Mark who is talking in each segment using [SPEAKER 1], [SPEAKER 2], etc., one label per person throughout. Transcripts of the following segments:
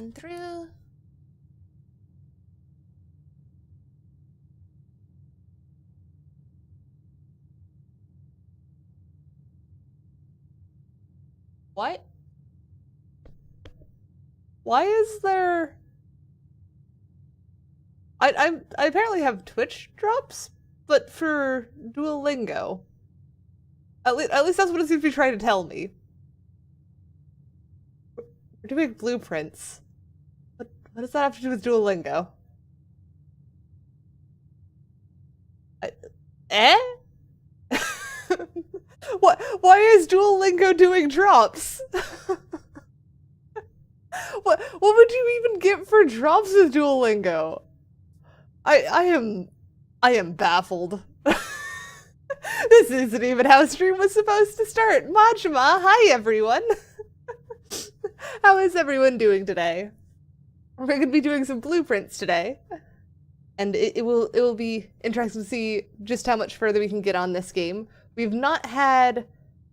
[SPEAKER 1] Going through. What? Why is there... I apparently have Twitch drops, but for Duolingo. At least that's what it seems to be trying to tell me. We're doing blueprints. What does that have to do with Duolingo? Eh? What? Why is Duolingo doing drops? What would you even get for drops with Duolingo? I am baffled. This isn't even how stream was supposed to start. Majima, hi everyone. How is everyone doing today? We're going to be doing some blueprints today. And it will be interesting to see just how much further we can get on this game. We've not had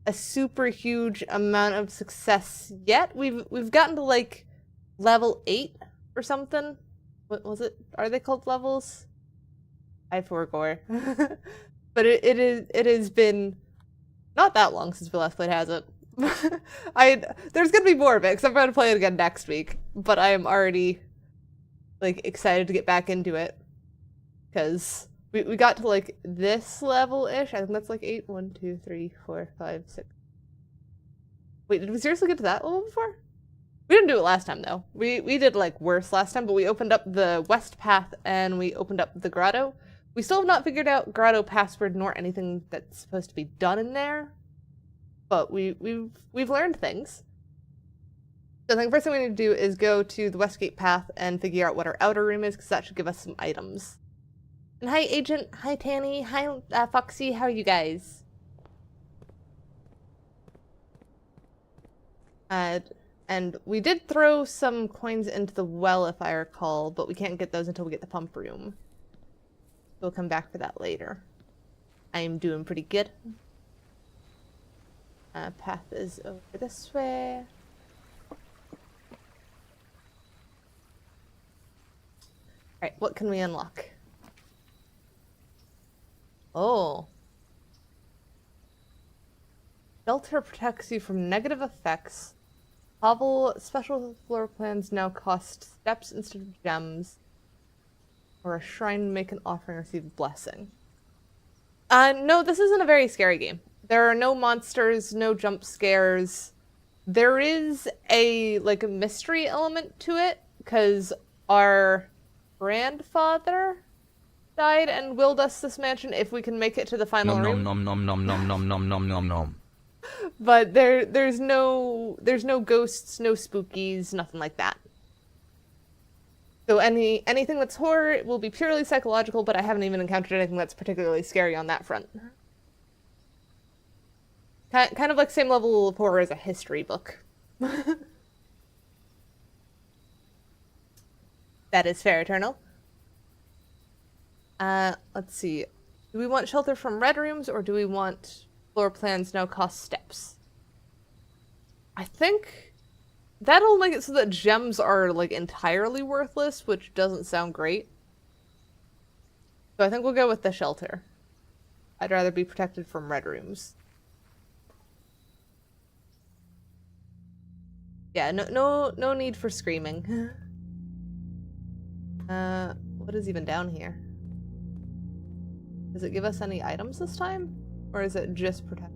[SPEAKER 1] a super huge amount of success yet. We've gotten to like level 8 or something. What was it? Are they called levels? I forgot. But it has been not that long since we last played, has it? There's gonna be more of it because I'm going to play it again next week. But I am already like excited to get back into it because we got to like this level-ish. I think that's like 8. 1, 2, 3, 4, 5, 6. Wait, did we seriously get to that level before? We didn't do it last time though. We did like worse last time, but we opened up the west path and we opened up the grotto. We still have not figured out grotto password nor anything that's supposed to be done in there, but we've learned things. So I think the first thing we need to do is go to the Westgate path and figure out what our outer room is, because that should give us some items. And hi Agent, hi Tanny, hi Foxy, how are you guys? And we did throw some coins into the well, if I recall, but we can't get those until we get the pump room. We'll come back for that later. I'm doing pretty good. Path is over this way. Alright, what can we unlock? Oh. Shelter protects you from negative effects. Hovel special floor plans now cost steps instead of gems. Or a shrine to make an offering, receive a blessing. No, this isn't a very scary game. There are no monsters, no jump scares. There is a mystery element to it, because our grandfather died and willed us this mansion if we can make it to the final room.
[SPEAKER 2] Nom nom nom nom nom nom nom nom nom.
[SPEAKER 1] But there's no ghosts, no spookies, nothing like that. So anything that's horror will be purely psychological, but I haven't even encountered anything that's particularly scary on that front. Kind of like same level of horror as a history book. That is fair, Eternal. Let's see. Do we want shelter from red rooms, or do we want floor plans now cost steps? I think that'll make it so that gems are entirely worthless, which doesn't sound great. So I think we'll go with the shelter. I'd rather be protected from red rooms. Yeah, no need for screaming. What is even down here? Does it give us any items this time? Or is it just protect?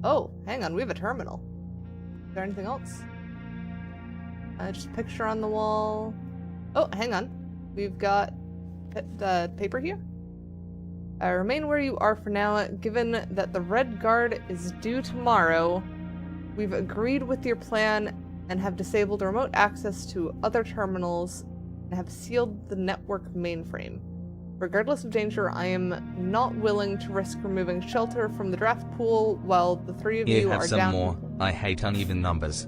[SPEAKER 1] Oh, hang on, we have a terminal. Is there anything else? Just a picture on the wall. Oh, hang on. We've got paper here. Remain where you are for now. Given that the Red Guard is due tomorrow, we've agreed with your plan and have disabled remote access to other terminals and have sealed the network mainframe. Regardless of danger, I am not willing to risk removing shelter from the draft pool while the three of you
[SPEAKER 2] have
[SPEAKER 1] are
[SPEAKER 2] some
[SPEAKER 1] down.
[SPEAKER 2] more. I hate uneven numbers.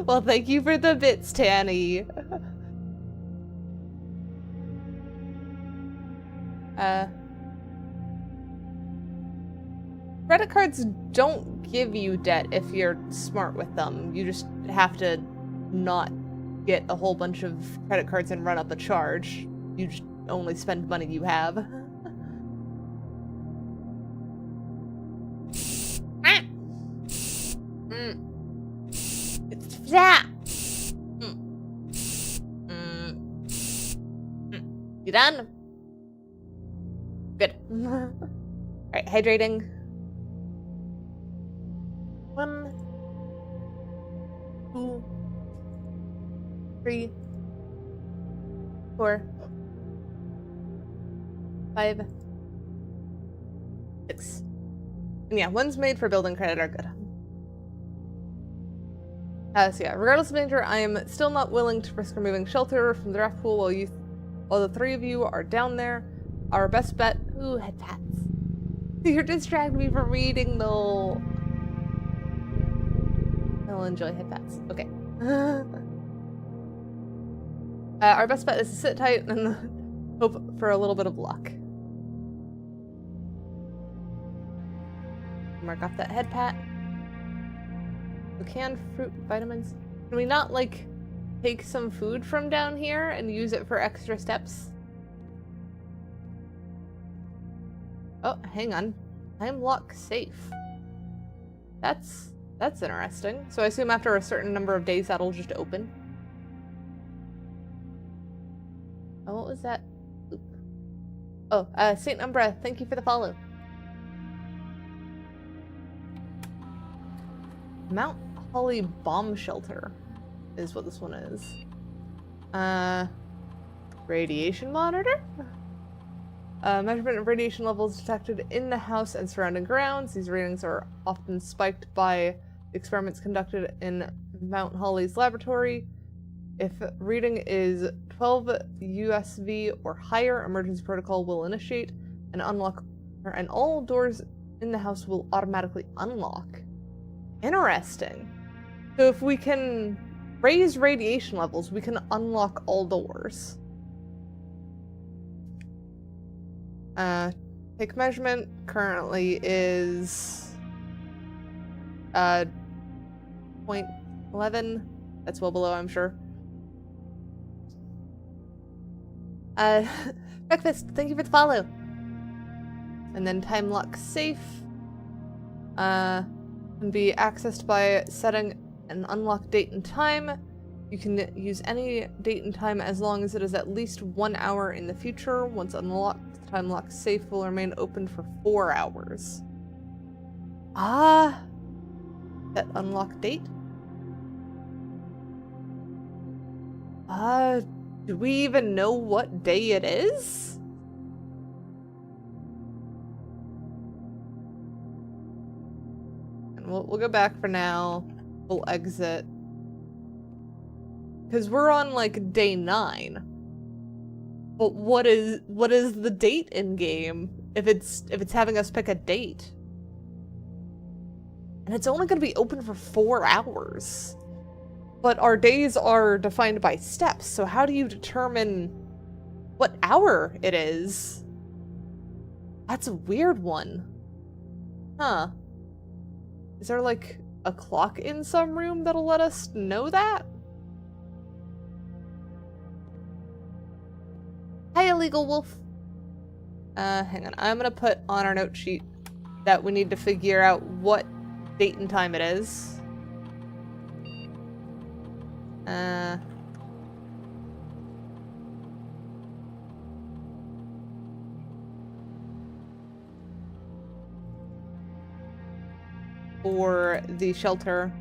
[SPEAKER 1] Well, thank you for the bits, Tanny. Credit cards don't give you debt if you're smart with them. You just have to not get a whole bunch of credit cards and run up a charge. You just only spend money you have. It's that. You done? Good. Alright, hydrating. 1, 2, 3, 4, 5, 6. And yeah, ones made for building credit are good. So yeah, regardless of danger, I am still not willing to risk removing shelter from the draft pool while the 3 of you are down there. Our best bet— ooh, head pats. You're distracting me from reading, they'll enjoy head pats. Okay. Our best bet is to sit tight and hope for a little bit of luck. Mark off that head pat. The canned fruit, vitamins. Can we not, like, take some food from down here and use it for extra steps? Oh, hang on. Time lock safe. That's interesting. So I assume after a certain number of days that'll just open. Oh, what was that? Oop. Oh, Saint Umbra, thank you for the follow. Mount Holly Bomb Shelter is what this one is. Radiation monitor? Measurement of radiation levels detected in the house and surrounding grounds. These readings are often spiked by experiments conducted in Mount Holly's laboratory. If reading is 12 USV or higher, emergency protocol will initiate and unlock, and all doors in the house will automatically unlock. Interesting. So if we can raise radiation levels, we can unlock all doors. Take measurement currently is 0.11. That's well below, I'm sure. Breakfast, thank you for the follow. And then time lock safe. Can be accessed by setting an unlock date and time. You can use any date and time as long as it is at least 1 hour in the future. Once unlocked, the time lock safe will remain open for 4 hours. That unlock date? Do we even know what day it is? And we'll go back for now. We'll exit. Because we're on, like, day 9. But what is the date in game if it's having us pick a date? And it's only going to be open for 4 hours. But our days are defined by steps, so how do you determine what hour it is? That's a weird one. Huh. Is there, like, a clock in some room that'll let us know that? Hi, Illegal Wolf. Hang on. I'm gonna put on our note sheet that we need to figure out what date and time it is. For the shelter.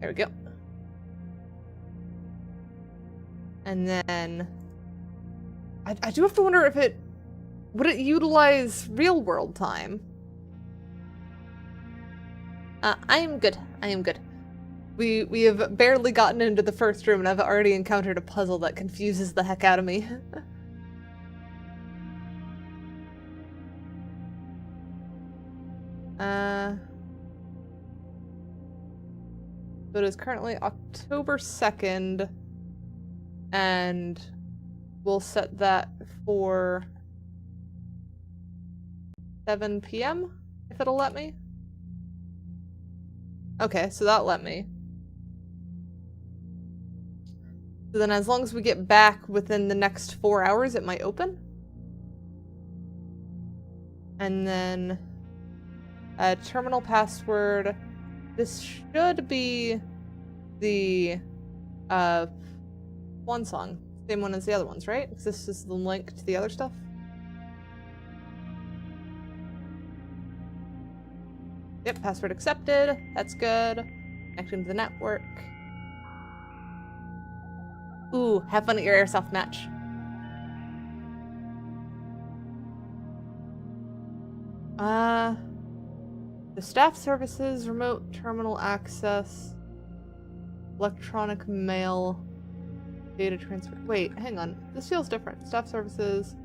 [SPEAKER 1] There we go. And then I do have to wonder if would it utilize real world time? I am good. I am good. We have barely gotten into the first room and I've already encountered a puzzle that confuses the heck out of me. So it is currently October 2nd, and we'll set that for 7 p.m. if it'll let me. Okay, so that let me. So then as long as we get back within the next 4 hours, it might open. And then a terminal password. This should be the one song. Same one as the other ones, right? Because this is the link to the other stuff. Yep, password accepted. That's good. Connecting to the network. Ooh, have fun at your airsoft match. The staff services, remote terminal access, electronic mail, data transfer. Wait, hang on. This feels different. Staff services,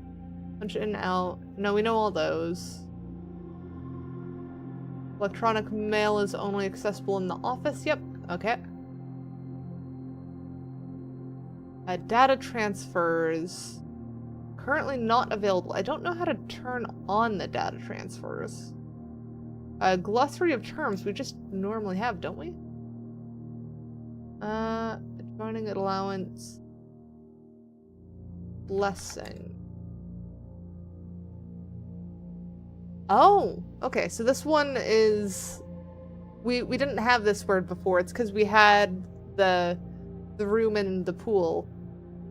[SPEAKER 1] punch in and out. No, we know all those. Electronic mail is only accessible in the office. Yep. Okay. Data transfers. Currently not available. I don't know how to turn on the data transfers. Glossary of terms we just normally have, don't we? Joining allowance. Blessing. Oh, okay, so this one is... We didn't have this word before. It's because we had the room in the pool,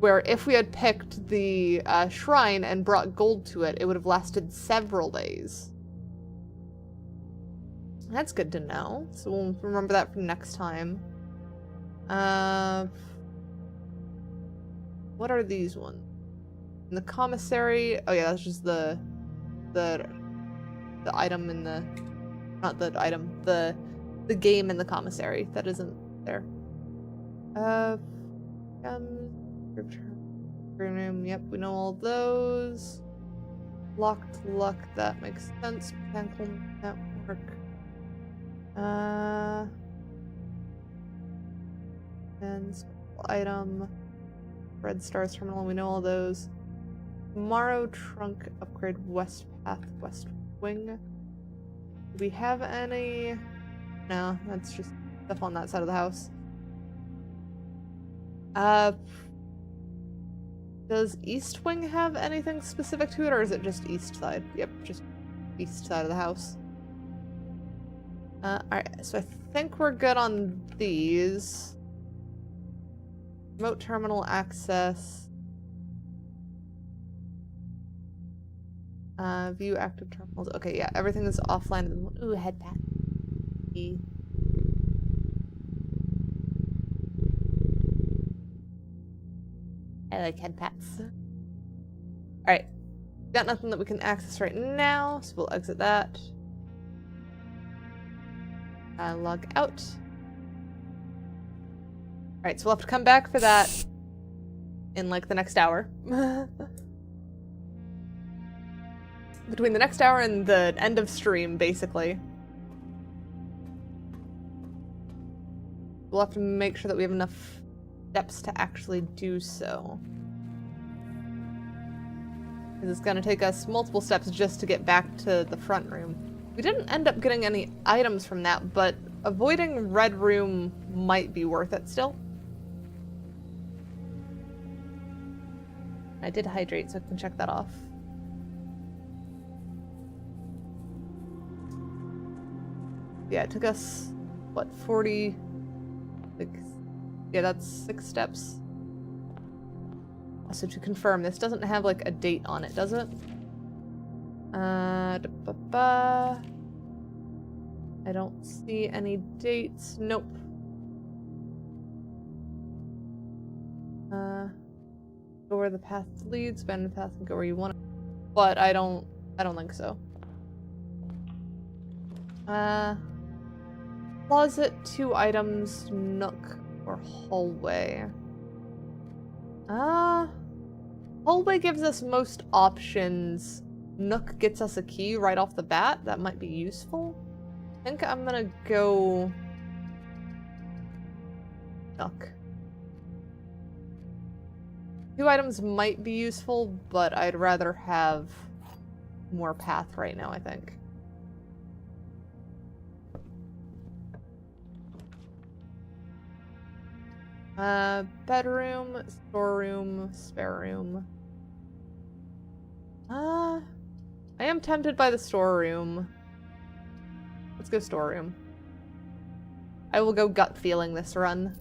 [SPEAKER 1] where if we had picked the shrine and brought gold to it, it would have lasted several days. That's good to know. So we'll remember that for next time. What are these ones? In the commissary. Oh yeah, that's just the item in the, not the item, the game in the commissary that isn't there. Room. Yep, we know all those. Locked luck. That makes sense. Mechanical network. And item. Red Stars Terminal. We know all those. Tomorrow trunk upgrade. West path. West wing. Do we have any? No, that's just stuff on that side of the house. Does East Wing have anything specific to it, or is it just East Side? Yep, just East Side of the house. Alright, so I think we're good on these. Remote terminal access. View active terminals. Okay, yeah, everything is offline. Ooh, head pat. I like head pats. Alright. Got nothing that we can access right now, so we'll exit that. Log out. Alright, so we'll have to come back for that in like the next hour. Between the next hour and the end of stream, basically. We'll have to make sure that we have enough steps to actually do so. Because it's going to take us multiple steps just to get back to the front room. We didn't end up getting any items from that, but avoiding Red Room might be worth it still. I did hydrate, so I can check that off. Yeah, it took us, what, 40... Like, yeah, that's 6 steps. So to confirm, this doesn't have, like, a date on it, does it? I don't see any dates. Nope. Go where the path leads, bend the path and go where you want it. But I don't think so. Closet, 2 items, nook, or hallway. Hallway gives us most options. Nook gets us a key right off the bat. That might be useful. I think I'm gonna go Nook. 2 items might be useful, but I'd rather have more path right now, I think. Bedroom, storeroom, spare room. I am tempted by the storeroom. Let's go storeroom. I will go gut feeling this run.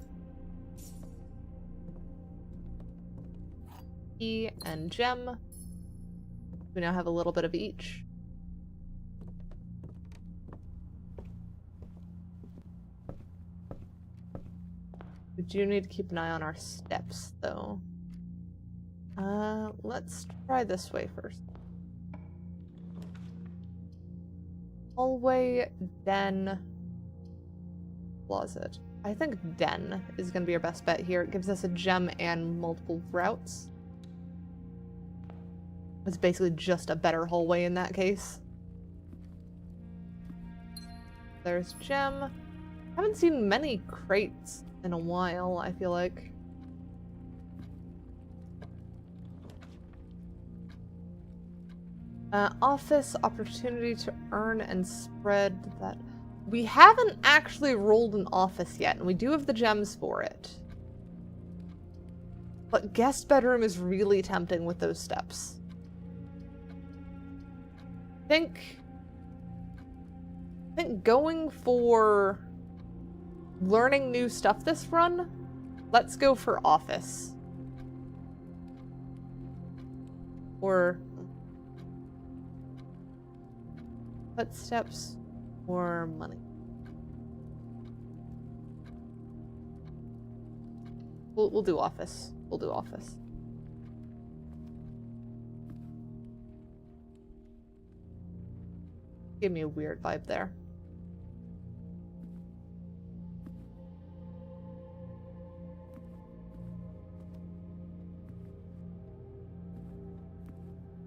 [SPEAKER 1] Key and gem. We now have a little bit of each. We do need to keep an eye on our steps, though. Let's try this way first. Hallway, den, closet. I think den is going to be our best bet here. It gives us a gem and multiple routes. It's basically just a better hallway in that case. There's gem. Haven't seen many crates in a while, I feel like. Office, opportunity to earn and spread that. We haven't actually rolled an office yet, and we do have the gems for it. But guest bedroom is really tempting with those steps. I think going for learning new stuff this run, let's go for office. Or footsteps or money. We'll do office. We'll do office. Give me a weird vibe there.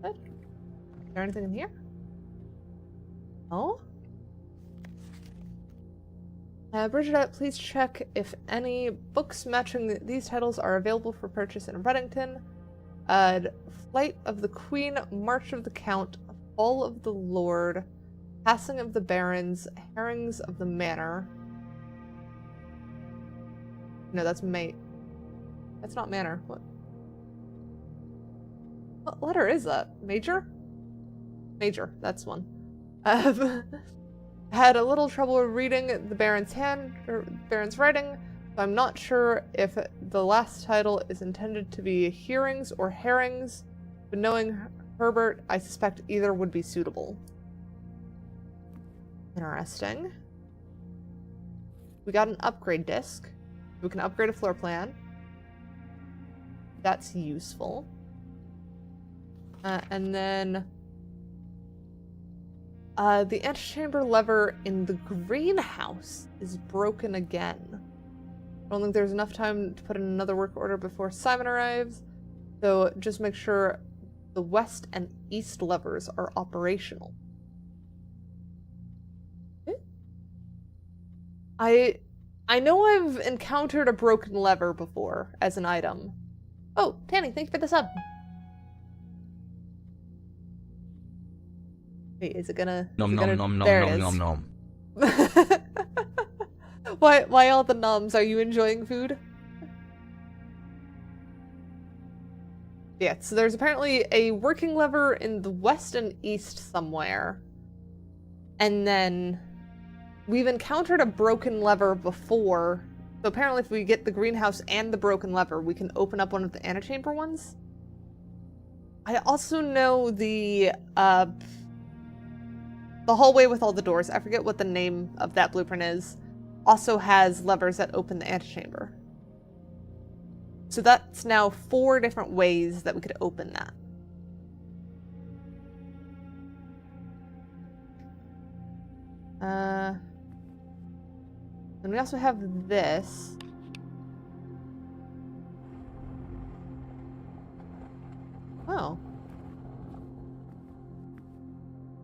[SPEAKER 1] Good. Is there anything in here? Oh? Bridget, please check if any books matching these titles are available for purchase in Reddington. Flight of the Queen, March of the Count, Fall of the Lord, Passing of the Barons, Herrings of the Manor. No, that's That's not Manor. What letter is that? Major? Major, that's one. Had a little trouble reading the Baron's writing, so I'm not sure if the last title is intended to be hearings or herrings, but knowing Herbert, I suspect either would be suitable. Interesting. We got an upgrade disc. We can upgrade a floor plan. That's useful. And then the antechamber lever in the greenhouse is broken again. I don't think there's enough time to put in another work order before Simon arrives, so just make sure the west and east levers are operational. I know I've encountered a broken lever before as an item. Oh, Tanny, thank you for the sub. Wait, is it gonna...
[SPEAKER 2] Nom nom nom nom
[SPEAKER 1] there
[SPEAKER 2] nom
[SPEAKER 1] it
[SPEAKER 2] nom
[SPEAKER 1] is.
[SPEAKER 2] nom.
[SPEAKER 1] Why all the noms? Are you enjoying food? Yeah, so there's apparently a working lever in the west and east somewhere. And then we've encountered a broken lever before. So apparently if we get the greenhouse and the broken lever, we can open up one of the antechamber ones. I also know the hallway with all the doors, I forget what the name of that blueprint is, also has levers that open the antechamber. So that's now 4 different ways that we could open that. And we also have this. Oh.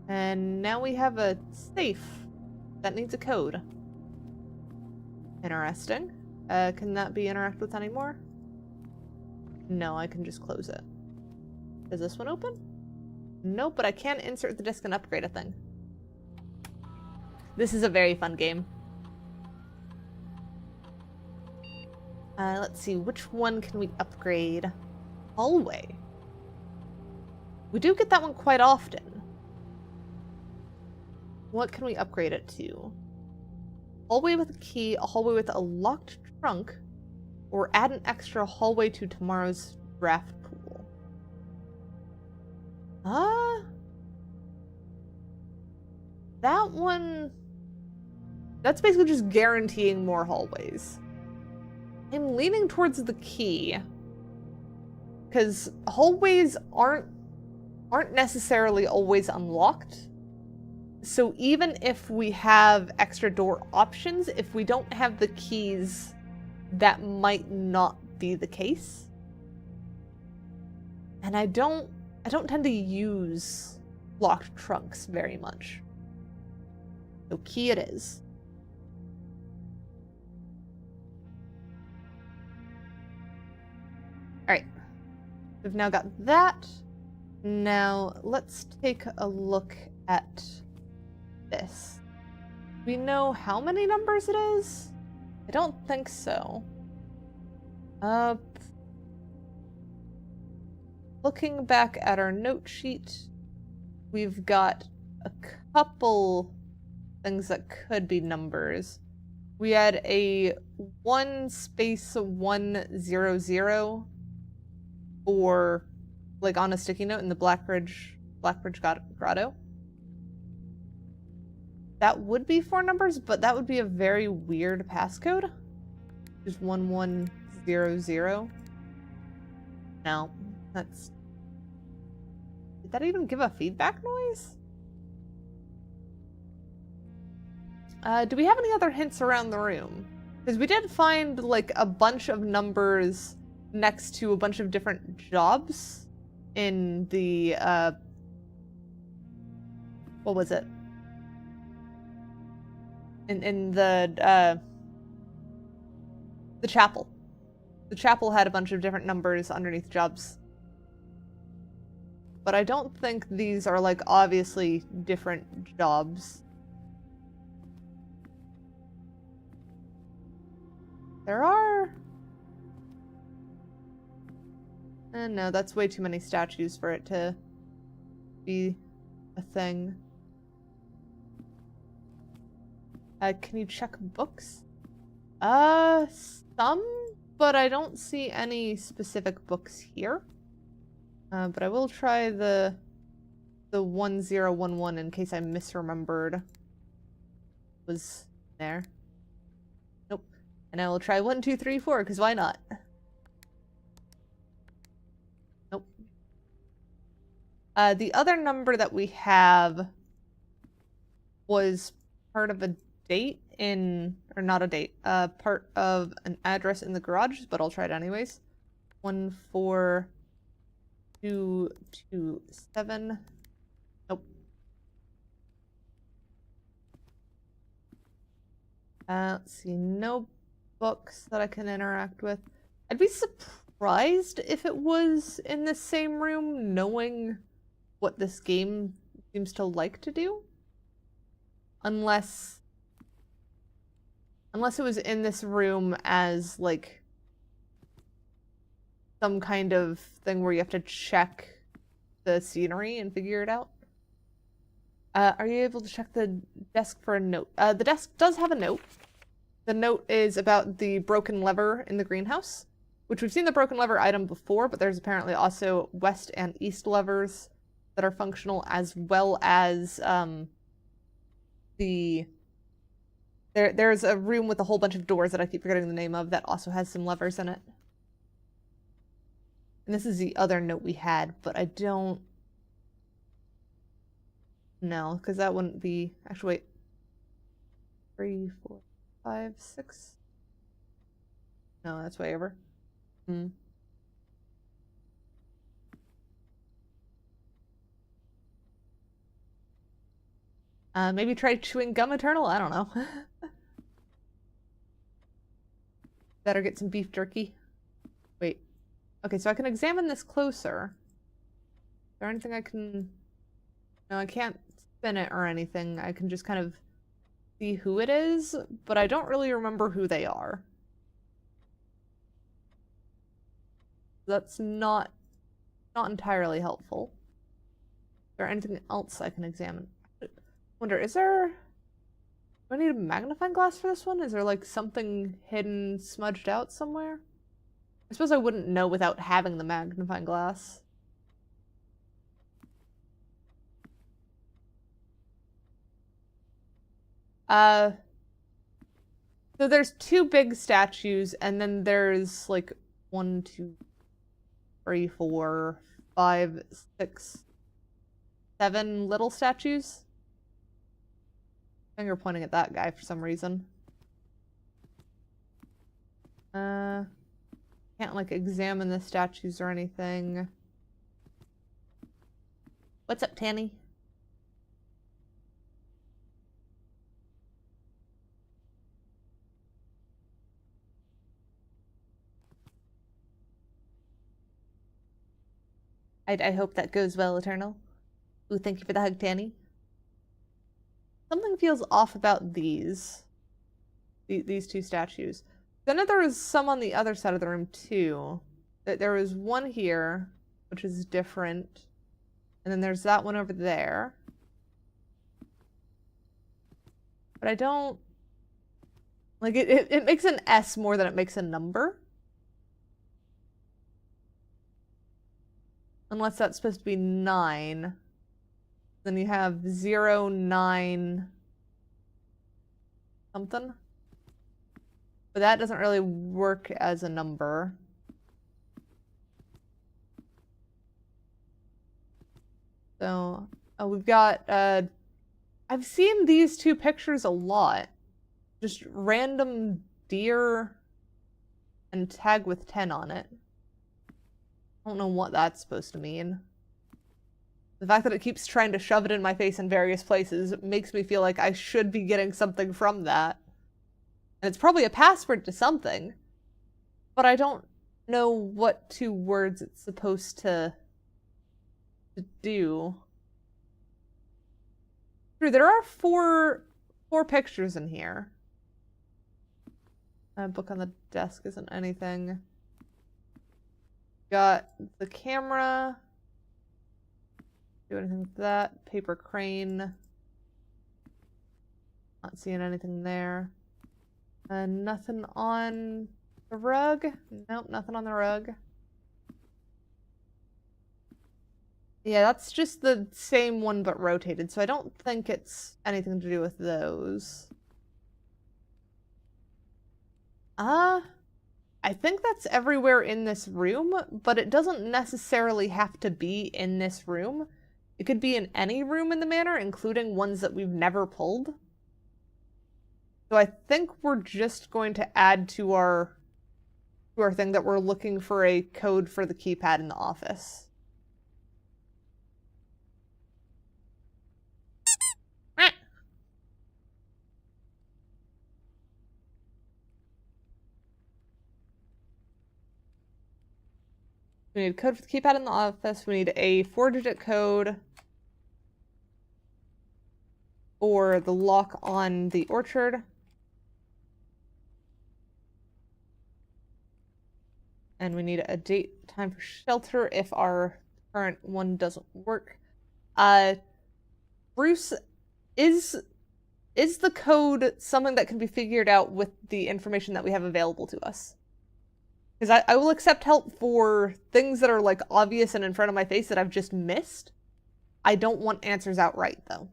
[SPEAKER 1] And now we have a safe that needs a code. Interesting. Can that be interacted with anymore? No, I can just close it. Is this one open? Nope, but I can insert the disc and upgrade a thing. This is a very fun game. Let's see, which one can we upgrade? Hallway. We do get that one quite often. What can we upgrade it to? Hallway with a key, a hallway with a locked trunk, or add an extra hallway to tomorrow's draft pool. That one... That's basically just guaranteeing more hallways. I'm leaning towards the key. Because hallways aren't necessarily always unlocked. So even if we have extra door options, if we don't have the keys, that might not be the case. And I don't tend to use locked trunks very much. So key it is. Alright. We've now got that. Now, let's take a look at this. We know how many numbers it is? I don't think so. Looking back at our note sheet, we've got a couple things that could be numbers. We had a 1-100 for, like, on a sticky note in the Blackbridge Grotto. That would be 4 numbers, but that would be a very weird passcode. Just 1100. No, that's... Did that even give a feedback noise? Do we have any other hints around the room? Because we did find, like, a bunch of numbers next to a bunch of different jobs in the, what was it? In the chapel. The chapel had a bunch of different numbers underneath jobs. But I don't think these are, like, obviously different jobs. There are... no, that's way too many statues for it to be a thing. Can you check books? Some, but I don't see any specific books here. But I will try the 1011 in case I misremembered was there. Nope. And I will try 1, 2, 3, 4, because why not? Nope. The other number that we have was part of a date in, or not a date, part of an address in the garage, but I'll try it anyways. 14227. Nope. Let's see, no books that I can interact with. I'd be surprised if it was in the same room, knowing what this game seems to like to do. Unless it was in this room as, like, some kind of thing where you have to check the scenery and figure it out. Are you able to check the desk for a note? The desk does have a note. The note is about the broken lever in the greenhouse, which we've seen the broken lever item before, but there's apparently also west and east levers that are functional, as well as there's a room with a whole bunch of doors that I keep forgetting the name of that also has some levers in it. And this is the other note we had, but I don't know, because that wouldn't be... Actually, wait. 3, 4, 5, 6. No, that's way over. Maybe try chewing gum eternal? I don't know. Better get some beef jerky. Wait. Okay, so I can examine this closer. Is there anything I can... No, I can't spin it or anything. I can just kind of see who it is, but I don't really remember who they are. That's not entirely helpful. Is there anything else I can examine? I wonder, is there... Do I need a magnifying glass for this one? Is there like something hidden, smudged out somewhere? I suppose I wouldn't know without having the magnifying glass. So there's 2 big statues, and then there's like 1, 2, 3, 4, 5, 6, 7 little statues. Finger pointing at that guy for some reason. Can't like examine the statues or anything. What's up, Tanny? I hope that goes well, Eternal. Ooh, thank you for the hug, Tanny. Something feels off about these 2 statues. Then there was some on the other side of the room too. There was one here, which is different, and then there's that one over there. But I don't like it. It makes an S more than it makes a number. Unless that's supposed to be 9. Then you have 0, 9, something. But that doesn't really work as a number. So, oh, we've got, I've seen these 2 pictures a lot. Just random deer and tag with 10 on it. I don't know what that's supposed to mean. The fact that it keeps trying to shove it in my face in various places makes me feel like I should be getting something from that. And it's probably a password to something. But I don't know what 2 words it's supposed to do. True, there are 4 pictures in here. A book on the desk isn't anything. Got the camera. Do anything with that. Paper crane. Not seeing anything there. Nothing on the rug. Nope, nothing on the rug. Yeah, that's just the same one but rotated, so I don't think it's anything to do with those. I think that's everywhere in this room, but it doesn't necessarily have to be in this room. It could be in any room in the manor, including ones that we've never pulled. So I think we're just going to add to our thing that we're looking for a code for the keypad in the office. We need a code for the keypad in the office. We need a 4-digit code for the lock on the orchard. And we need a date time for shelter if our current one doesn't work. Bruce, is the code something that can be figured out with the information that we have available to us? Because I will accept help for things that are like obvious and in front of my face that I've just missed. I don't want answers outright though.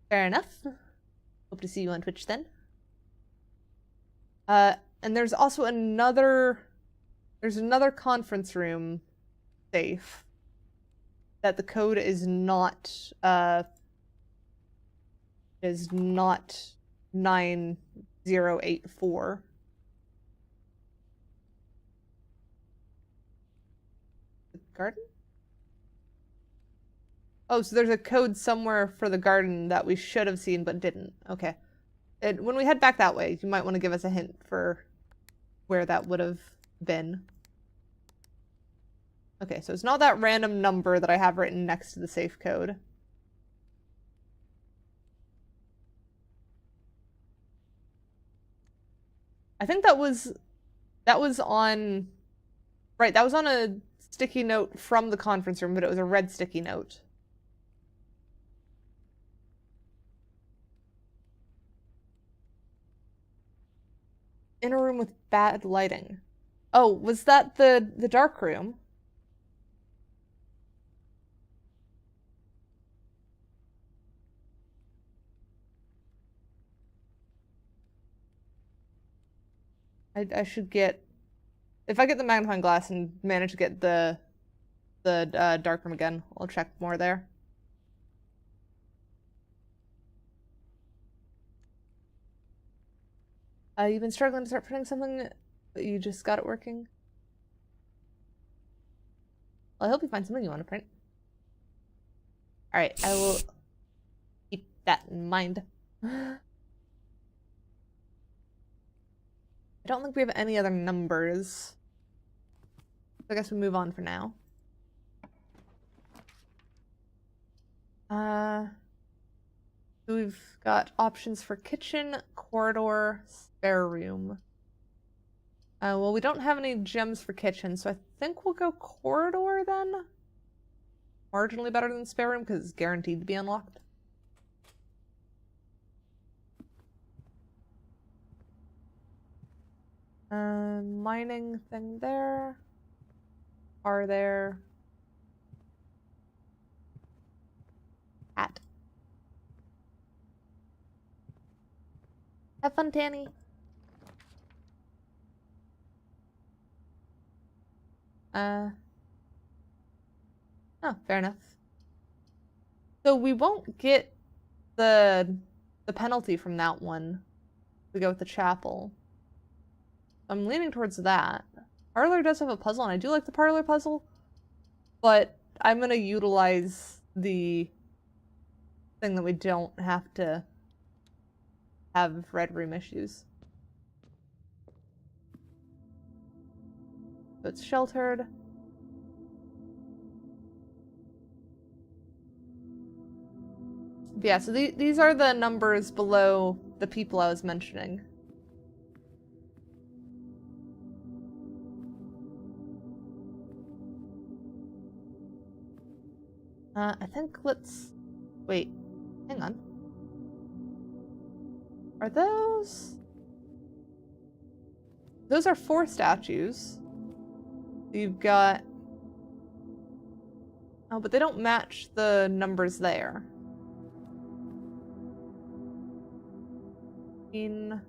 [SPEAKER 1] Fair enough. Hope to see you on Twitch then. And there's also another conference room safe that the code is not 9084. The garden? Oh, so there's a code somewhere for the garden that we should have seen but didn't. Okay. When we head back that way, you might want to give us a hint for where that would have been. Okay, so it's not that random number that I have written next to the safe code. I think that was on, right, that was on a sticky note from the conference room, but it was a red sticky note. In a room with bad lighting. Oh, was that the dark room? I should get, if I get the magnifying glass and manage to get the dark room again, I'll check more there. You've been struggling to start printing something, but you just got it working. Well, I hope you find something you want to print. Alright, I will keep that in mind. I don't think we have any other numbers. I guess we move on for now. We've got options for kitchen, corridor, spare room. Well, we don't have any gems for kitchen, so I think we'll go corridor then. Marginally better than spare room because it's guaranteed to be unlocked. Mining thing there. Are there? Hat. Have fun, Tanny. Oh, fair enough. So we won't get the penalty from that one. We go with the chapel. I'm leaning towards that. Parlor does have a puzzle, and I do like the parlor puzzle, but I'm gonna utilize the thing that we don't have to have red room issues. So it's sheltered. But yeah, so these are the numbers below the people I was mentioning. I think let's... Wait, hang on. Are those... Those are 4 statues. You've got... Oh, but they don't match the numbers there. Yeah,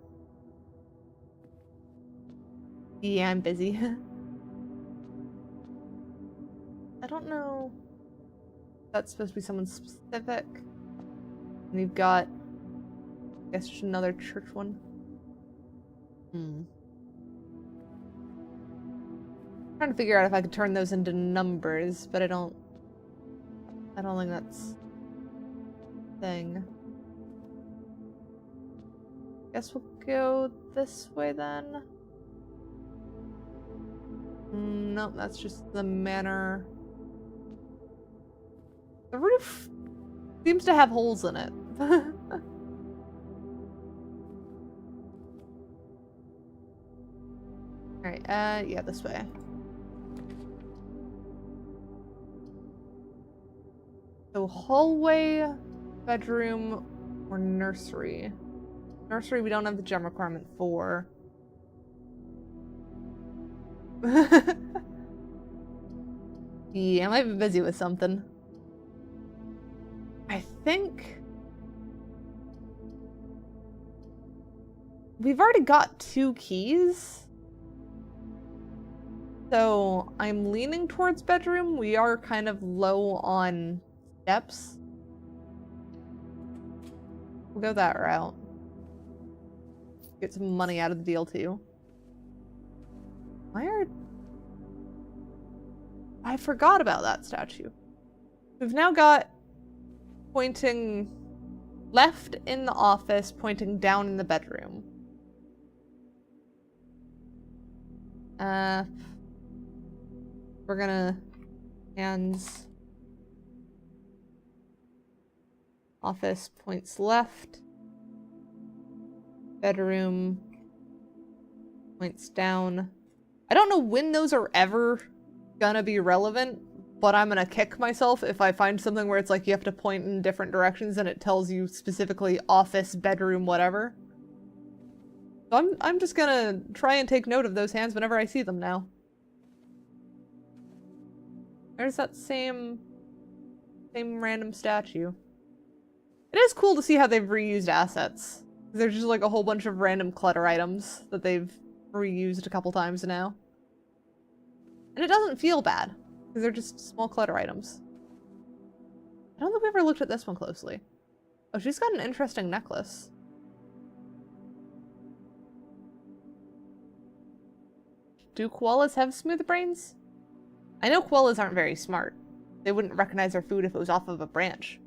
[SPEAKER 1] I'm busy. I don't know if that's supposed to be someone specific. And you've got, I guess, just another church one. Trying to figure out if I could turn those into numbers, but I don't think that's a thing. Guess we'll go this way then. Nope, that's just the manor. The roof seems to have holes in it. Alright, yeah, this way. So hallway, bedroom, or nursery. Nursery we don't have the gem requirement for. Yeah, I might be busy with something. I think... We've already got 2 keys. So I'm leaning towards bedroom. We are kind of low on steps. We'll go that route. Get some money out of the deal too. I forgot about that statue. We've now got pointing left in the office, pointing down in the bedroom. We're gonna hands office points left, bedroom Points down. I don't know when those are ever gonna be relevant, but I'm gonna kick myself if I find something where it's like you have to point in different directions and it tells you specifically office, bedroom, whatever. So I'm just gonna try and take note of those hands whenever I see them now. There's that same random statue. It is cool to see how they've reused assets. There's just like a whole bunch of random clutter items that they've reused a couple times now. And it doesn't feel bad, because they're just small clutter items. I don't think we ever looked at this one closely. Oh, she's got an interesting necklace. Do koalas have smooth brains? I know koalas aren't very smart. They wouldn't recognize their food if it was off of a branch.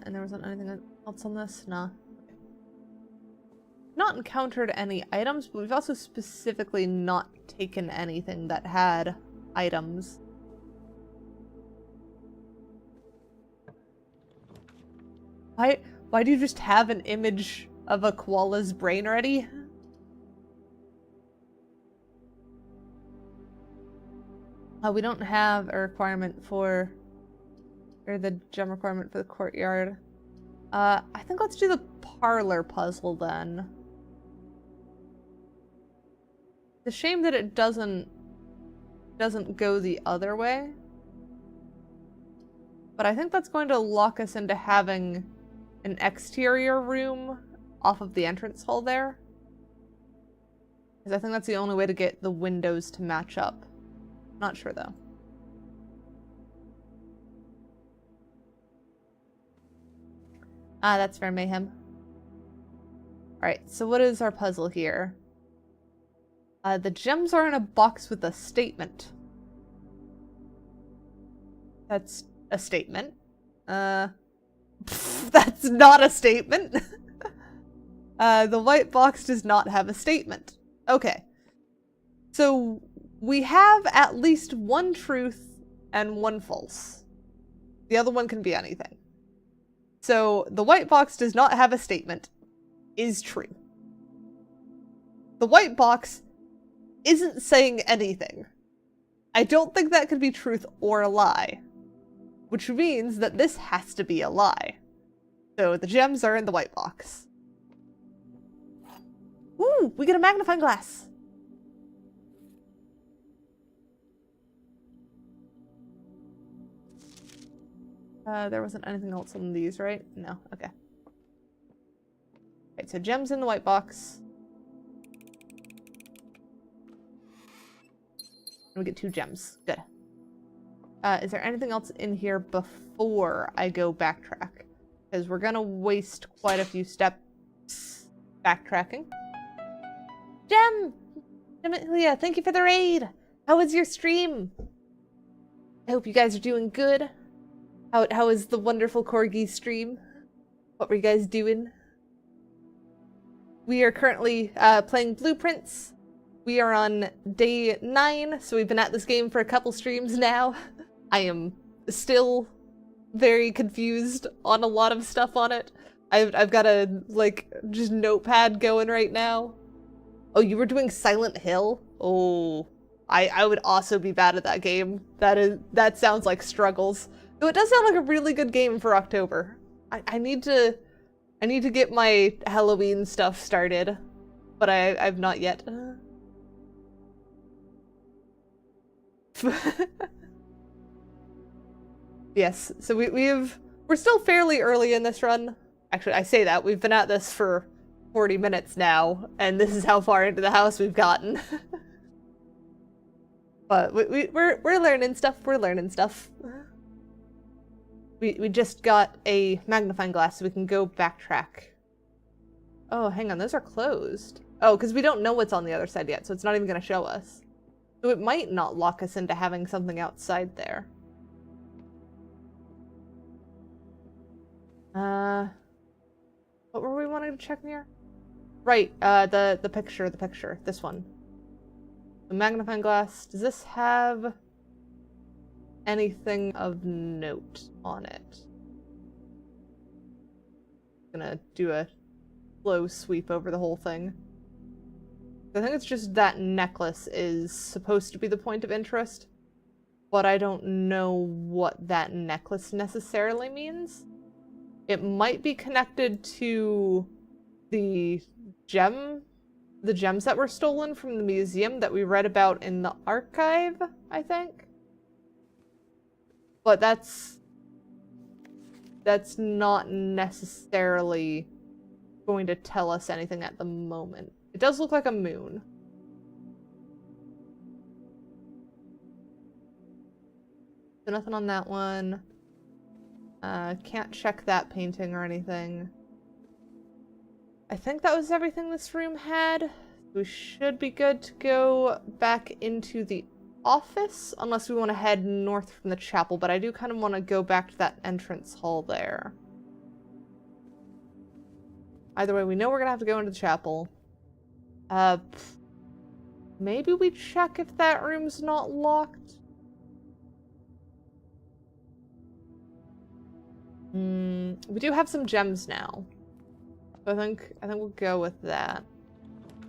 [SPEAKER 1] And there wasn't anything else on this? Nah. Not encountered any items, but we've also specifically not taken anything that had items. Why do you just have an image of a koala's brain ready? We don't have a requirement for... or the gem requirement for the courtyard. I think let's do the parlor puzzle then. It's a shame that it doesn't go the other way. But I think that's going to lock us into having an exterior room off of the entrance hall there. Because I think that's the only way to get the windows to match up. Not sure though. Ah, that's fair, Mayhem. Alright, so what is our puzzle here? The gems are in a box with a statement. That's a statement. That's not a statement. The white box does not have a statement. Okay. So we have at least one truth and one false. The other one can be anything. So the white box does not have a statement is true. The white box isn't saying anything. I don't think that could be truth or a lie. Which means that this has to be a lie. So the gems are in the white box. Ooh, we get a magnifying glass. There wasn't anything else on these, right? No, okay. Right, so gems in the white box. And we get 2 gems. Good. Is there anything else in here before I go backtrack? Because we're gonna waste quite a few steps backtracking. Gem! Leah, thank you for the raid! How was your stream? I hope you guys are doing good. How is the wonderful corgi stream? What were you guys doing? We are currently playing Blueprints. We are on day 9, so we've been at this game for a couple streams now. I am still very confused on a lot of stuff on it. I've got a, like, just notepad going right now. Oh, you were doing Silent Hill? Oh, I would also be bad at that game. That sounds like struggles. Though it does sound like a really good game for October. I need to get my Halloween stuff started, but I've not yet. Yes, so we're still fairly early in this run. Actually, I say that, we've been at this for 40 minutes now, and this is how far into the house we've gotten. But we're learning stuff, We just got a magnifying glass so we can go backtrack. Oh, hang on, those are closed. Oh, because we don't know what's on the other side yet, so it's not even going to show us. So it might not lock us into having something outside there. What were we wanting to check near? Right, the picture, this one. The magnifying glass, does this have anything of note on it. Gonna do a slow sweep over the whole thing. I think it's just that necklace is supposed to be the point of interest, but I don't know what that necklace necessarily means. It might be connected to the gems that were stolen from the museum that we read about in the archive, I think. But that's not necessarily going to tell us anything at the moment. It does look like a moon. So nothing on that one. Can't check that painting or anything. I think that was everything this room had. We should be good to go back into the office, unless we want to head north from the chapel, but I do kind of want to go back to that entrance hall there. Either way, we know we're gonna have to go into the chapel. Maybe we check if that room's not locked? We do have some gems now. So I think we'll go with that.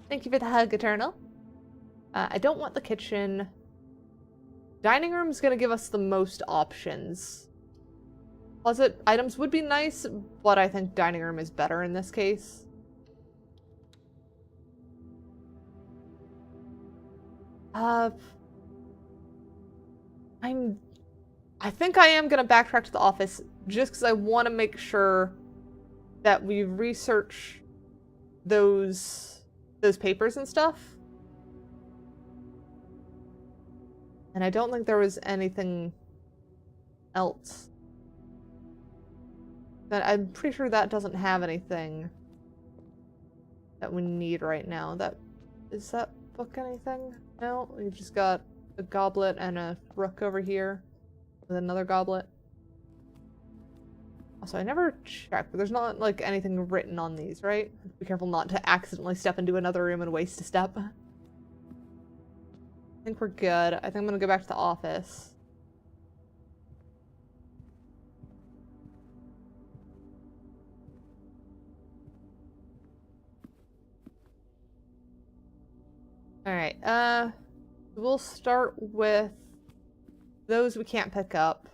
[SPEAKER 1] Thank you for the hug, Eternal. I don't want the kitchen. Dining room's gonna give us the most options. Closet items would be nice, but I think dining room is better in this case. I think I am gonna backtrack to the office just because I want to make sure that we research those papers and stuff. And I don't think there was anything else. But I'm pretty sure that doesn't have anything that we need right now. Is that book anything? No, we've just got a goblet and a rook over here with another goblet. Also, I never checked, but there's not like anything written on these, right? Be careful not to accidentally step into another room and waste a step. I think we're good. I think I'm gonna go back to the office. Alright, we'll start with those we can't pick up.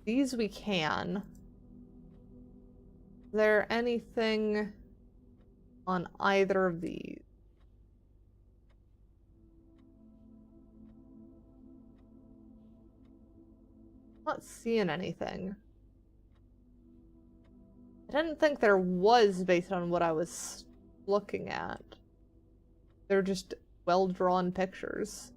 [SPEAKER 1] These we can. Is there anything on either of these? Not seeing anything. I didn't think there was based on what I was looking at. They're just well-drawn pictures.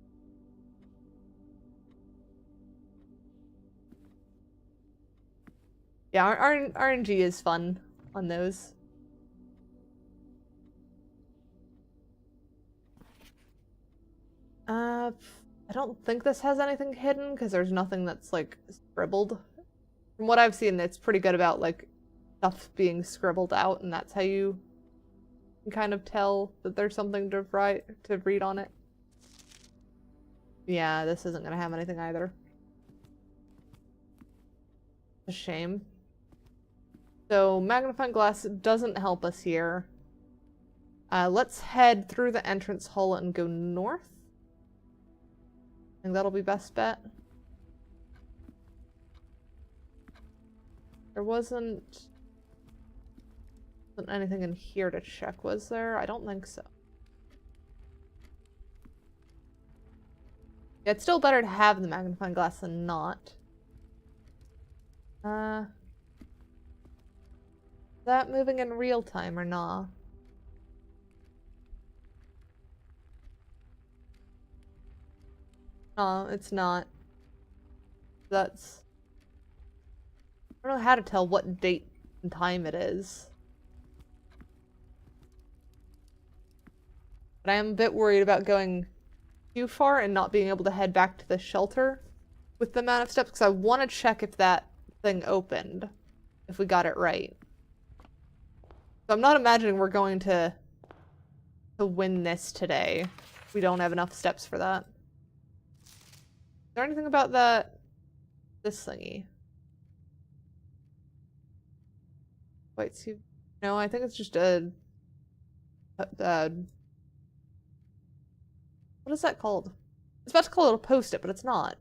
[SPEAKER 1] Yeah, RNG is fun on those. I don't think this has anything hidden because there's nothing that's like scribbled. From what I've seen, it's pretty good about like stuff being scribbled out, and that's how you can kind of tell that there's something to read on it. Yeah, this isn't gonna have anything either. A shame. So magnifying glass doesn't help us here. Let's head through the entrance hall and go north. I think that'll be best bet. There wasn't anything in here to check, was there? I don't think so. Yeah, it's still better to have the magnifying glass than not. Is that moving in real time or not? No, it's not. That's... I don't know how to tell what date and time it is. But I am a bit worried about going too far and not being able to head back to the shelter with the amount of steps, because I want to check if that thing opened, if we got it right. So I'm not imagining we're going to win this today. We don't have enough steps for that. there anything about that? This thingy? Wait, see. No, I think it's just a what is that called? I was about to call it a post-it, but it's not.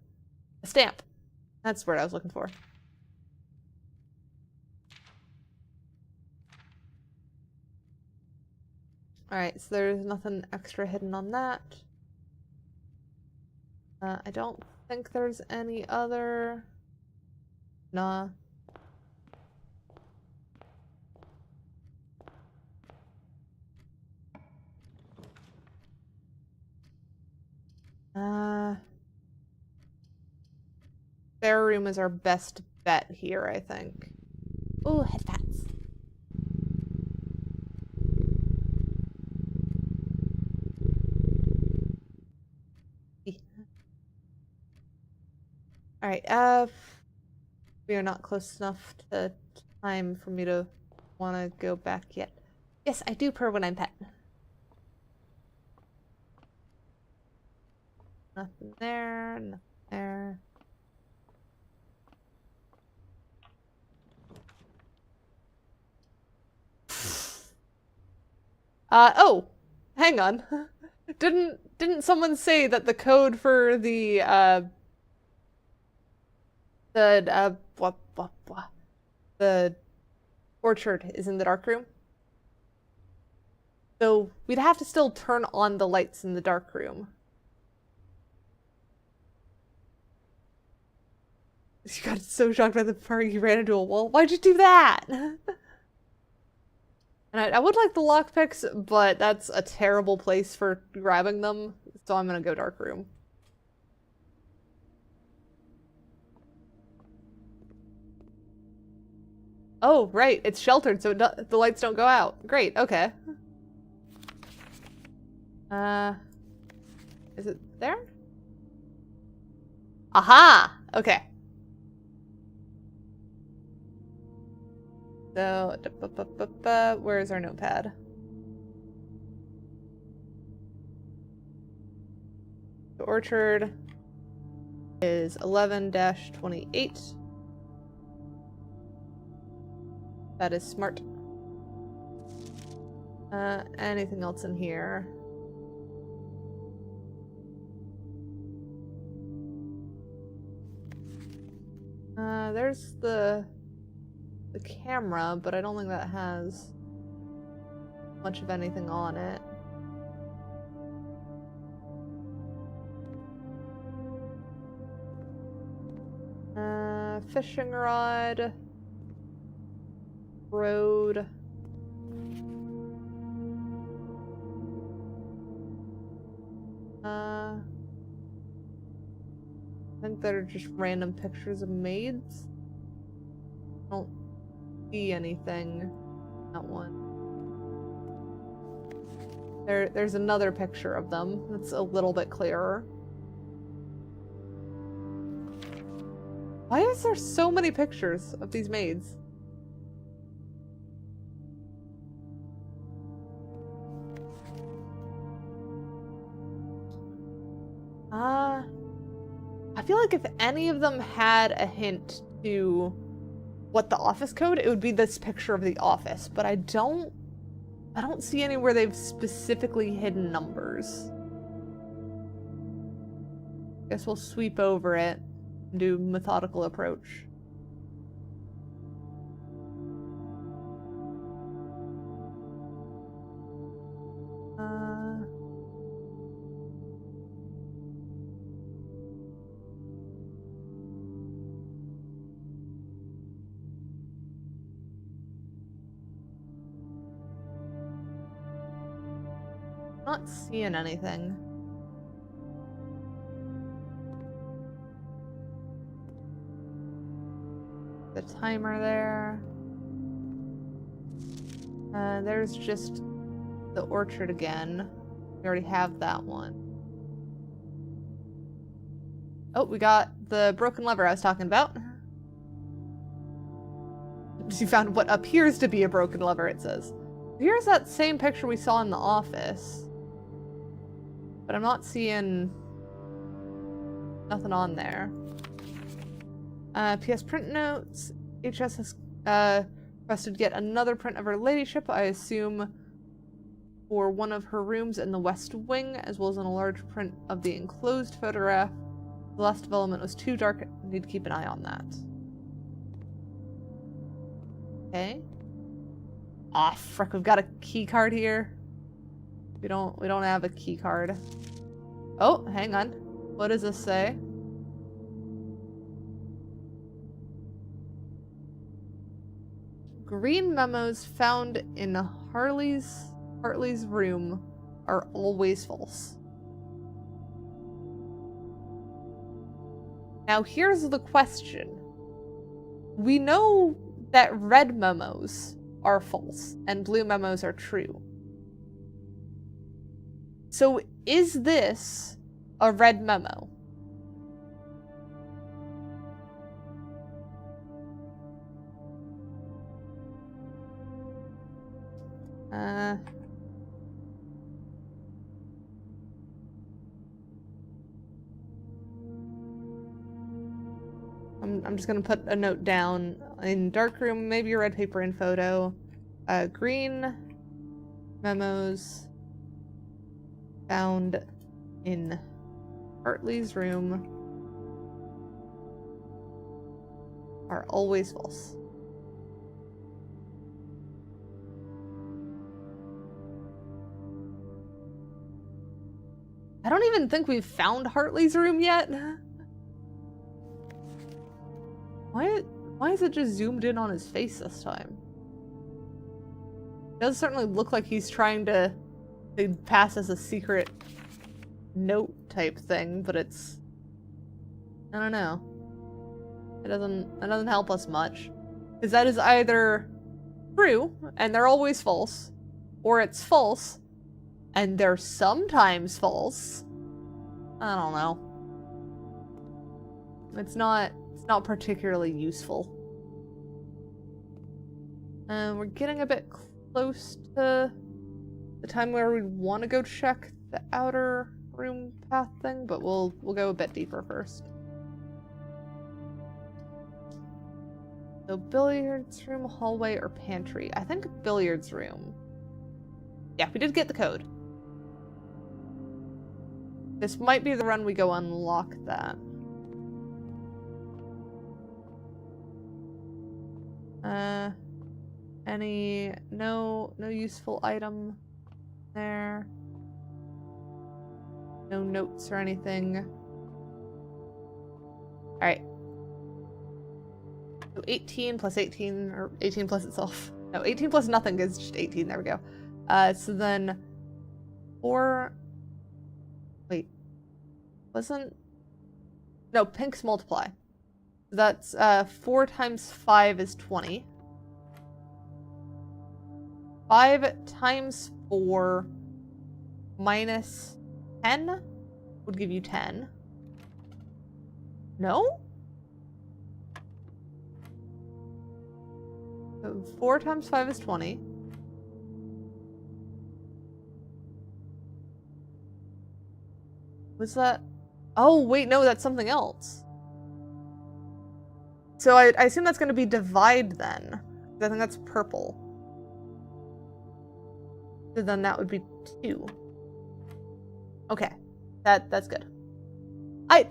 [SPEAKER 1] A stamp. That's the word I was looking for. Alright, so there's nothing extra hidden on that. I don't think there's any other... Nah. Spare room is our best bet here, I think. Ooh, headphones. Alright, we are not close enough to time for me to want to go back yet. Yes, I do purr when I'm pet. Nothing there, nothing there. Oh, hang on. Didn't someone say that the code for the orchard is in the dark room? So we'd have to still turn on the lights in the dark room. You got so shocked by the part you ran into a wall. Why'd you do that? And I would like the lockpicks, but that's a terrible place for grabbing them, so I'm gonna go dark room. Oh, right, it's sheltered, so the lights don't go out. Great, okay. Is it there? Aha! Okay. So, where's our notepad? The orchard is 11-28. That is smart. Anything else in here? There's the camera, but I don't think that has much of anything on it. Fishing rod. Road. I think they're just random pictures of maids. I don't see anything. That one. There's another picture of them that's a little bit clearer. Why is there so many pictures of these maids? I feel like if any of them had a hint to what the office code, it would be this picture of the office, but I don't see anywhere they've specifically hidden numbers. Guess we'll sweep over it and do methodical approach. Not seeing anything. The timer there. There's just the orchard again. We already have that one. Oh, we got the broken lever I was talking about. You found what appears to be a broken lever, it says. Here's that same picture we saw in the office. But I'm not seeing Nothing on there. PS print notes. HS has requested yet another print of her ladyship, I assume for one of her rooms in the West Wing, as well as in a large print of the enclosed photograph. The last development was too dark. I need to keep an eye on that. Okay. Aw, frick, we've got a key card here. We don't have a key card. Oh, hang on. What does this say? Green memos found in Hartley's room are always false. Now here's the question. We know that red memos are false and blue memos are true. So is this a red memo? I'm just gonna put a note down in darkroom, maybe a red paper in photo. Green memos found in Hartley's room are always false. I don't even think we've found Hartley's room yet. Why is it just zoomed in on his face this time? It does certainly look like he's trying to pass as a secret note type thing, but it's, I don't know. It doesn't help us much. Because that is either true, and they're always false, or it's false, and they're sometimes false. I don't know. It's not particularly useful. We're getting a bit close to the time where we want to go check the outer room path thing, but we'll go a bit deeper first. So billiards room, hallway, or pantry? I think billiards room. Yeah, we did get the code. This might be the run we go unlock that. No useful item there. No notes or anything. Alright. So 18 plus 18, or 18 plus itself. No, 18 plus nothing is just 18, there we go. So then 4... Wait. No, pinks multiply. That's 4 times 5 is 20. 5 times 4 minus 10 would give you 10. No? So 4 times 5 is 20. Was that? Oh, wait, no, that's something else. So I assume that's going to be divide then. I think that's purple. So then that would be 2. Okay. That's good. I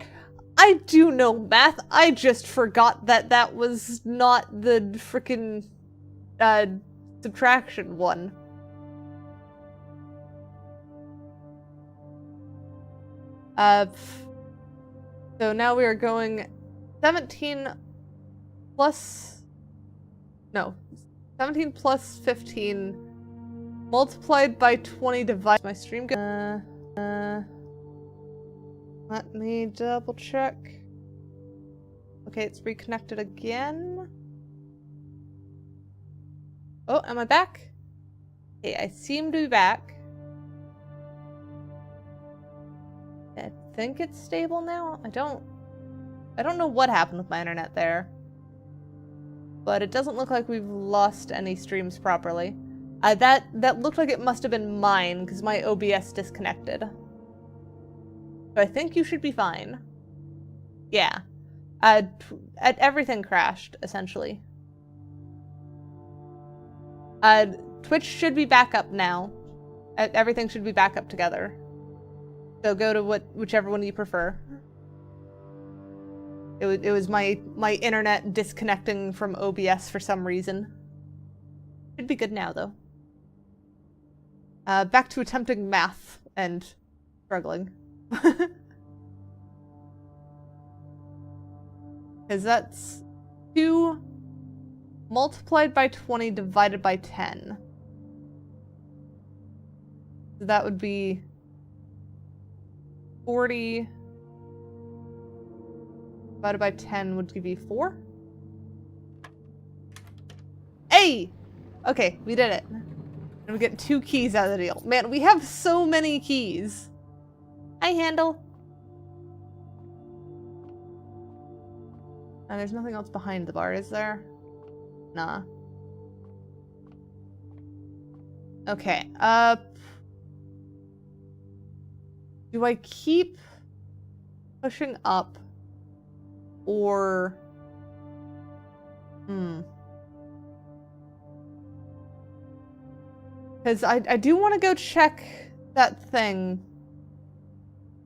[SPEAKER 1] do know math. I just forgot that was not the frickin' subtraction one. So now we are going 17 plus 15 multiplied by 20 divided my stream. Let me double check. Okay, it's reconnected again. Oh, am I back? Okay, I seem to be back. I think it's stable now. I don't know what happened with my internet there. But it doesn't look like we've lost any streams properly. That looked like it must have been mine, because my OBS disconnected. So I think you should be fine. Yeah. Everything crashed, essentially. Twitch should be back up now. Everything should be back up together. So go to whichever one you prefer. It was my internet disconnecting from OBS for some reason. Should be good now, though. Back to attempting math and struggling. Because that's 2 multiplied by 20 divided by 10. So that would be 40 divided by 10 would give you 4. Hey! Okay, we did it. And we get 2 keys out of the deal. Man, we have so many keys. Hi, Handle. And there's nothing else behind the bar, is there? Nah. Okay, do I keep pushing up? Or... Because I do want to go check that thing.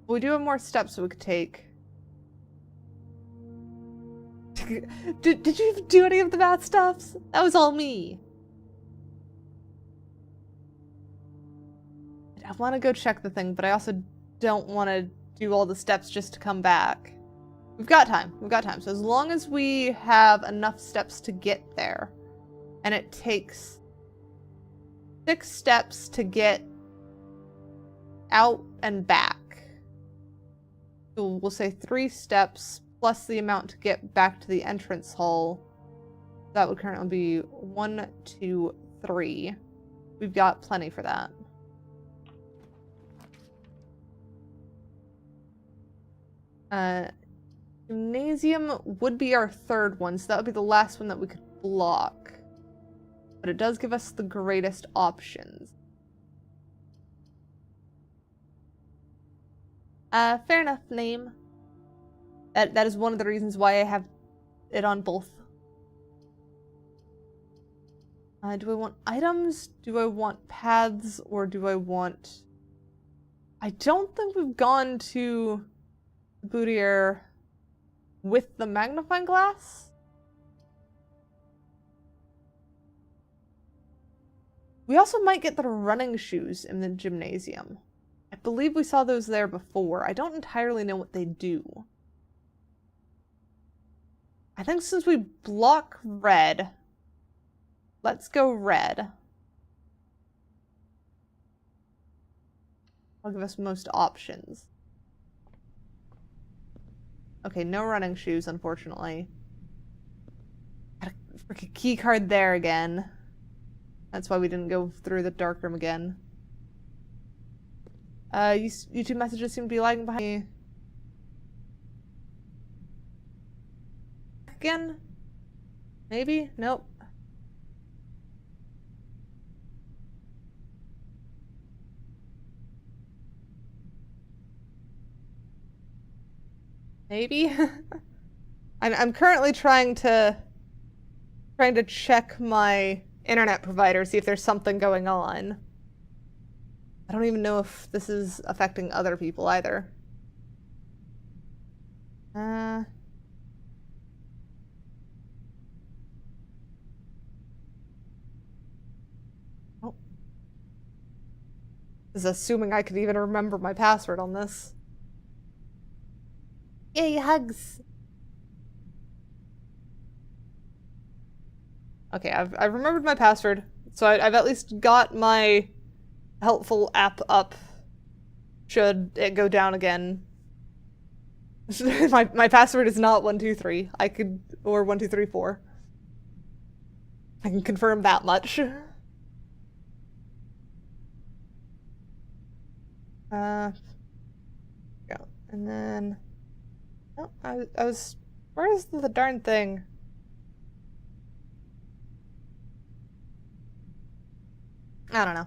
[SPEAKER 1] We do have more steps we could take. Did you do any of the math stuffs? That was all me. I want to go check the thing, but I also don't want to do all the steps just to come back. We've got time. We've got time. So as long as we have enough steps to get there, and it takes 6 steps to get out and back. So we'll say 3 steps plus the amount to get back to the entrance hall. That would currently be 1, 2, 3. We've got plenty for that. Gymnasium would be our 3rd one, so that would be the last one that we could block. But it does give us the greatest options. Fair enough name. That is one of the reasons why I have it on both. Do I want items? Do I want paths? Or do I want... I don't think we've gone to Boudier with the magnifying glass. We also might get the running shoes in the gymnasium. I believe we saw those there before. I don't entirely know what they do. I think since we block red, let's go red. I'll give us most options. Okay, no running shoes, unfortunately. Got a freaking key card there again. That's why we didn't go through the dark room again. YouTube messages seem to be lagging behind me. Again? Maybe? Nope. Maybe? I'm currently trying to check my internet provider, see if there's something going on. I don't even know if this is affecting other people either. Oh. This is assuming I could even remember my password on this. Yay, hugs! Okay, I've remembered my password, so I've at least got my helpful app up. Should it go down again. my password is not 123. I could, or 1234. I can confirm that much. Yeah, and then... Oh, I was... Where is the darn thing? I don't know.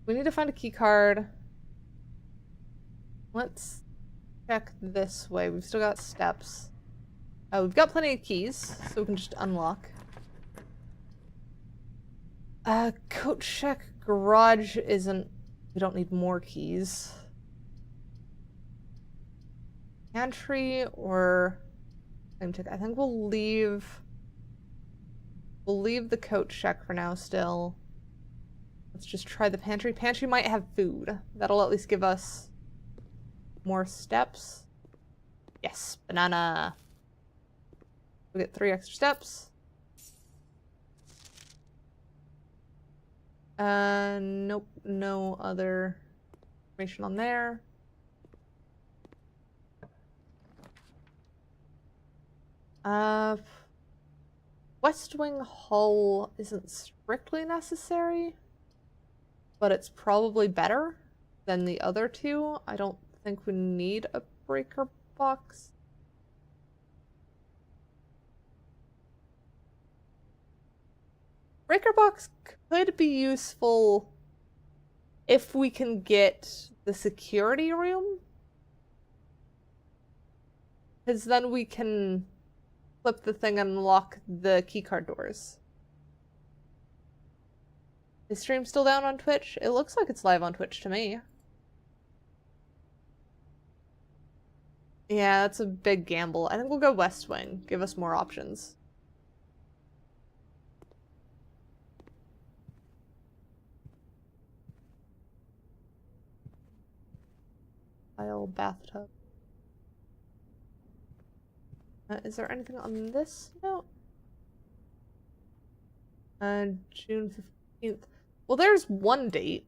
[SPEAKER 1] We need to find a key card. Let's check this way. We've still got steps. We've got plenty of keys, so we can just unlock. Coat check garage isn't... We don't need more keys. Pantry or... I think we'll leave... We'll leave the coat check for now still. Let's just try the pantry. Pantry might have food. That'll at least give us more steps. Yes, banana. We get 3 extra steps. Nope, no other information on there. West Wing Hull isn't strictly necessary, but it's probably better than the other two. I don't think we need a breaker box. Breaker box could be useful if we can get the security room, because then we can flip the thing and unlock the keycard doors. Is stream still down on Twitch? It looks like it's live on Twitch to me. Yeah, that's a big gamble. I think we'll go West Wing. Give us more options. Tile bathtub. Is there anything on this note? June 15th. Well, there's one date.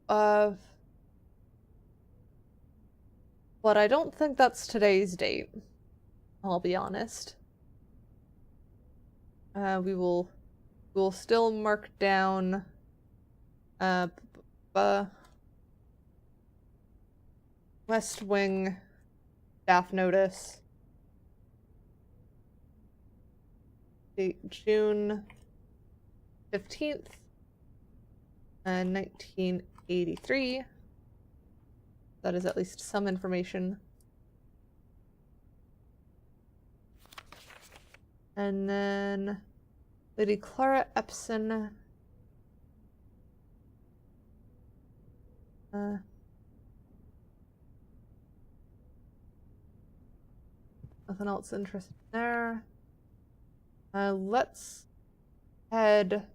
[SPEAKER 1] But I don't think that's today's date. I'll be honest. We'll still mark down West Wing staff notice. Date June 15th, 1983. That is at least some information. And then Lady Clara Epson. Nothing else interesting there. Let's head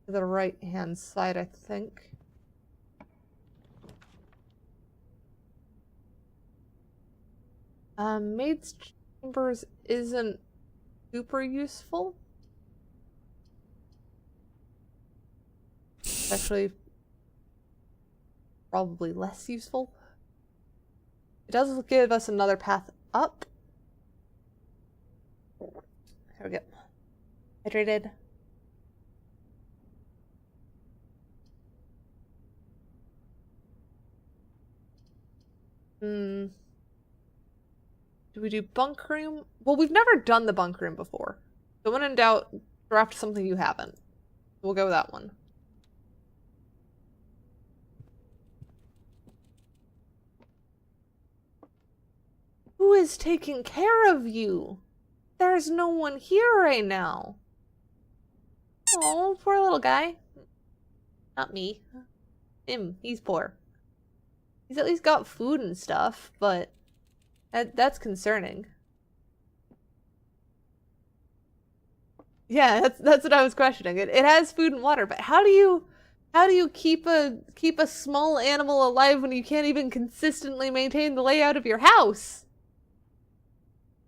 [SPEAKER 1] to the right-hand side, I think. Maid's Chambers isn't super useful. It's actually probably less useful. It does give us another path up. There we go. Hydrated. Do we do bunk room? Well, we've never done the bunk room before. So when in doubt, draft something you haven't. We'll go with that one. Who is taking care of you? There's no one here right now. Oh, poor little guy. Not me. Him. He's poor. He's at least got food and stuff, but that's concerning. Yeah, that's what I was questioning. It has food and water, but how do you keep a small animal alive when you can't even consistently maintain the layout of your house?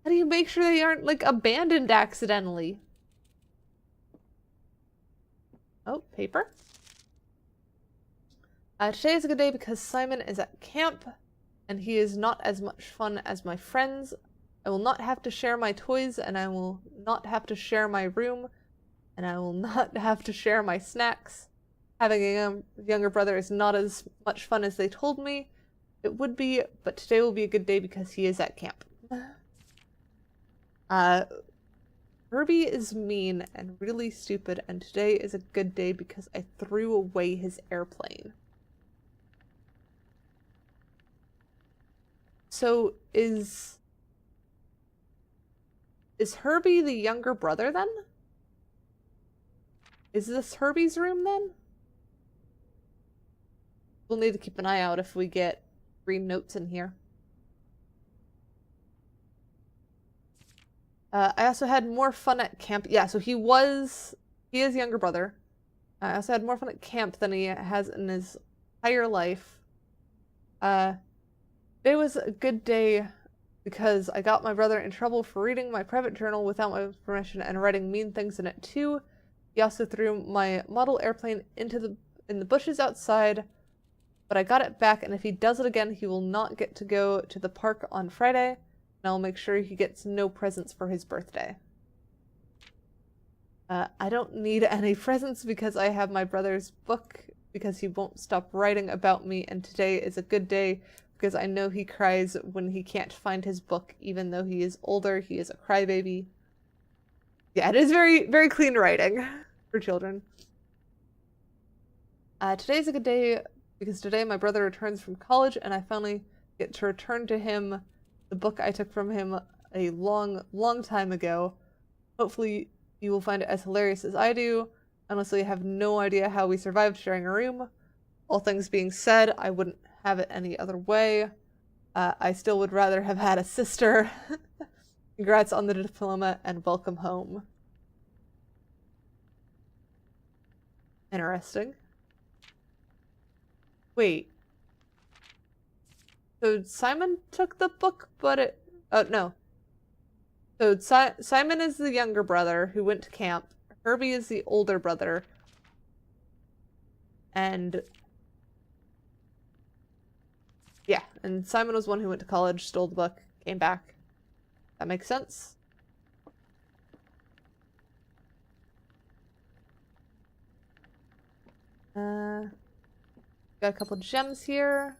[SPEAKER 1] How do you make sure they aren't, like, abandoned accidentally? Oh, paper. Today is a good day because Simon is at camp, and he is not as much fun as my friends. I will not have to share my toys, and I will not have to share my room, and I will not have to share my snacks. Having a younger brother is not as much fun as they told me it would be, but today will be a good day because he is at camp. Herbie is mean and really stupid, and today is a good day because I threw away his airplane. So is Herbie the younger brother then? Is this Herbie's room then? We'll need to keep an eye out if we get green notes in here. I also had more fun at camp. Yeah, so he is younger brother. I also had more fun at camp than he has in his entire life. Today was a good day because I got my brother in trouble for reading my private journal without my permission and writing mean things in it too. He also threw my model airplane in the bushes outside, but I got it back, and if he does it again, he will not get to go to the park on Friday, and I'll make sure he gets no presents for his birthday. I don't need any presents because I have my brother's book because he won't stop writing about me, and today is a good day because I know he cries when he can't find his book. Even though he is older, he is a crybaby. Yeah, it is very, very clean writing for children. Today's a good day because today my brother returns from college and I finally get to return to him the book I took from him a long, long time ago. Hopefully you will find it as hilarious as I do. Honestly, I have no idea how we survived sharing a room. All things being said, I wouldn't have it any other way. I still would rather have had a sister. Congrats on the diploma and welcome home. Interesting. Wait. So Simon took the book, but it... Oh, no. So Simon is the younger brother who went to camp. Herbie is the older brother. And... yeah, and Simon was one who went to college, stole the book, came back. That makes sense. Got a couple gems here.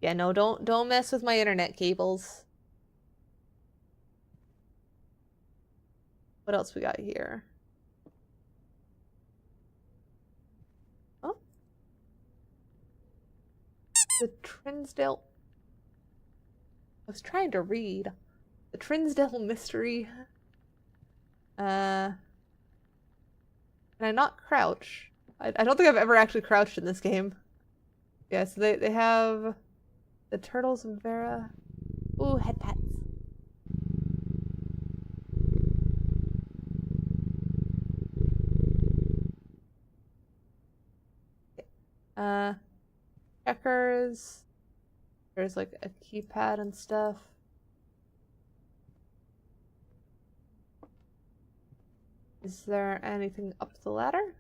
[SPEAKER 1] Yeah, no, don't mess with my internet cables. What else we got here? Oh. The Trinsdale... I was trying to read. The Trinsdale mystery. Can I not crouch? I don't think I've ever actually crouched in this game. Yeah, so they have the Turtles of Vera. Ooh, head pats. Checkers. There's like a keypad and stuff. Is there anything up the ladder?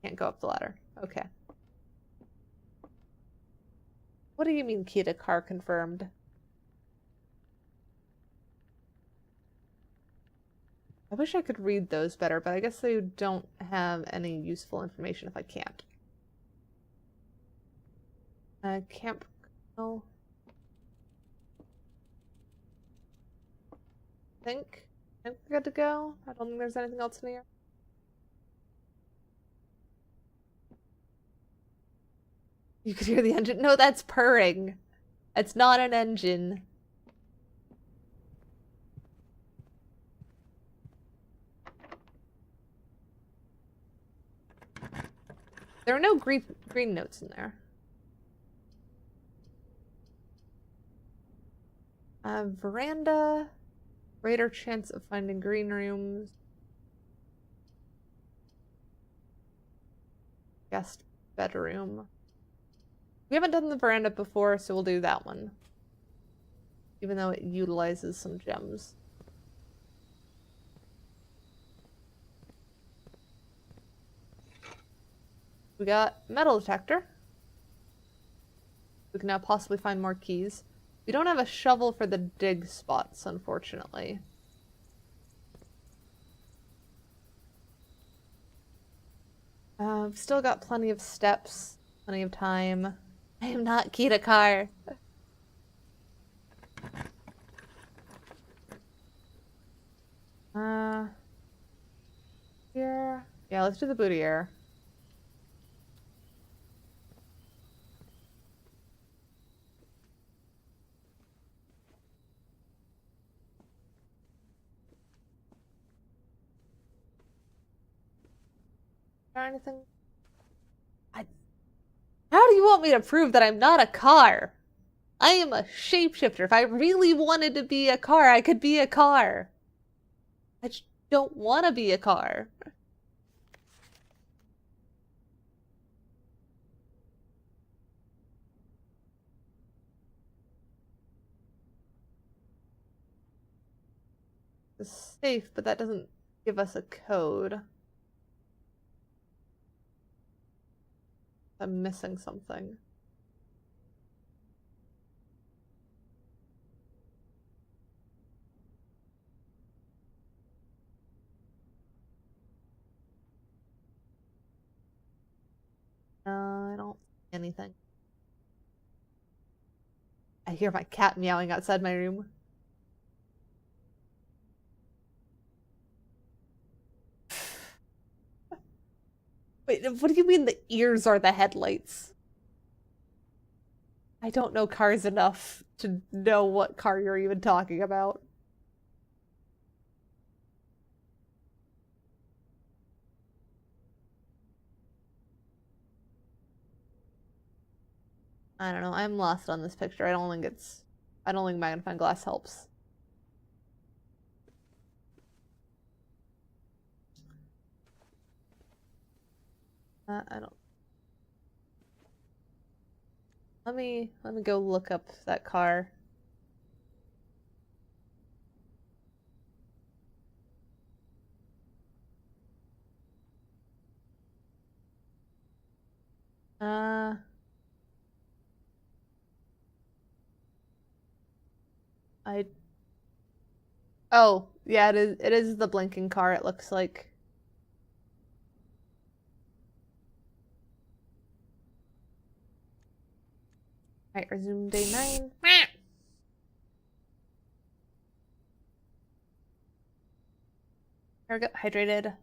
[SPEAKER 1] Can't go up the ladder. Okay. What do you mean key to car confirmed? I wish I could read those better, but I guess they don't have any useful information if I can't. Camp... oh. I think we're good to go. I don't think there's anything else in here. You could hear the engine. No, that's purring. It's not an engine. There are no green notes in there. Veranda. Greater chance of finding green rooms. Guest bedroom. We haven't done the veranda before, so we'll do that one. Even though it utilizes some gems. We got metal detector. We can now possibly find more keys. We don't have a shovel for the dig spots, unfortunately. I've still got plenty of steps, plenty of time. I am not key to car. let's do the boudier. Or anything? How do you want me to prove that I'm not a car? I am a shapeshifter. If I really wanted to be a car, I could be a car. I just don't want to be a car. It's safe, but that doesn't give us a code. I'm missing something. I don't see anything. I hear my cat meowing outside my room. Wait, what do you mean the ears are the headlights? I don't know cars enough to know what car you're even talking about. I don't know. I'm lost on this picture. I don't think magnifying glass helps. I don't. Let me go look up that car. I. Oh, yeah, it is the blinking car, it looks like. Alright, resume day 9. There we go, hydrated.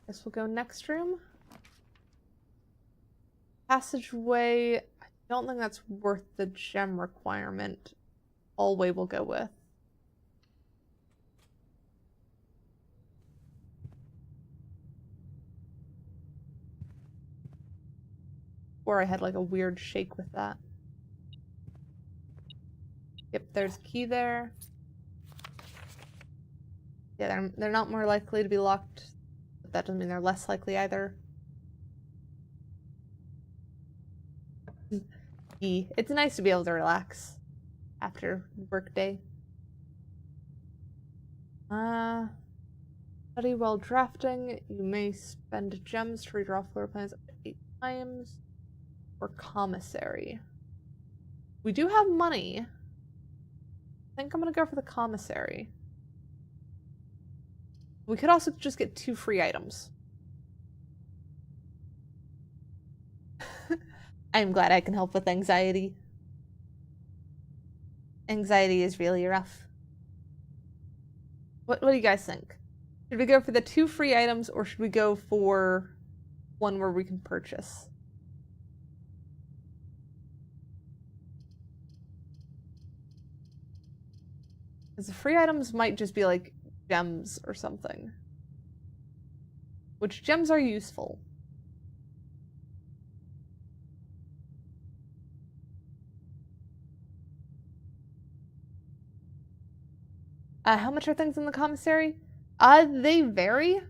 [SPEAKER 1] Guess we'll go next room. Passageway, I don't think that's worth the gem requirement. Hallway we'll go with. Or I had like a weird shake with that. Yep, there's a key there. Yeah, they're not more likely to be locked, but that doesn't mean they're less likely either. It's nice to be able to relax after work day. Study while drafting. You may spend gems to redraw floor plans up to 8 times. Or commissary. We do have money. I think I'm gonna go for the commissary. We could also just get 2 free items. I'm glad I can help with anxiety. Anxiety is really rough. What do you guys think? Should we go for the 2 free items, or should we go for one where we can purchase? Because the free items might just be like gems or something. Which gems are useful. How much are things in the commissary? They vary.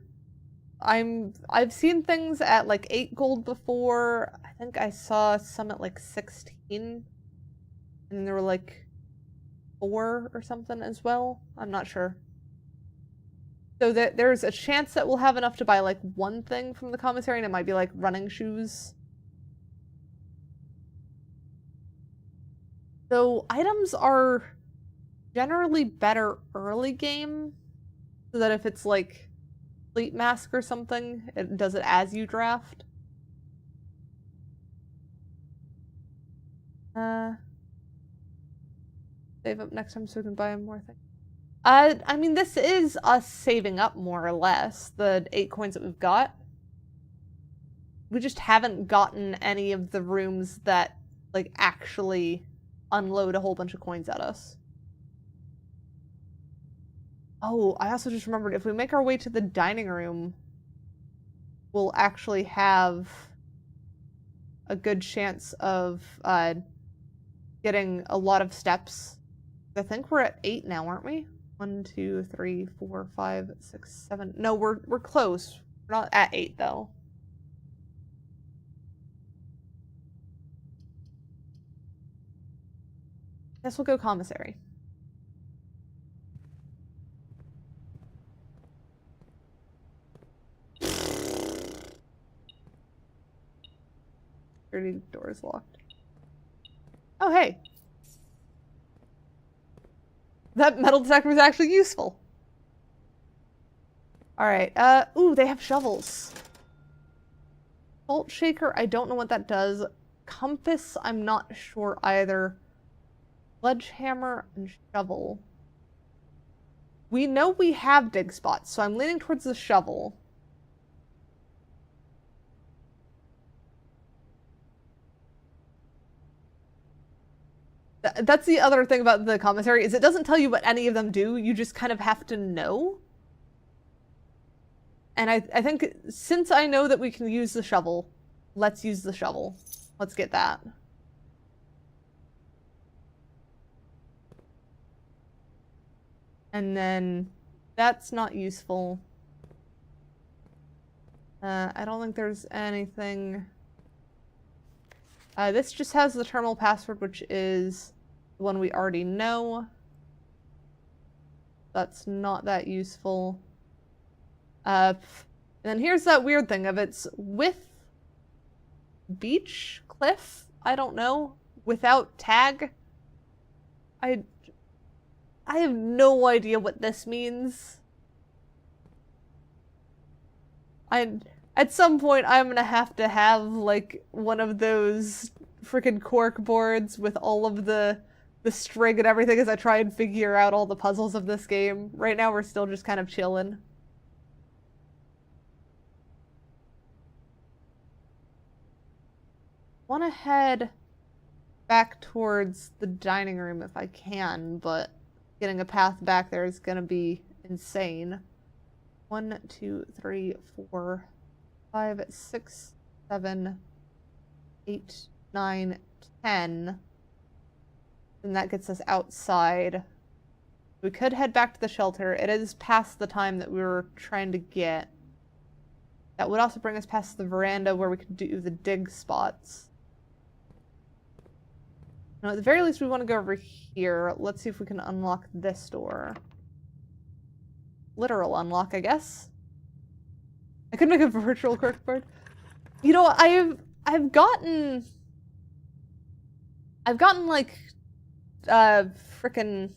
[SPEAKER 1] I've seen things at like 8 gold before. I think I saw some at like 16. And there were like 4 or something as well. I'm not sure. So there's a chance that we'll have enough to buy like 1 thing from the commissary, and it might be like running shoes. So items are generally better early game, so that if it's like sleep mask or something, it does it as you draft. Save up next time so we can buy more things. I mean, this is us saving up more or less, the 8 coins that we've got. We just haven't gotten any of the rooms that, like, actually unload a whole bunch of coins at us. Oh, I also just remembered, if we make our way to the dining room, we'll actually have a good chance of getting a lot of steps. I think we're at 8 now, aren't we? 1, 2, 3, 4, 5, 6, 7. No, we're close. We're not at 8 though. Guess we'll go commissary. Security door is locked. Oh, hey. That metal detector was actually useful. Alright, ooh, they have shovels. Salt shaker, I don't know what that does. Compass, I'm not sure either. Sledgehammer and shovel. We know we have dig spots, so I'm leaning towards the shovel. That's the other thing about the commissary, is it doesn't tell you what any of them do, you just kind of have to know. And I think, since I know that we can use the shovel, let's use the shovel. Let's get that. And then, that's not useful. I don't think there's anything... this just has the terminal password, which is the one we already know. That's not that useful. And then here's that weird thing of it's with beach, cliff, I don't know, without tag. I have no idea what this means. At some point, I'm gonna have to have, like, one of those freaking cork boards with all of the string and everything as I try and figure out all the puzzles of this game. Right now, we're still just kind of chilling. Want to head back towards the dining room if I can, but getting a path back there is gonna be insane. 1, 2, 3, 4, 5, 6, 7, 8, 9, 10. And that gets us outside. We could head back to the shelter. It is past the time that we were trying to get. That would also bring us past the veranda where we could do the dig spots. Now, at the very least, we want to go over here. Let's see if we can unlock this door. Literal unlock, I guess. I could make a virtual corkboard. You know, I've gotten like frickin'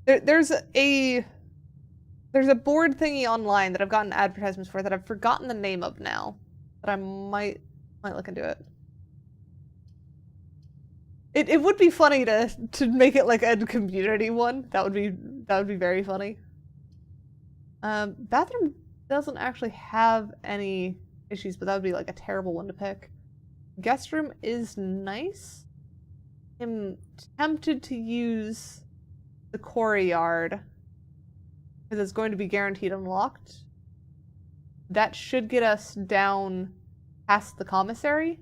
[SPEAKER 1] there's a board thingy online that I've gotten advertisements for that I've forgotten the name of now, but I might look into it. It would be funny to make it like a community one. That would be very funny. Bathroom doesn't actually have any issues, but that would be like a terrible one to pick. Guest room is nice. I'm tempted to use the courtyard because it's going to be guaranteed unlocked. That should get us down past the commissary.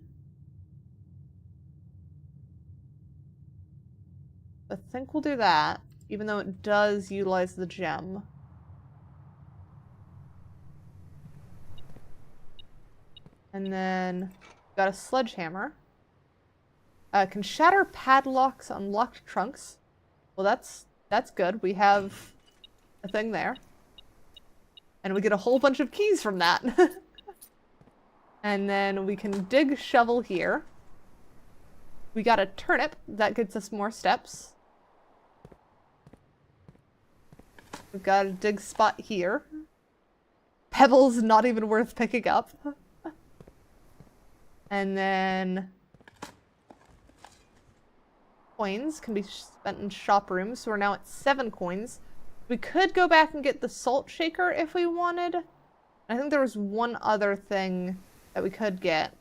[SPEAKER 1] I think we'll do that, even though it does utilize the gem. And then got a sledgehammer. Can shatter padlocks on locked trunks. Well, that's good. We have a thing there. And we get a whole bunch of keys from that. And then we can dig shovel here. We got a turnip. That gets us more steps. We've got a dig spot here. Pebbles not even worth picking up. And then coins can be spent in shop rooms, so we're now at 7 coins. We could go back and get the salt shaker if we wanted. I think there was one other thing that we could get.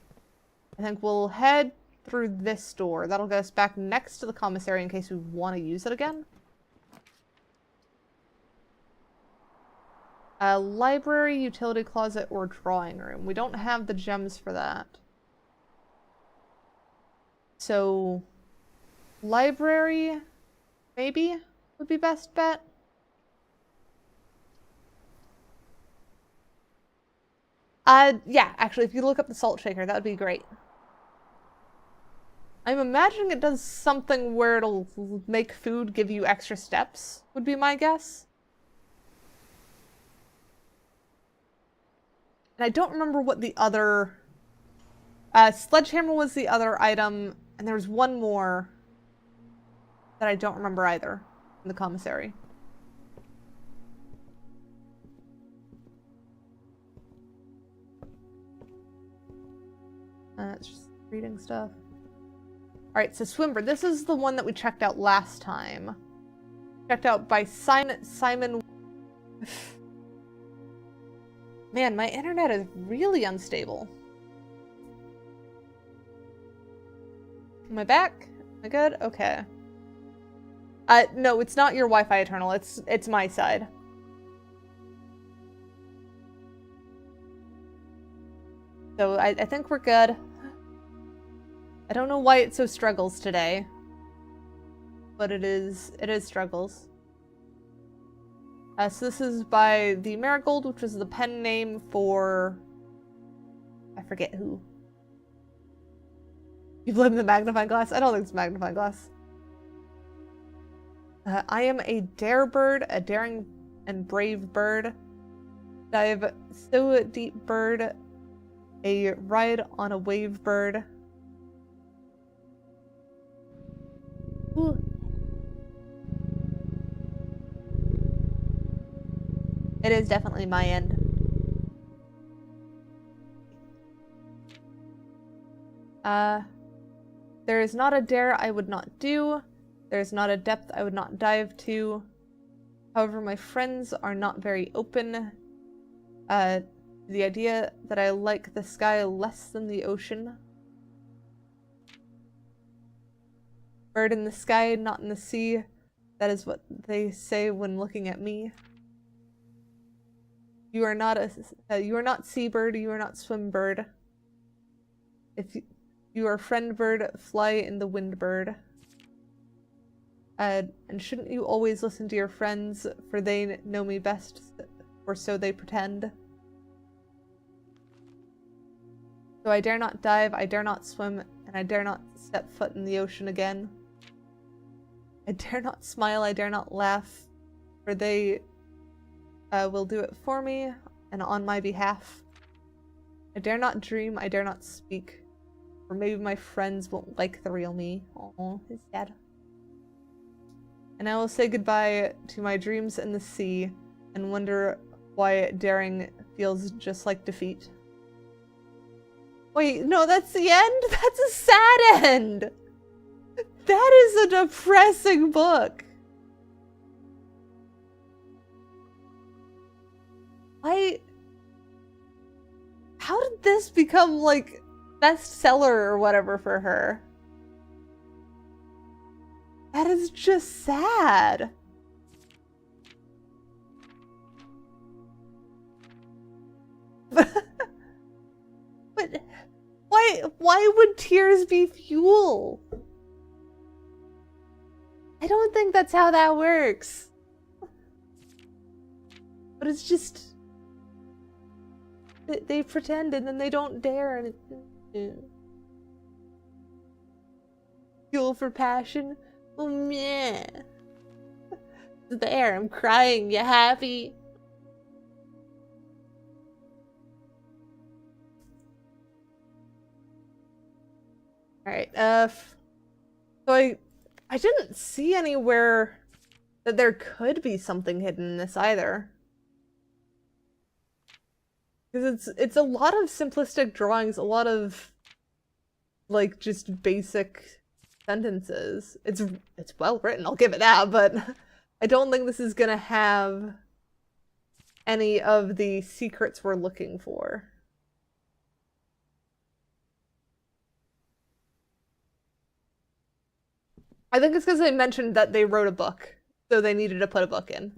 [SPEAKER 1] I think we'll head through this door. That'll get us back next to the commissary in case we want to use it again. Library, utility closet, or drawing room. We don't have the gems for that. So, library, maybe, would be best bet. Yeah, actually, if you look up the salt shaker, that would be great. I'm imagining it does something where it'll make food give you extra steps, would be my guess. And I don't remember what the other... sledgehammer was the other item, and there's one more that I don't remember either in the commissary. It's just reading stuff. Alright, so Swimber. This is the one that we checked out last time. Checked out by Simon... Man, my internet is really unstable. Am I back? Am I good? Okay. No, it's not your Wi-Fi Eternal. It's my side. So I think we're good. I don't know why it so struggles today, but it is struggles. So this is by the Marigold, which is the pen name for... I forget who. You blame the magnifying glass? I don't think it's magnifying glass. I am a dare bird, a daring and brave bird. Dive so deep bird, a ride on a wave bird. Ooh. It is definitely my end. There is not a dare I would not do. There is not a depth I would not dive to. However, my friends are not very open. The idea that I like the sky less than the ocean. Bird in the sky, not in the sea. That is what they say when looking at me. You are not seabird, you are not swim bird. If you are friend bird, fly in the wind bird. And shouldn't you always listen to your friends, for they know me best, or so they pretend. So I dare not dive, I dare not swim, and I dare not step foot in the ocean again. I dare not smile, I dare not laugh, for they will do it for me and on my behalf. I dare not dream, I dare not speak, or maybe my friends won't like the real me. Oh, he's sad. And I will say goodbye to my dreams in the sea and wonder why daring feels just like defeat. Wait, no, that's the end? That's a sad end! That is a depressing book. How did this become, like, bestseller or whatever for her? That is just sad. But why would tears be fuel? I don't think that's how that works. But it's just... They pretend and then they don't dare and it's... Fuel for passion? Oh, meh. There, I'm crying. You happy? Alright, so I didn't see anywhere that there could be something hidden in this either. Because it's a lot of simplistic drawings, a lot of, like, just basic sentences. It's well written, I'll give it that, but I don't think this is gonna have any of the secrets we're looking for. I think it's because they mentioned that they wrote a book, so they needed to put a book in.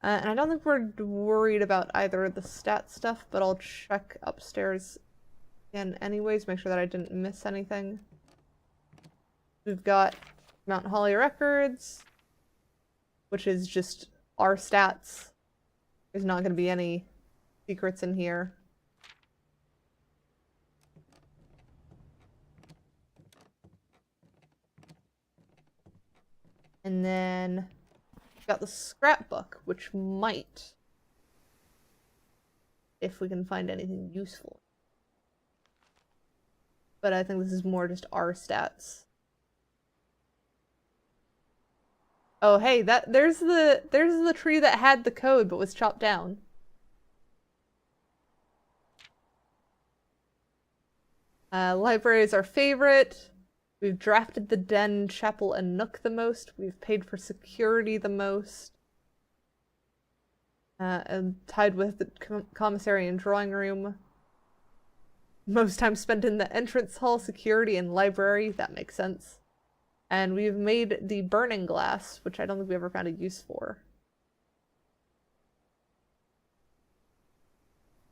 [SPEAKER 1] And I don't think we're worried about either of the stat stuff, but I'll check upstairs again anyways, make sure that I didn't miss anything. We've got Mount Holly records, which is just our stats. There's not going to be any secrets in here. And then we've got the scrapbook, which might, if we can find anything useful. But I think this is more just our stats. Oh, hey, there's the tree that had the code but was chopped down. Library is our favorite. We've drafted the den, chapel, and nook the most. We've paid for security the most. And tied with the commissary and drawing room. Most time spent in the entrance hall, security, and library. That makes sense. And we've made the burning glass, which I don't think we ever found a use for.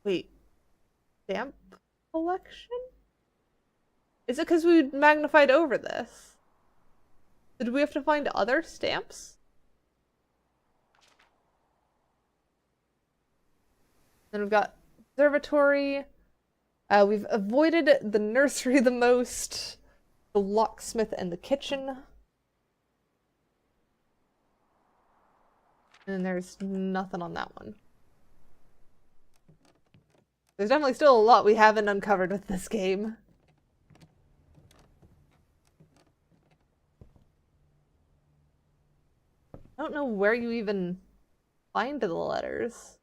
[SPEAKER 1] Wait. Stamp collection? Is it because we magnified over this? Did we have to find other stamps? Then we've got observatory. We've avoided the nursery the most, the locksmith, and the kitchen. And there's nothing on that one. There's definitely still a lot we haven't uncovered with this game. I don't know where you even find the letters.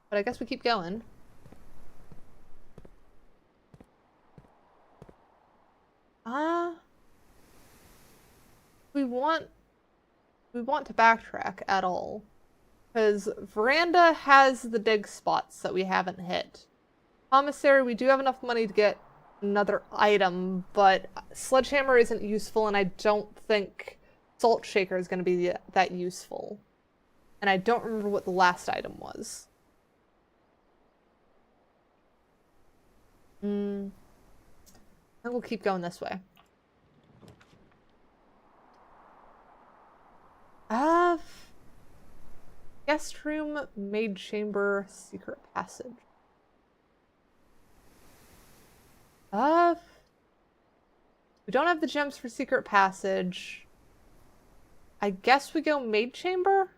[SPEAKER 1] But I guess we keep going. We want to backtrack at all. Because veranda has the dig spots that we haven't hit. Commissary, we do have enough money to get another item, but sledgehammer isn't useful, and I don't think salt shaker is going to be that useful. And I don't remember what the last item was. I think we'll keep going this way. Guest room, maid chamber, secret passage. We don't have the gems for secret passage. I guess we go maid chamber?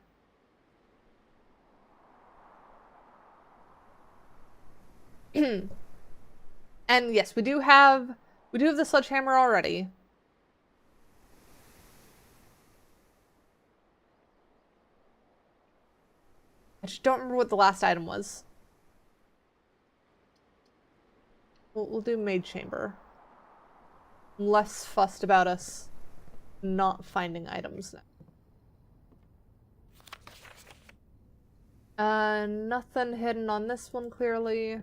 [SPEAKER 1] And yes, we do have the sledgehammer already. I just don't remember what the last item was. We'll do maid chamber. I'm less fussed about us not finding items now. Nothing hidden on this one, clearly.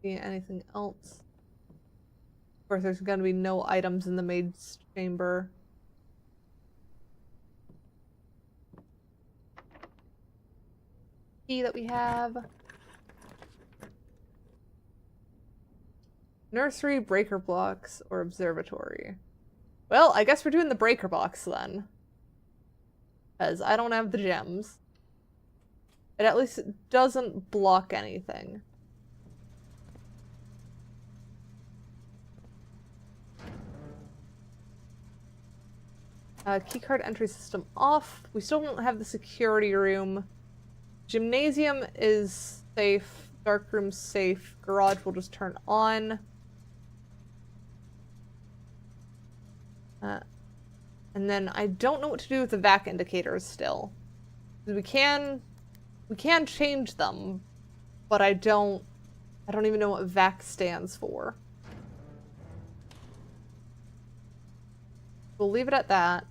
[SPEAKER 1] See anything else? Of course, there's gonna be no items in the maid's chamber. Key that we have. Nursery, breaker blocks, or observatory. Well, I guess we're doing the breaker box then. Because I don't have the gems. It at least doesn't block anything. Keycard entry system off. We still don't have the security room. Gymnasium is safe. Dark room's safe. Garage will just turn on. And then I don't know what to do with the vac indicators still. We can We can change them, but I don't even know what VAC stands for. We'll leave it at that.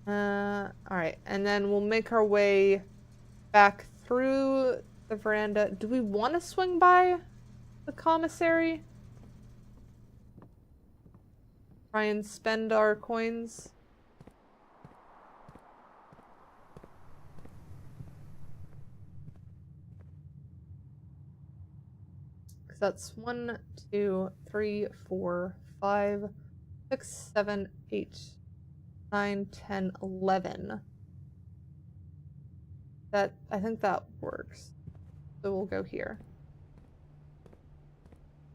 [SPEAKER 1] Alright, and then we'll make our way back through the veranda. Do we want to swing by the commissary? Try and spend our coins? Because that's 1, 2, 3, 4, 5, 6, 7, 8, 9, 10, 11. I think that works. So we'll go here.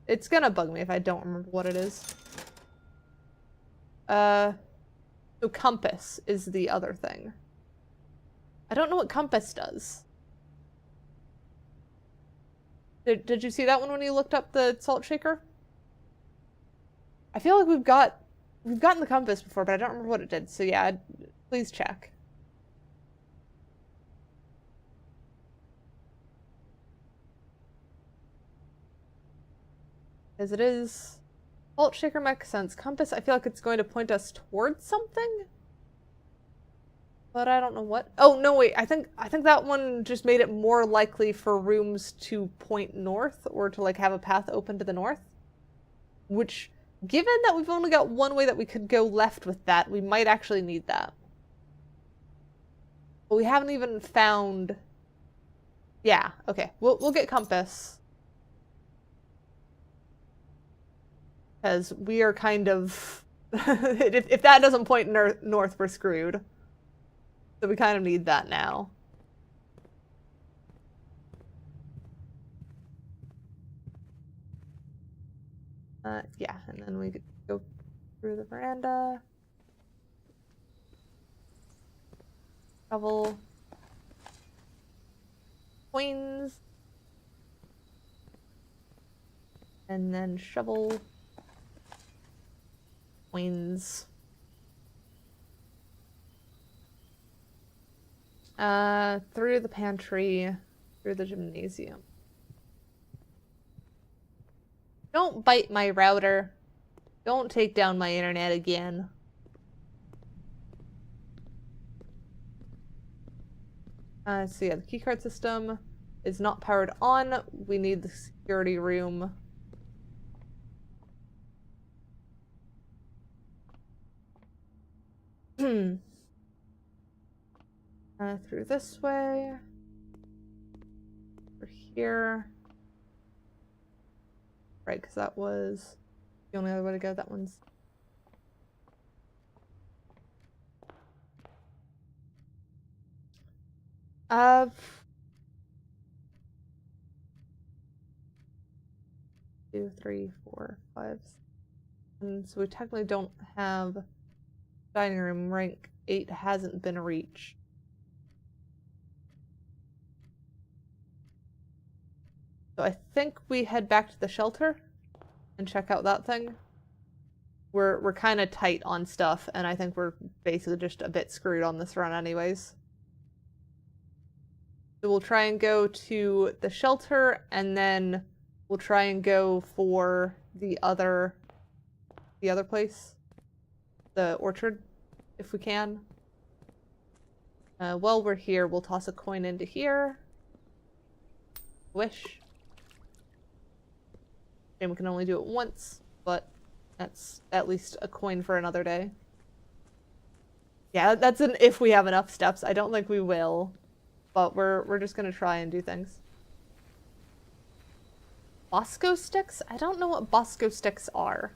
[SPEAKER 1] It's gonna bug me if I don't remember what it is. So compass is the other thing. I don't know what compass does. Did you see that one when you looked up the salt shaker? I feel like we've gotten the compass before, but I don't remember what it did. So yeah, please check. As it is, salt shaker makes sense. Compass, I feel like it's going to point us towards something, but I don't know what. Oh no, wait. I think that one just made it more likely for rooms to point north or to like have a path open to the north. Which, given that we've only got one way that we could go left with that, we might actually need that. But we haven't even found. Yeah. Okay. We'll get compass. Because we are kind of... if that doesn't point north, we're screwed. So we kind of need that now. Yeah, and then we could go through the veranda. Shovel. Coins. And then shovel. Coins. Through the pantry, through the gymnasium. Don't bite my router. Don't take down my internet again. So yeah, the keycard system is not powered on. We need the security room. Through this way. Over here. Right, because that was the only other way to go. That one's... Two, three, four, five. And so we technically don't have dining room. Rank 8 hasn't been reached. So I think we head back to the shelter and check out that thing. We're kind of tight on stuff, and I think we're basically just a bit screwed on this run anyways. So we'll try and go to the shelter, and then we'll try and go for the other place. The orchard, if we can. While we're here, we'll toss a coin into here. Wish. And we can only do it once, but that's at least a coin for another day. Yeah, that's an if we have enough steps. I don't think we will, but we're just gonna try and do things. Bosco sticks? I don't know what Bosco sticks are.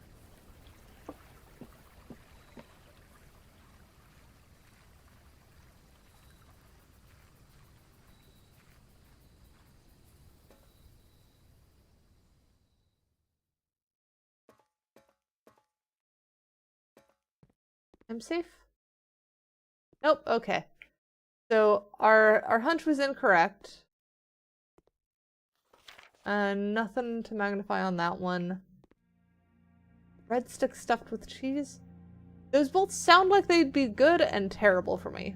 [SPEAKER 1] I'm safe? Nope, okay. So our hunch was incorrect. Nothing to magnify on that one. Breadstick stuffed with cheese? Those both sound like they'd be good and terrible for me.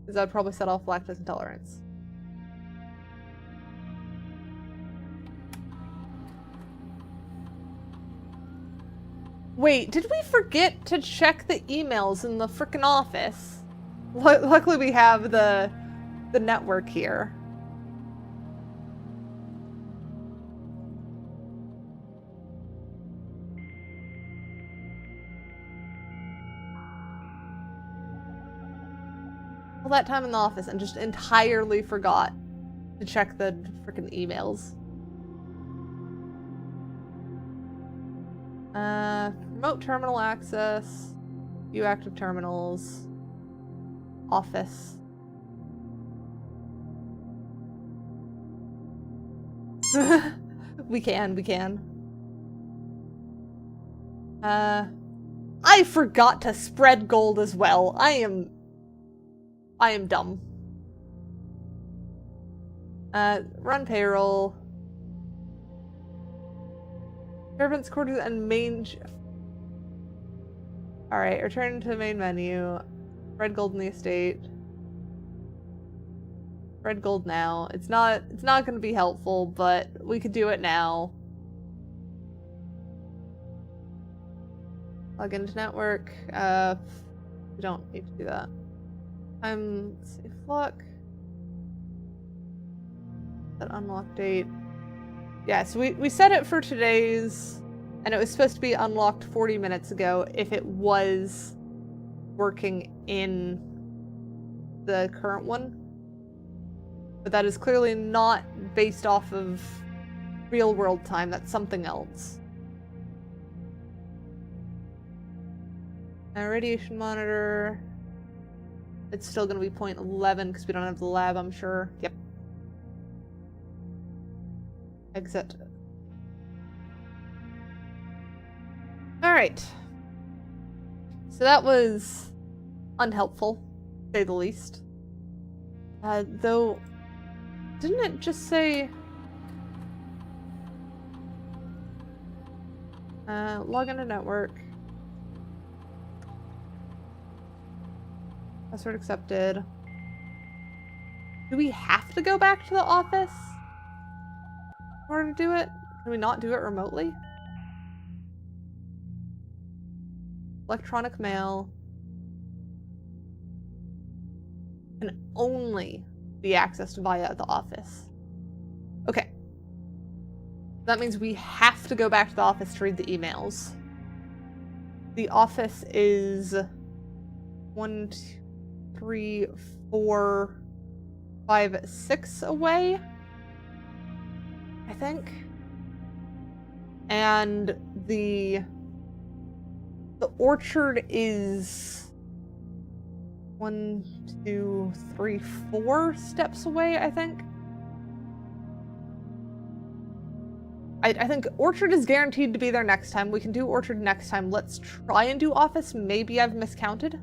[SPEAKER 1] Because that'd probably set off lactose intolerance. Wait, did we forget to check the emails in the frickin' office? Luckily we have the network here. All that time in the office and just entirely forgot to check the frickin' emails. Remote terminal access, view active terminals, office. We can. I forgot to spread gold as well. I am dumb. Run payroll. Servants' quarters and main... Alright, return to the main menu. Spread gold in the estate. Spread gold now. It's not gonna be helpful, but we could do it now. Log into network. We don't need to do that. Safe lock. That unlock date. Yeah, so we set it for today's, and it was supposed to be unlocked 40 minutes ago if it was working in the current one. But that is clearly not based off of real world time. That's something else. Radiation monitor. It's still going to be 0.11 because we don't have the lab, I'm sure. Yep. Exit. Alright. So that was unhelpful, to say the least. Though, didn't it just say... log into network. Password accepted. Do we have to go back to the office in order to do it? Can we not do it remotely? Electronic mail. Can only be accessed via the office. Okay. That means we have to go back to the office to read the emails. The office is 1, 2, 3, 4, 5, 6 away, I think. And the orchard is 1, 2, 3, 4 steps away, I think. I think Orchard is guaranteed to be there next time. We can do Orchard next time. Let's try and do Office. Maybe I've miscounted.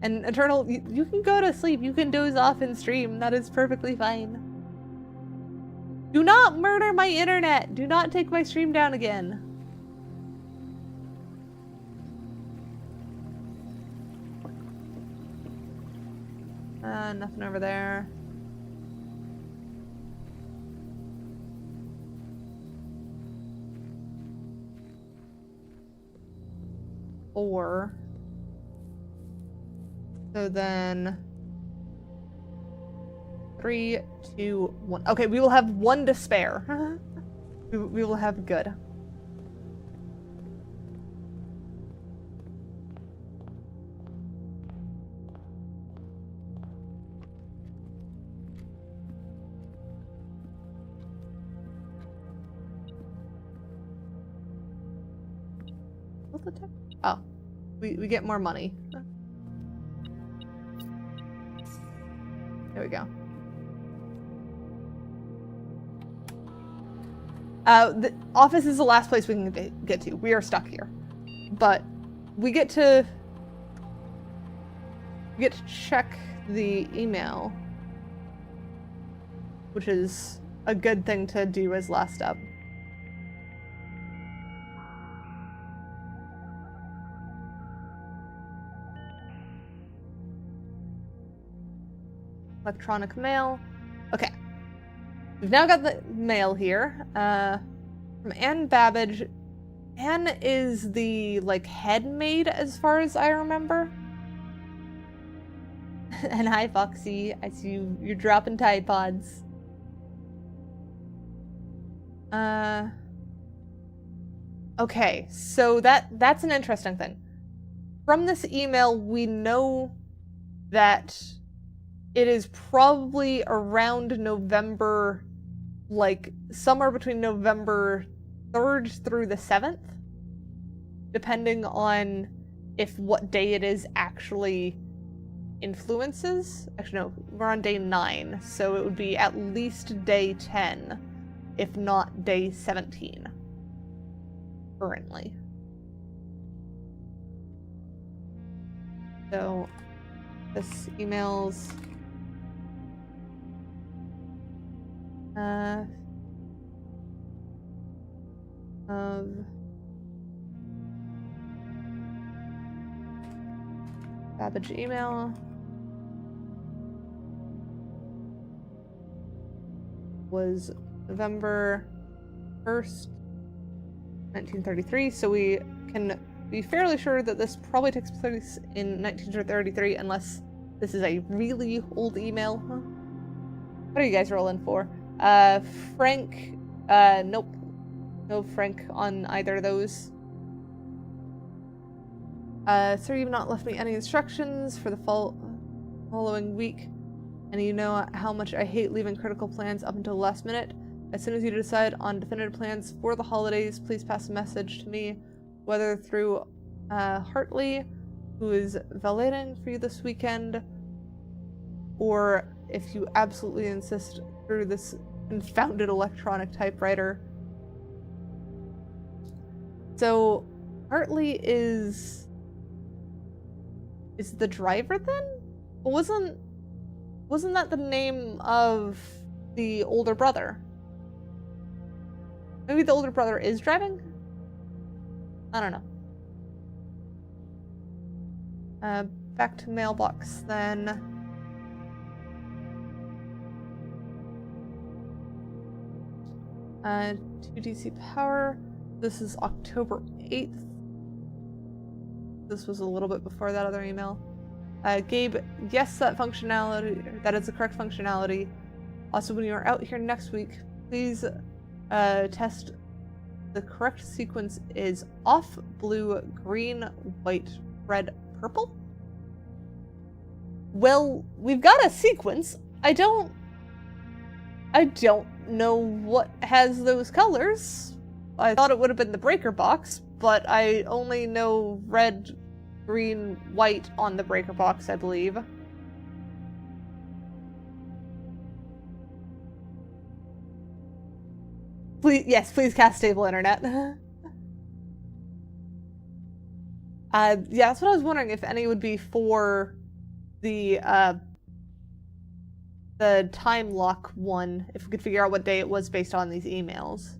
[SPEAKER 1] And Eternal, you can go to sleep. You can doze off in stream. That is perfectly fine. Do not murder my internet. Do not take my stream down again. Nothing over there. Or... So then... 3, 2, 1. Okay, we will have 1 to spare. We will have good. Oh, we get more money. There we go. The office is the last place we can get to. We are stuck here. But we get to check the email, which is a good thing to do as last step. Electronic mail. Okay. We've now got the mail here. From Anne Babbage. Anne is the, like, head maid as far as I remember. And hi, Foxy. I see you're dropping Tide Pods. Okay, so that's an interesting thing. From this email, we know that it is probably around November, like, somewhere between November 3rd through the 7th, depending on if what day it is actually influences. Actually, no, we're on day 9, so it would be at least day 10, if not day 17, currently. So, this email's of Babbage email was November 1st, 1933, so we can be fairly sure that this probably takes place in 1933 unless this is a really old email. What are you guys rolling for? Frank, nope. No Frank on either of those. Sir, you've not left me any instructions for the following week, and you know how much I hate leaving critical plans up until the last minute. As soon as you decide on definitive plans for the holidays, please pass a message to me, whether through Hartley, who is valeting for you this weekend, or if you absolutely insist, through this confounded electronic typewriter. So, Hartley is the driver then? Wasn't that the name of the older brother? Maybe the older brother is driving? I don't know. Back to mailbox then. 2 DC power. This is October 8th. This was a little bit before that other email. Gabe, yes, that is the correct functionality. Also, when you are out here next week, please test the correct sequence is off, blue, green, white, red, purple. Well, we've got a sequence. I don't know what has those colors. I thought it would have been the breaker box, but I only know red, green, white on the breaker box, I believe. Please, yes, please cast stable internet. Yeah, that's what I was wondering, if any would be for the time lock one, if we could figure out what day it was based on these emails.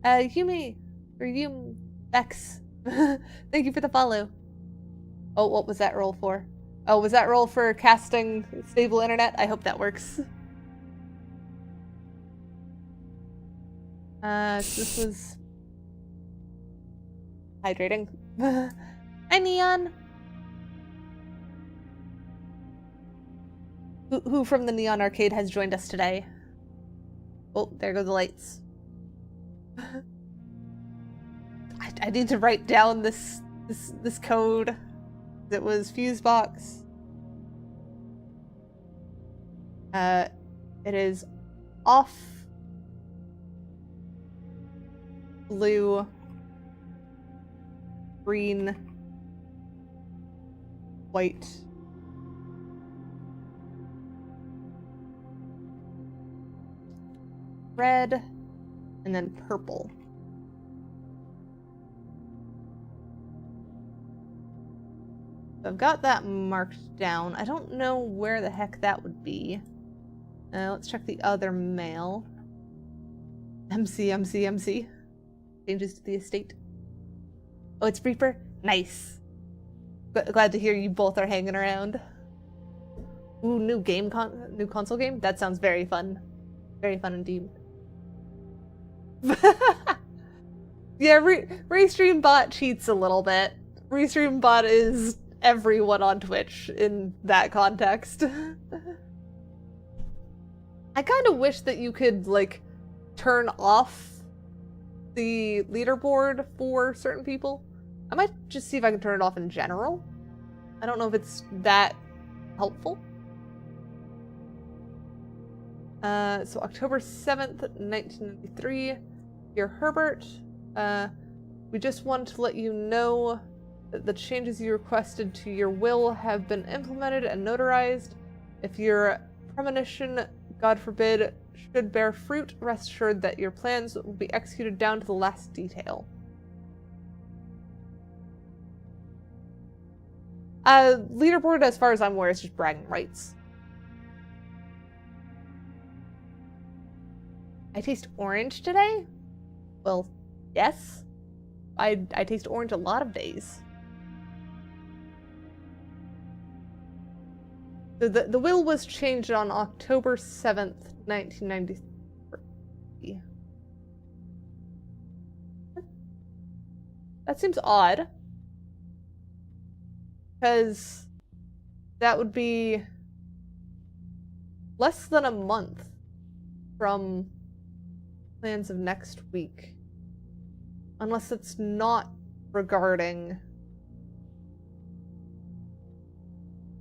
[SPEAKER 1] Yumi, or X, thank you for the follow. Oh, what was that roll for? Oh, was that roll for casting stable internet? I hope that works. So this was hydrating. Hi, Neon. Who from the Neon Arcade has joined us today? Oh, there go the lights. I need to write down this code. It was Fusebox. It is off, blue, green, white, red, and then purple. So I've got that marked down. I don't know where the heck that would be. Let's check the other mail. MC. Changes to the estate. Oh, it's Reaper? Nice. Glad to hear you both are hanging around. Ooh, new console game? That sounds very fun. Very fun indeed. Yeah, Restream Bot cheats a little bit. Restream Bot is everyone on Twitch in that context. I kind of wish that you could, like, turn off the leaderboard for certain people. I might just see if I can turn it off in general. I don't know if it's that helpful. So October 7th, 1993. Dear Herbert, we just want to let you know that the changes you requested to your will have been implemented and notarized. If your premonition, God forbid, should bear fruit, rest assured that your plans will be executed down to the last detail. Leaderboard, as far as I'm aware, is just bragging rights. I taste orange today? Well, yes. I taste orange a lot of days. So the will was changed on October 7th, 1993. That seems odd. Because that would be less than a month from plans of next week. Unless it's not regarding...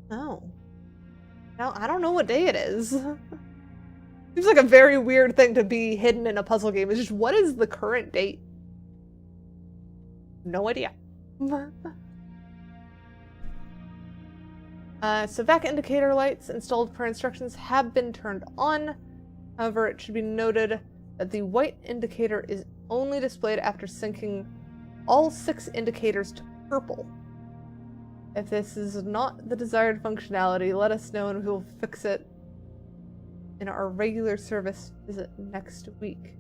[SPEAKER 1] Oh. No, I don't know what day it is. Seems like a very weird thing to be hidden in a puzzle game. It's just, what is the current date? No idea. So vac indicator lights installed per instructions have been turned on. However, it should be noted that the white indicator is only displayed after syncing all 6 indicators to purple. If this is not the desired functionality, let us know and we will fix it in our regular service visit next week.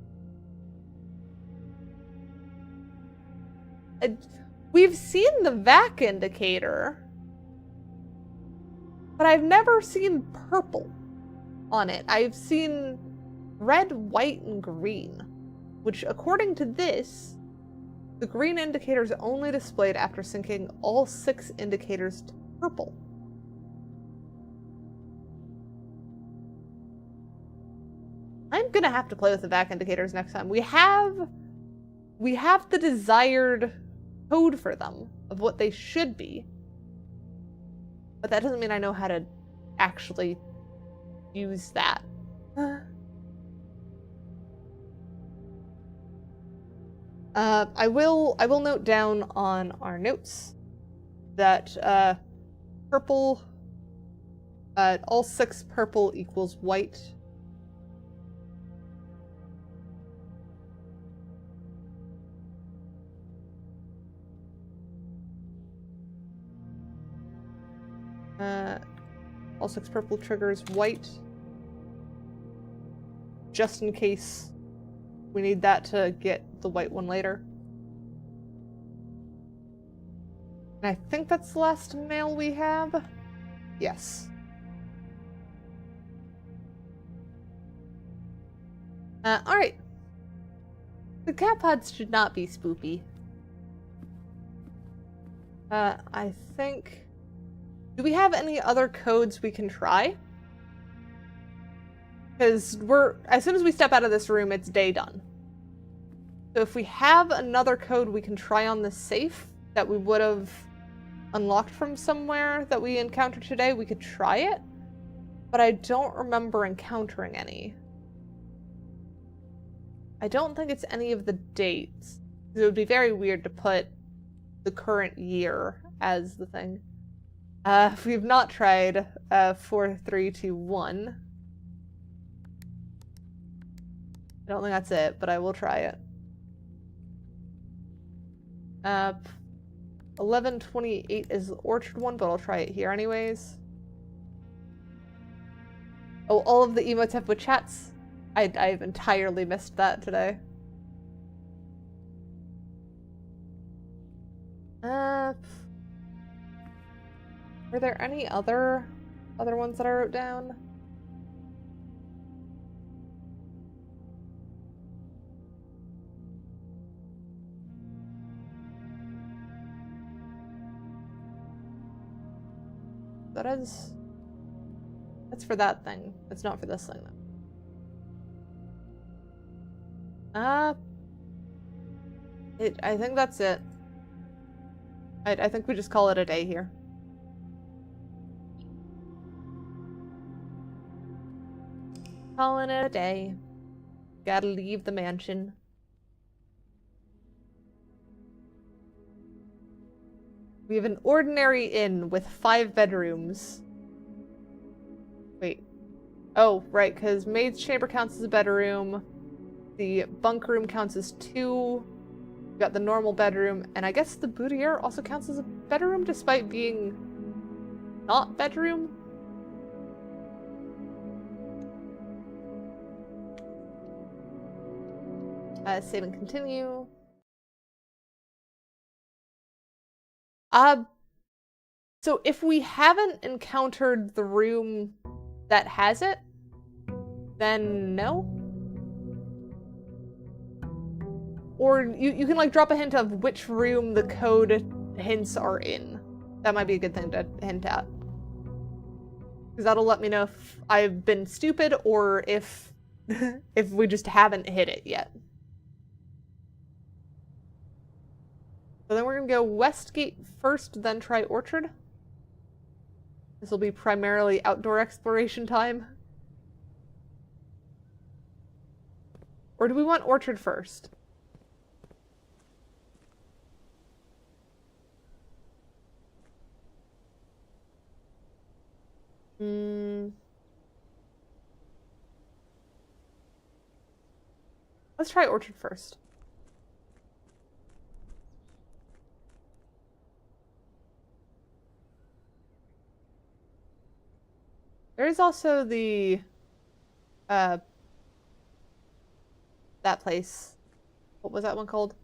[SPEAKER 1] We've seen the vac indicator, but I've never seen purple on it. I've seen red, white, and green, which according to this, the green indicator is only displayed after syncing all 6 indicators to purple. I'm gonna have to play with the vac indicators next time. We have the desired code for them of what they should be. But that doesn't mean I know how to actually use that. I will note down on our notes that purple, all 6 purple equals white. All 6 purple triggers white. Just in case we need that to get the white one later. And I think that's the last mail we have. Yes. Alright. The cat pods should not be spoopy. I think... Do we have any other codes we can try? Because as soon as we step out of this room, it's day done. So if we have another code we can try on the safe that we would have unlocked from somewhere that we encountered today, we could try it. But I don't remember encountering any. I don't think it's any of the dates. It would be very weird to put the current year as the thing. We've not tried 4, 3, 2, 1. I don't think that's it, but I will try it. 1128 is the orchard one, but I'll try it here anyways. Oh, all of the emotes have with chats? I've entirely missed that today. Were there any other ones that I wrote down? That's for that thing. It's not for this thing though. I think that's it. I think we just call it a day here. Calling it a day. Gotta leave the mansion. We have an ordinary inn with 5 bedrooms. Wait. Oh, right, because maid's chamber counts as a bedroom. The bunk room counts as 2. We've got the normal bedroom, and I guess the boudoir also counts as a bedroom despite being not bedroom. Save and continue. So if we haven't encountered the room that has it, then no. Or you can like drop a hint of which room the code hints are in. That might be a good thing to hint at. Because that'll let me know if I've been stupid or if if we just haven't hit it yet. So then we're gonna go Westgate first, then try Orchard. This will be primarily outdoor exploration time. Or do we want Orchard first? Let's try Orchard first. There is also the, that place. What was that one called?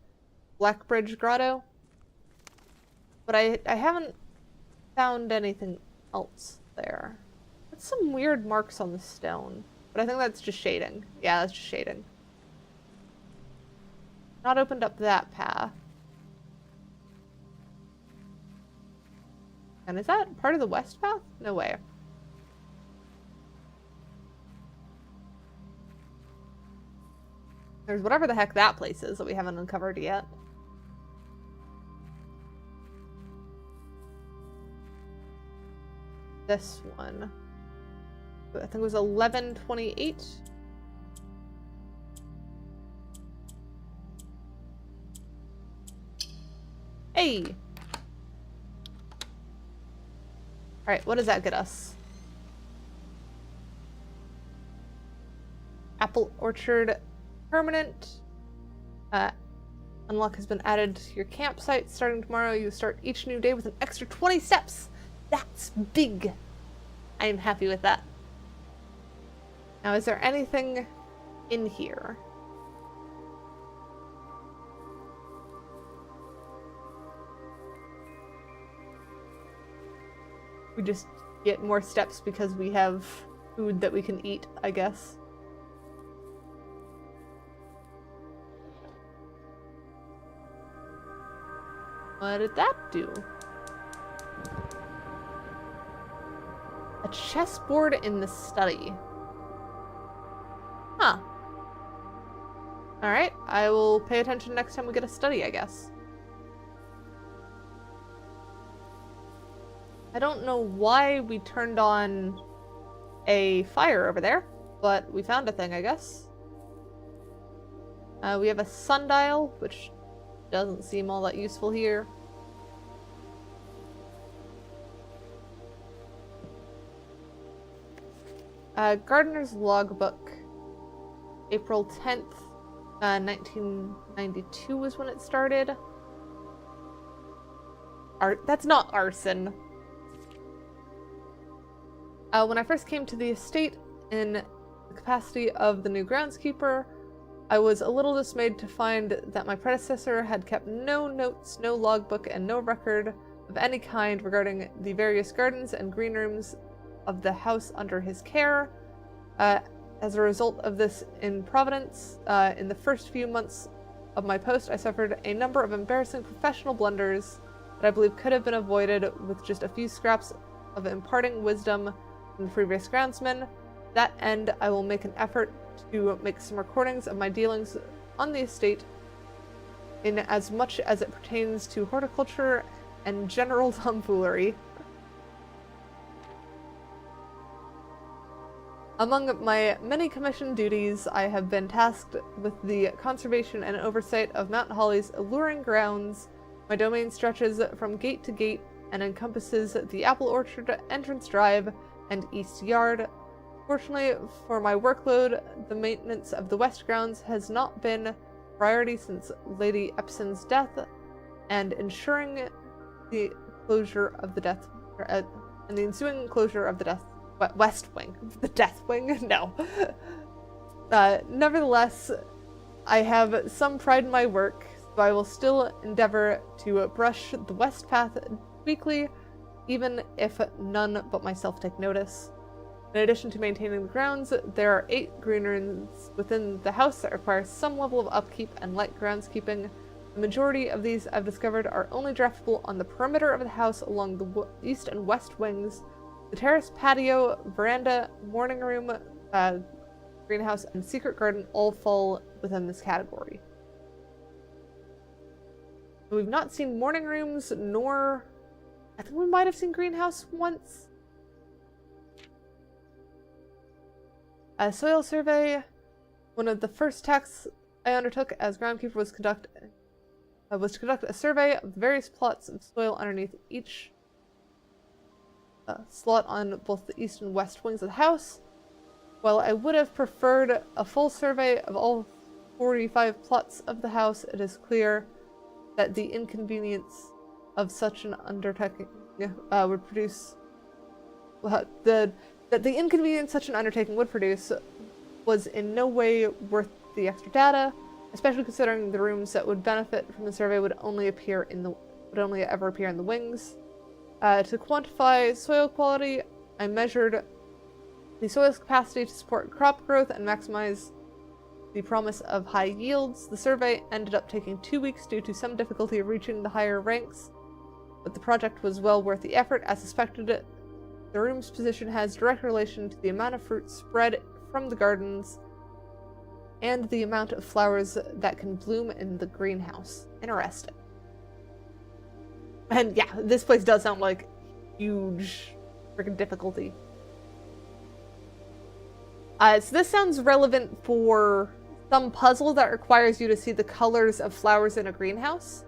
[SPEAKER 1] Blackbridge Grotto? But I haven't found anything else there. That's some weird marks on the stone. But I think that's just shading. Yeah, that's just shading. Not opened up that path. And is that part of the west path? No way. There's whatever the heck that place is that we haven't uncovered yet. This one. I think it was 1128. Hey! Alright, what does that get us? Apple Orchard permanent. Unlock has been added to your campsite. Starting tomorrow, you start each new day with an extra 20 steps. That's big. I am happy with that. Now, is there anything in here? We just get more steps because we have food that we can eat, I guess. What did that do? A chessboard in the study. Huh. Alright, I will pay attention next time we get a study, I guess. I don't know why we turned on a fire over there, but we found a thing, I guess. We have a sundial, which doesn't seem all that useful here. Gardener's logbook. April 10th, 1992 was when it started. That's not arson. When I first came to the estate in the capacity of the new groundskeeper, I was a little dismayed to find that my predecessor had kept no notes, no logbook, and no record of any kind regarding the various gardens and green rooms of the house under his care. As a result of this improvidence, in the first few months of my post, I suffered a number of embarrassing professional blunders that I believe could have been avoided with just a few scraps of imparting wisdom from the previous groundsman. To that end, I will make an effort to make some recordings of my dealings on the estate in as much as it pertains to horticulture and general tomfoolery. Among my many commissioned duties, I have been tasked with the conservation and oversight of Mount Holly's alluring grounds. My domain stretches from gate to gate and encompasses the Apple Orchard, Entrance Drive, and East Yard. Fortunately for my workload, the maintenance of the West Grounds has not been a priority since Lady Epson's death, and ensuring the closure of the death and the ensuing closure of the West Wing. The Death Wing? No. Nevertheless, I have some pride in my work, so I will still endeavor to brush the West Path weekly, even if none but myself take notice. In addition to maintaining the grounds, there are 8 green rooms within the house that require some level of upkeep and light groundskeeping. The majority of these, I've discovered, are only draftable on the perimeter of the house along the east and west wings. The terrace, patio, veranda, morning room, greenhouse, and secret garden all fall within this category. We've not seen morning rooms, nor... I think we might have seen greenhouse once. A soil survey. One of the first tasks I undertook as groundkeeper was to conduct a survey of the various plots of soil underneath each slot on both the east and west wings of the house. While I would have preferred a full survey of all 45 plots of the house, it is clear that the inconvenience of such an undertaking would produce was in no way worth the extra data, especially considering the rooms that would benefit from the survey would only ever appear in the wings. To quantify soil quality, I measured the soil's capacity to support crop growth and maximize the promise of high yields. The survey ended up taking 2 weeks due to some difficulty of reaching the higher ranks, but the project was well worth the effort. As suspected, the room's position has direct relation to the amount of fruit spread from the gardens and the amount of flowers that can bloom in the greenhouse. Interesting. And yeah, this place does sound like huge freaking difficulty. So this sounds relevant for some puzzle that requires you to see the colors of flowers in a greenhouse.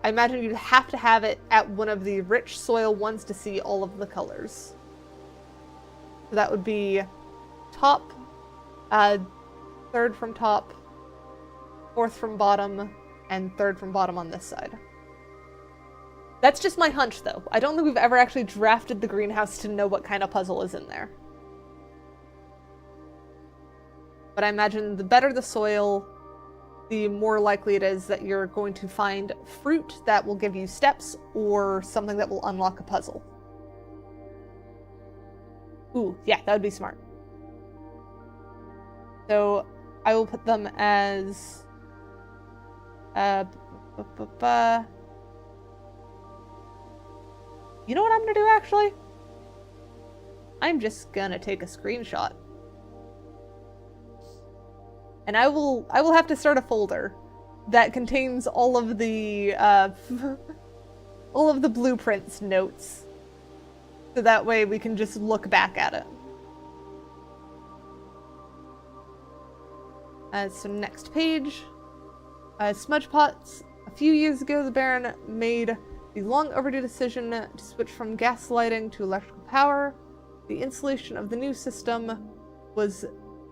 [SPEAKER 1] I imagine you'd have to have it at one of the rich soil ones to see all of the colors. So that would be top, third from top, fourth from bottom, and third from bottom on this side. That's just my hunch, though. I don't think we've ever actually drafted the greenhouse to know what kind of puzzle is in there. But I imagine the better the soil, the more likely it is that you're going to find fruit that will give you steps or something that will unlock a puzzle. Ooh, yeah, that would be smart. So I will put them as... You know what I'm gonna do, actually? I'm just gonna take a screenshot. And I will have to start a folder that contains all of the blueprints notes. So that way we can just look back at it. So next page. Smudge pots. A few years ago, the Baron made the long overdue decision to switch from gas lighting to electrical power. The installation of the new system was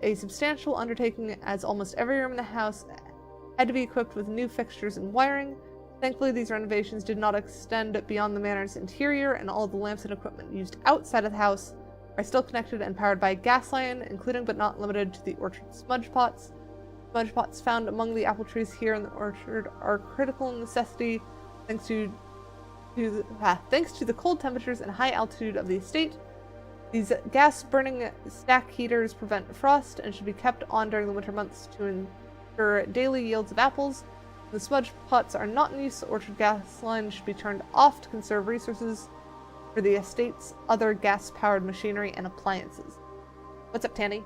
[SPEAKER 1] a substantial undertaking, as almost every room in the house had to be equipped with new fixtures and wiring. Thankfully, these renovations did not extend beyond the manor's interior, and all of the lamps and equipment used outside of the house are still connected and powered by a gas line, including but not limited to the orchard smudge pots. Smudge pots found among the apple trees here in the orchard are critical necessity thanks to Thanks to the cold temperatures and high altitude of the estate, these gas-burning stack heaters prevent frost and should be kept on during the winter months to ensure daily yields of apples. The smudge pots are not in use. The orchard gas line should be turned off to conserve resources for the estate's other gas-powered machinery and appliances. What's up, Tanny?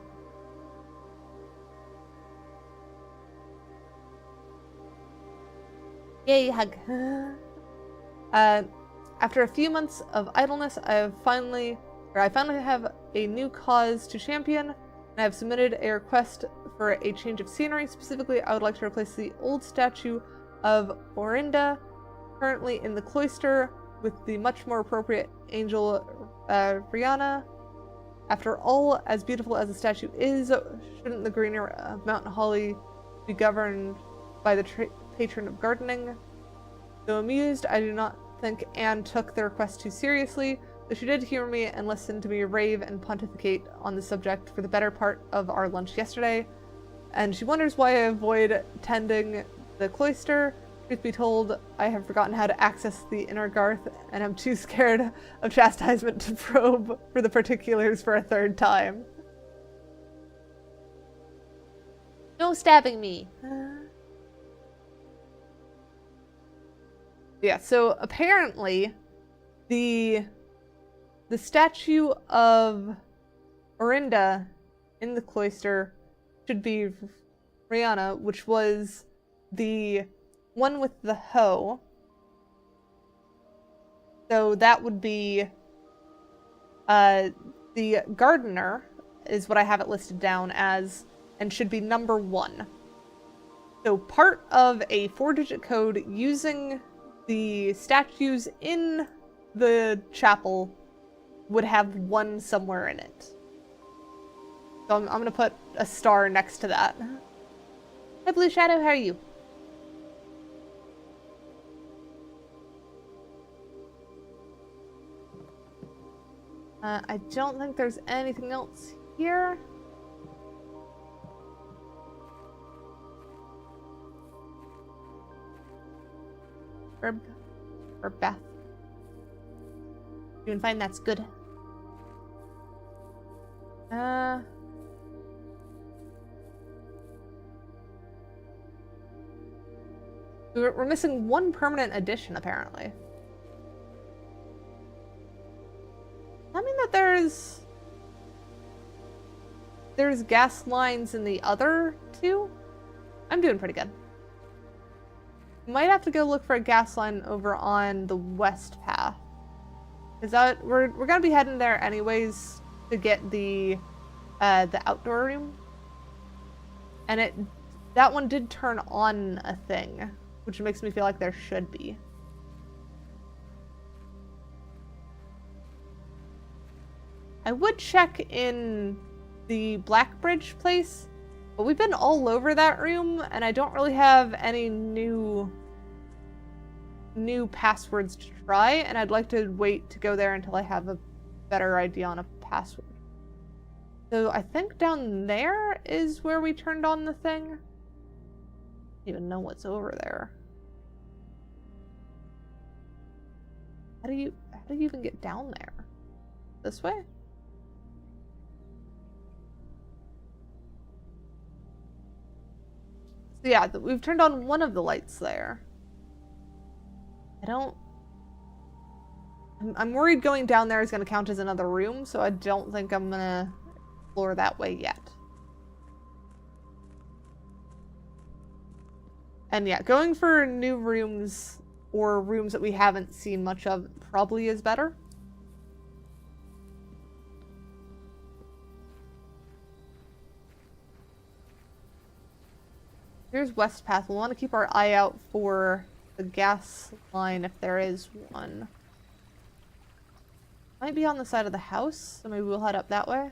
[SPEAKER 1] Yay, hug. After a few months of idleness, I finally have a new cause to champion, and I have submitted a request for a change of scenery. Specifically, I would like to replace the old statue of Orinda, currently in the cloister, with the much more appropriate angel Rihanna. After all, as beautiful as the statue is, shouldn't the greenery of Mount Holly be governed by the patron of gardening? Though amused, I do not think Anne took the request too seriously, though she did humor me and listen to me rave and pontificate on the subject for the better part of our lunch yesterday, and she wonders why I avoid tending the cloister. Truth be told, I have forgotten how to access the inner garth, and I'm too scared of chastisement to probe for the particulars for a third time. No stabbing me. Yeah, so apparently the statue of Orinda in the cloister should be Rihanna, which was the one with the hoe. So that would be the gardener is what I have it listed down as, and should be number 1. So part of a 4-digit code using the statues in the chapel would have 1 somewhere in it. So I'm gonna put a star next to that. Hi Blue Shadow, how are you? I don't think there's anything else here. Herb bath. You can find that's good. We're missing 1 permanent addition, apparently. I mean that there's gas lines in the other 2? I'm doing pretty good. Might have to go look for a gas line over on the west path. Is that we're gonna be heading there anyways to get the outdoor room. And that one did turn on a thing, which makes me feel like there should be. I would check in the Blackbridge place, but we've been all over that room, and I don't really have any new passwords to try, and I'd like to wait to go there until I have a better idea on a password. So I think down there is where we turned on the thing. I don't even know what's over there. How do you even get down there? This way? So yeah, we've turned on one of the lights there. I'm worried going down there is going to count as another room, so I don't think I'm going to explore that way yet. And yeah, going for new rooms or rooms that we haven't seen much of probably is better. Here's West Path. We'll want to keep our eye out for the gas line if there is one. Might be on the side of the house, so maybe we'll head up that way.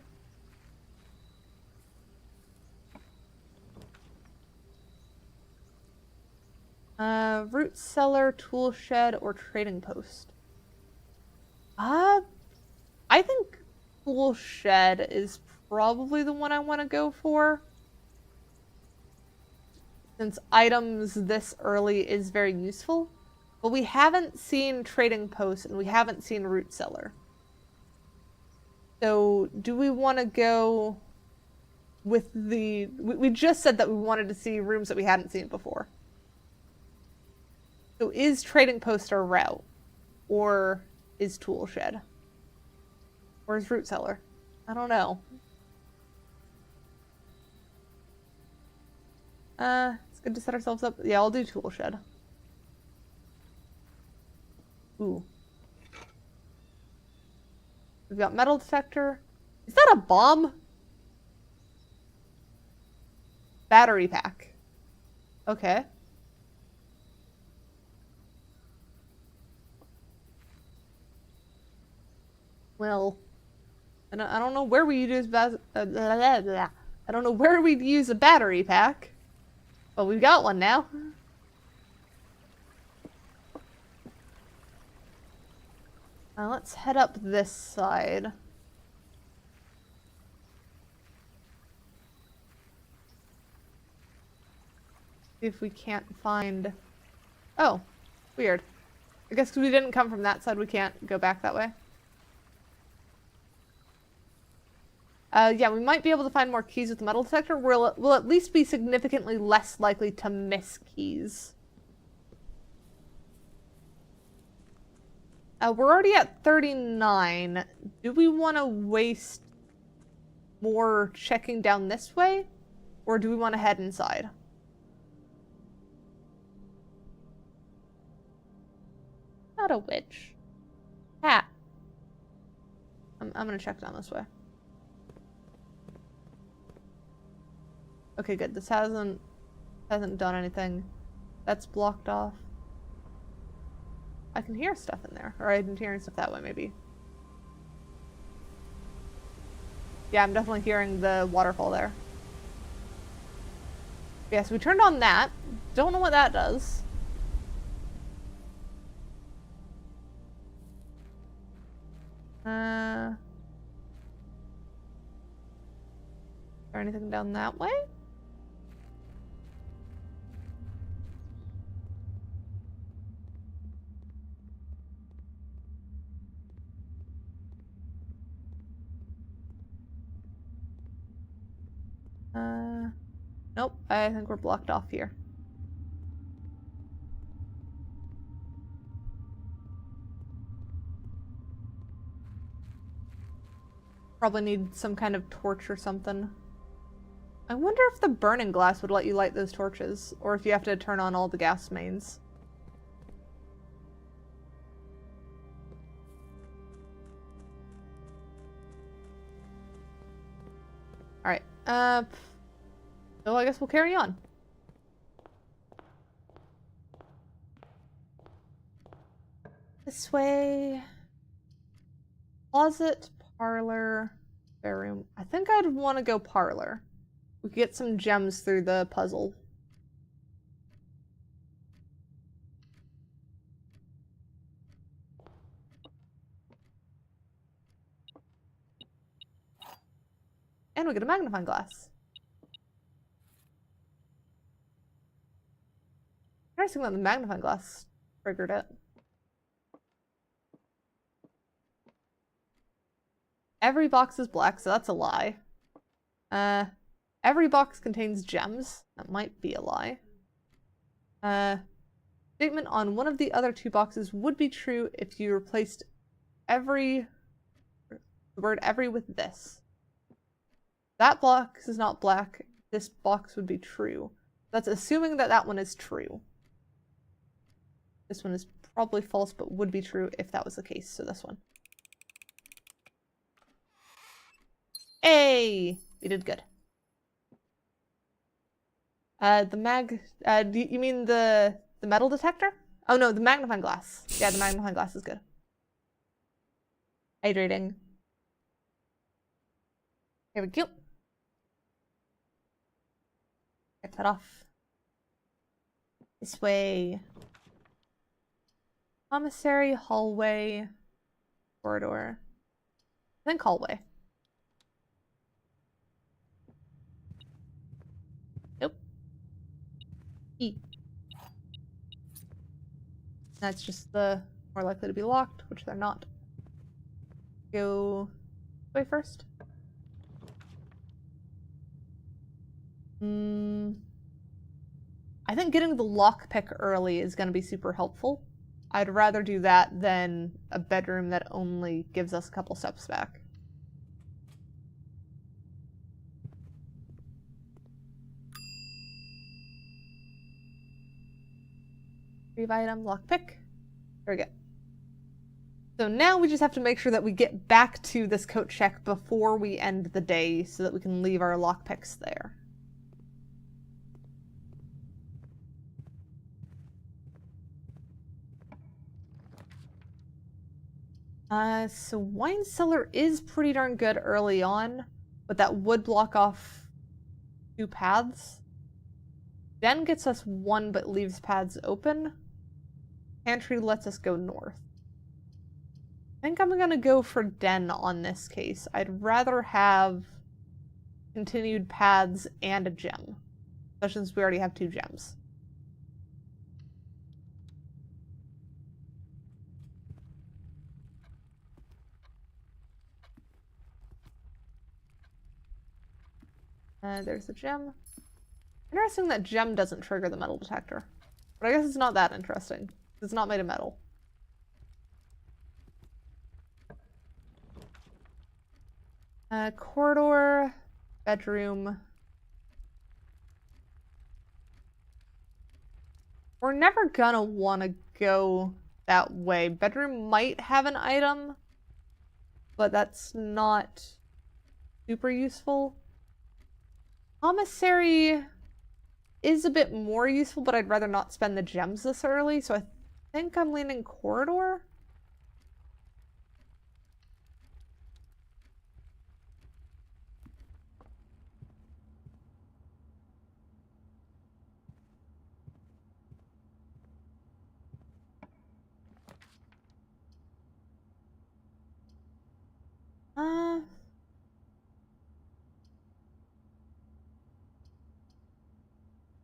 [SPEAKER 1] Root cellar, tool shed, or trading post. I think tool shed is probably the one I want to go for. Since items this early is very useful. But we haven't seen trading post and we haven't seen root cellar. So do we want to go with the... We just said that we wanted to see rooms that we hadn't seen before. So is trading post our route? Or is tool shed? Or is root cellar? I don't know. It's good to set ourselves up. Yeah, I'll do tool shed. Ooh. We've got metal detector. Is that a bomb? Battery pack. Okay. Well, I don't know where we use I don't know where we'd use a battery pack, but we've got one now. Let's head up this side. See if we can't find... Oh, weird. I guess because we didn't come from that side, we can't go back that way. Yeah, we might be able to find more keys with the metal detector. We'll at least be significantly less likely to miss keys. We're already at 39. Do we want to waste more checking down this way? Or do we want to head inside? Not a witch. Cat. I'm gonna check down this way. Okay, good. This hasn't done anything. That's blocked off. I can hear stuff in there. Or I'm hearing stuff that way, maybe. Yeah, I'm definitely hearing the waterfall there. Yeah, so we turned on that. Don't know what that does. Is there anything down that way? Nope, I think we're blocked off here. Probably need some kind of torch or something. I wonder if the burning glass would let you light those torches, or if you have to turn on all the gas mains. Alright, so I guess we'll carry on. This way. Closet, parlor, bedroom. I think I'd want to go parlor. We could get some gems through the puzzle. And we get a magnifying glass. Interesting that the magnifying glass triggered it. Every box is black, so that's a lie. Every box contains gems. That might be a lie. Statement on one of the other two boxes would be true if you replaced the word every with this. That box is not black. This box would be true. That's assuming that that one is true. This one is probably false, but would be true if that was the case. So this one. Hey! We did good. You mean the metal detector? Oh no, the magnifying glass. Yeah, the magnifying glass is good. Hydrating. Here we go. Get that off. This way. Commissary, hallway, corridor. I think hallway. Nope. E. That's just the more likely to be locked, which they're not. Go this way first. I think getting the lockpick early is going to be super helpful. I'd rather do that than a bedroom that only gives us a couple steps back. Retrieve item, lockpick. There we go. So now we just have to make sure that we get back to this coat check before we end the day so that we can leave our lockpicks there. So wine cellar is pretty darn good early on, but that would block off 2 paths. Den gets us 1 but leaves paths open. Pantry lets us go north. I think I'm gonna go for Den on this case. I'd rather have continued paths and a gem, especially since we already have 2 gems. There's a gem. Interesting that gem doesn't trigger the metal detector. But I guess it's not that interesting. It's not made of metal. Corridor, bedroom. We're never gonna want to go that way. Bedroom might have an item, but that's not super useful. Commissary is a bit more useful, but I'd rather not spend the gems this early, so I think I'm leaning corridor.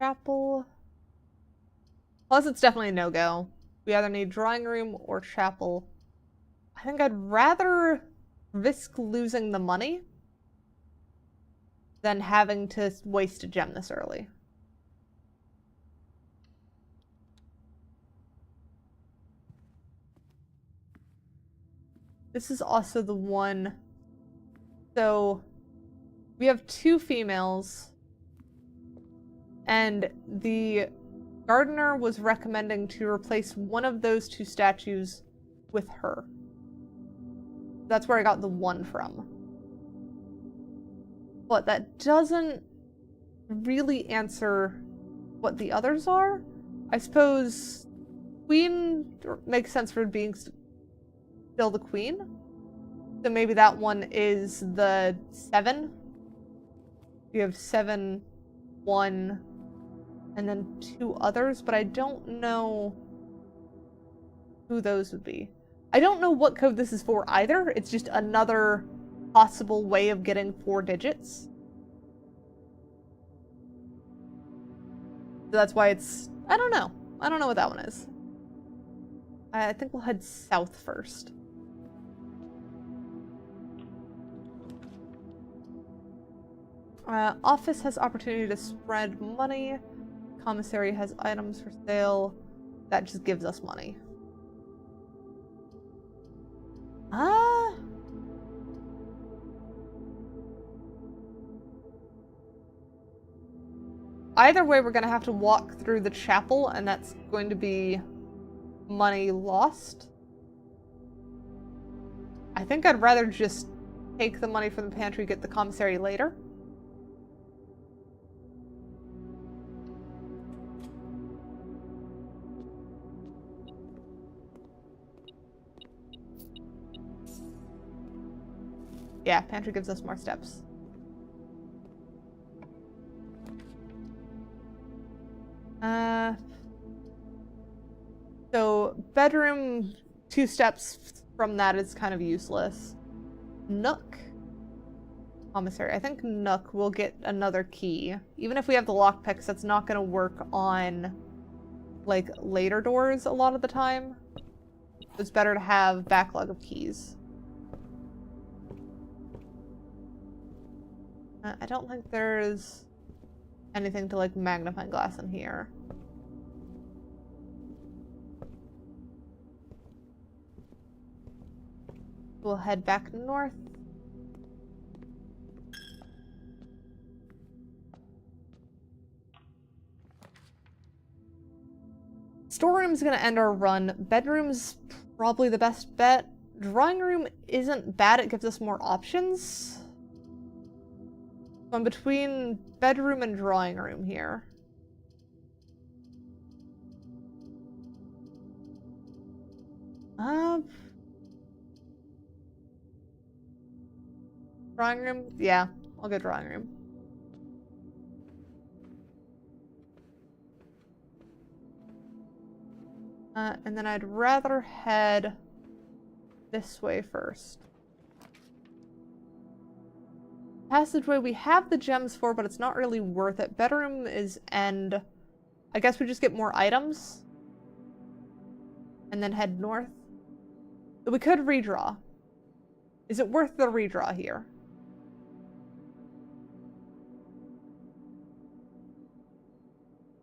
[SPEAKER 1] Chapel. Plus, it's definitely a no-go. We either need drawing room or chapel. I think I'd rather risk losing the money than having to waste a gem this early. This is also the one. So, we have 2 females. And the gardener was recommending to replace one of those 2 statues with her. That's where I got the 1 from. But that doesn't really answer what the others are. I suppose queen makes sense for being still the queen. So maybe that one is the 7. You have 7, 1, and then 2 others, but I don't know who those would be. I don't know what code this is for either. It's just another possible way of getting 4 digits. So that's why it's... I don't know. I don't know what that one is. I think we'll head south first. Office has opportunity to spread money. Commissary has items for sale. That just gives us money. Either way, we're gonna have to walk through the chapel, and that's going to be money lost. I think I'd rather just take the money from the pantry, get the commissary later. Yeah, pantry gives us more steps. So bedroom 2 steps from that is kind of useless. Nook. Commissary. I think Nook will get another key. Even if we have the lockpicks, that's not going to work on like, later doors a lot of the time. It's better to have backlog of keys. I don't think there's anything to, like, magnifying glass in here. We'll head back north. Storeroom's gonna end our run. Bedroom's probably the best bet. Drawing room isn't bad, it gives us more options. So I'm between bedroom and drawing room here. Drawing room? Yeah, I'll go drawing room. And then I'd rather head this way first. Passageway we have the gems for, but it's not really worth it. Bedroom is end. I guess we just get more items. And then head north. We could redraw. Is it worth the redraw here?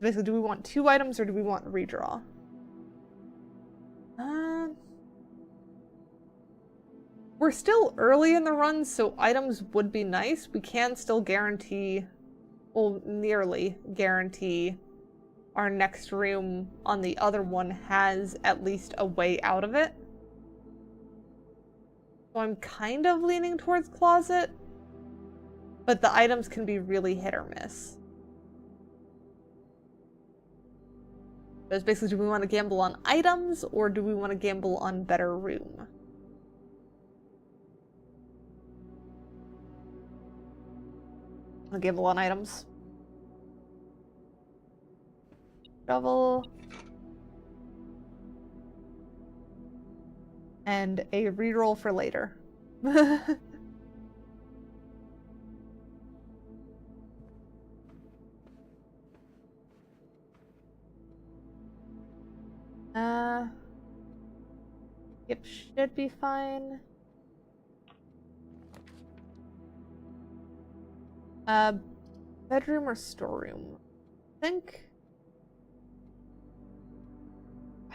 [SPEAKER 1] Basically, do we want 2 items or do we want a redraw? We're still early in the run, so items would be nice. We can still guarantee, well, nearly guarantee our next room on the other one has at least a way out of it. So I'm kind of leaning towards closet, but the items can be really hit or miss. But it's basically, do we want to gamble on items or do we want to gamble on better room? I'll gamble on items. Shovel. And a reroll for later. Yep, should be fine. Bedroom or storeroom? I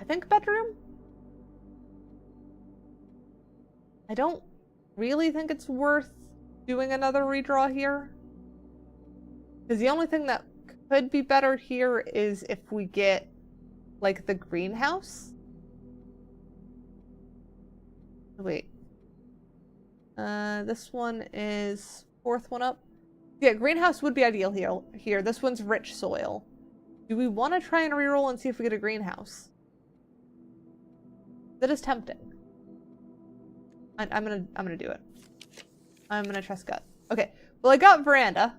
[SPEAKER 1] think bedroom? I don't really think it's worth doing another redraw here. Because the only thing that could be better here is if we get, like, the greenhouse. Wait. This one is 4th one up. Yeah, greenhouse would be ideal here. This one's rich soil. Do we want to try and reroll and see if we get a greenhouse? That is tempting. I'm gonna do it. I'm gonna trust gut. Okay. Well, I got veranda,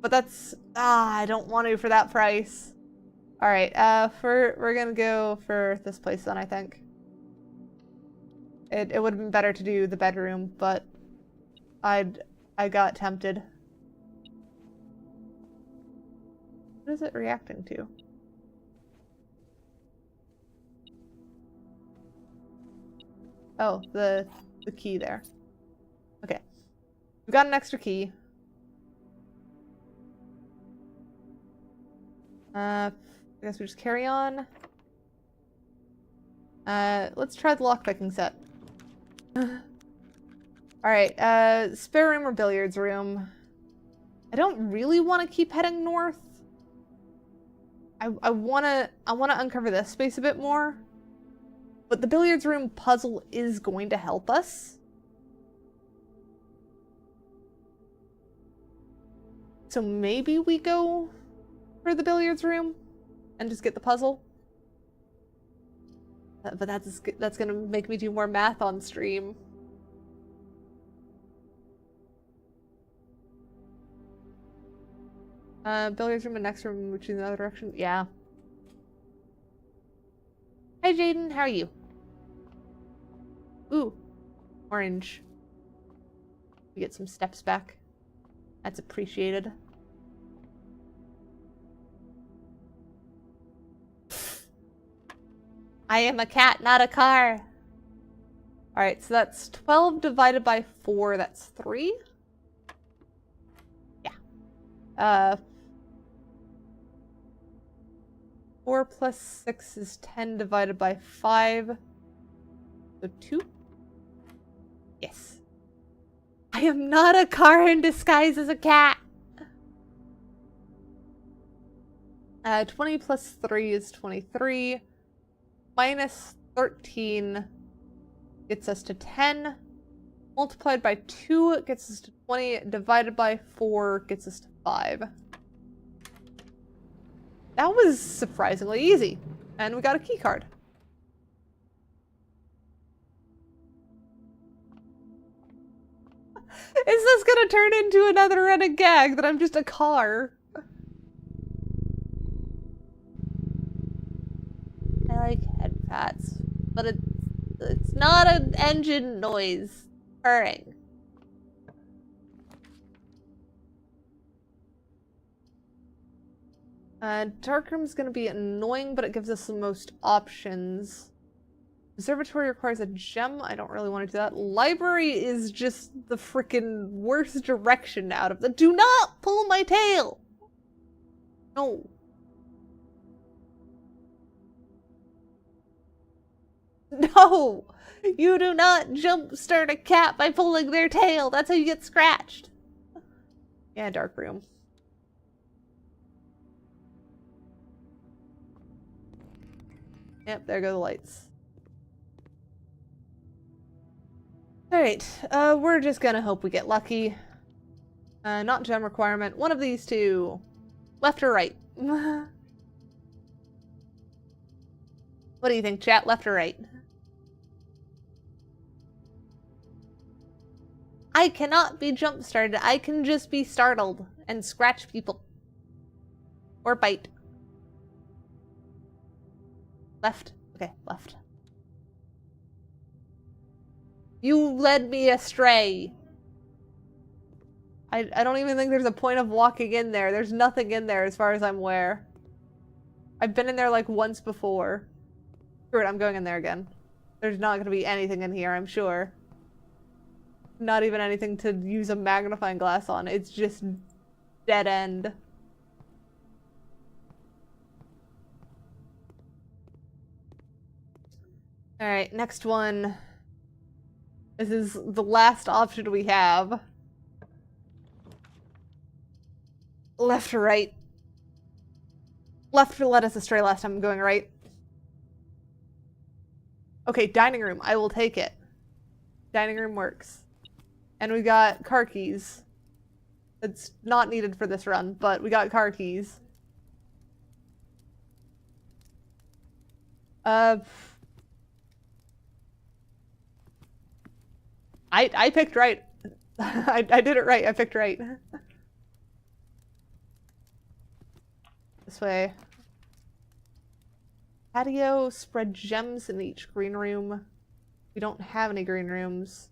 [SPEAKER 1] but that's I don't want to for that price. All right. We're gonna go for this place then. I think it would have been better to do the bedroom, but I got tempted. What is it reacting to? Oh, the key there. Okay. We've got an extra key. I guess we just carry on. Let's try the lockpicking set. Alright, spare room or billiards room? I don't really want to keep heading north. I wanna uncover this space a bit more. But the billiards room puzzle is going to help us. So maybe we go for the billiards room and just get the puzzle. But that's gonna make me do more math on stream. Billiards room and next room, which in the other direction. Yeah. Hi, Jaden. How are you? Ooh, orange. We get some steps back. That's appreciated. I am a cat, not a car. Alright, so that's 12 divided by 4, that's 3? Yeah. 4 plus 6 is 10 divided by 5. So 2? Yes. I am not a car in disguise as a cat! 20 plus 3 is 23. Minus 13 gets us to 10. Multiplied by 2 gets us to 20. Divided by 4 gets us to 5. That was surprisingly easy. And we got a key card. Is this gonna turn into another running gag that I'm just a car? I like head pats, but it's not an engine noise. Purring. Darkroom's gonna be annoying, but it gives us the most options. Observatory requires a gem. I don't really want to do that. Library is just the freaking worst direction out of the— Do not pull my tail! No. No! You do not jumpstart a cat by pulling their tail. That's how you get scratched. Yeah, dark room. Yep, there go the lights. Alright, we're just gonna hope we get lucky. Not gem requirement. One of these two. Left or right? What do you think, chat? Left or right? I cannot be jump-started. I can just be startled and scratch people. Or bite. Left. Okay, left. You led me astray. I don't even think there's a point of walking in there. There's nothing in there as far as I'm aware. I've been in there like once before. Screw it, I'm going in there again. There's not gonna be anything in here, I'm sure. Not even anything to use a magnifying glass on. It's just dead end. Alright, next one. This is the last option we have. Left or right? Left led us astray last time. I'm going right. Okay, dining room. I will take it. Dining room works. And we got car keys. It's not needed for this run, but we got car keys. I picked right. I did it right. I picked right. This way. Patio, spread gems in each green room. We don't have any green rooms.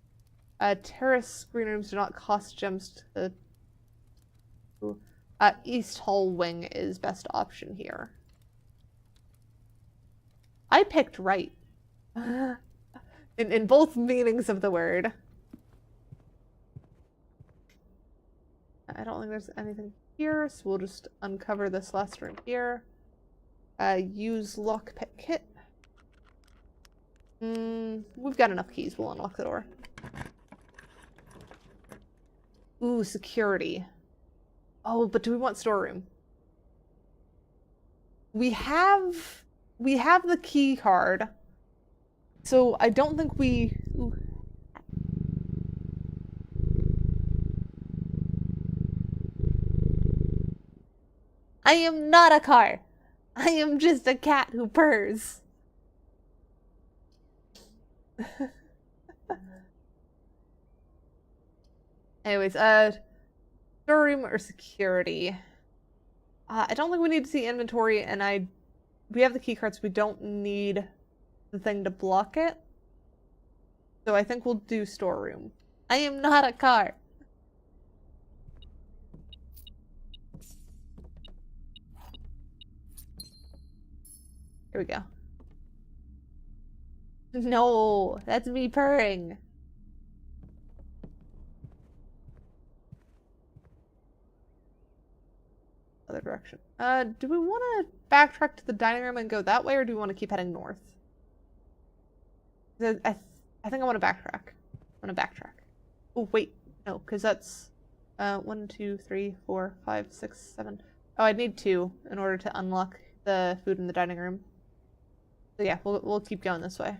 [SPEAKER 1] Terrace green rooms do not cost gems to... East Hall wing is best option here. I picked right. In both meanings of the word. I don't think there's anything here, so we'll just uncover this last room here. Use lockpick kit. We've got enough keys. We'll unlock the door. Ooh, security. Oh, but do we want storeroom? We have the key card. So I don't think we... Ooh. I am not a car. I am just a cat who purrs. Anyways, storeroom or security? I don't think we need to see inventory, and we have the key cards. We don't need the thing to block it. So I think we'll do storeroom. I am not a car. Here we go. No, that's me purring. Other direction. Do we want to backtrack to the dining room and go that way, or do we want to keep heading north? I think I want to backtrack. I want to backtrack. Oh, wait. No, because that's 1, 2, 3, 4, 5, 6, 7. Oh, I'd need 2 in order to unlock the food in the dining room. So yeah, we'll keep going this way.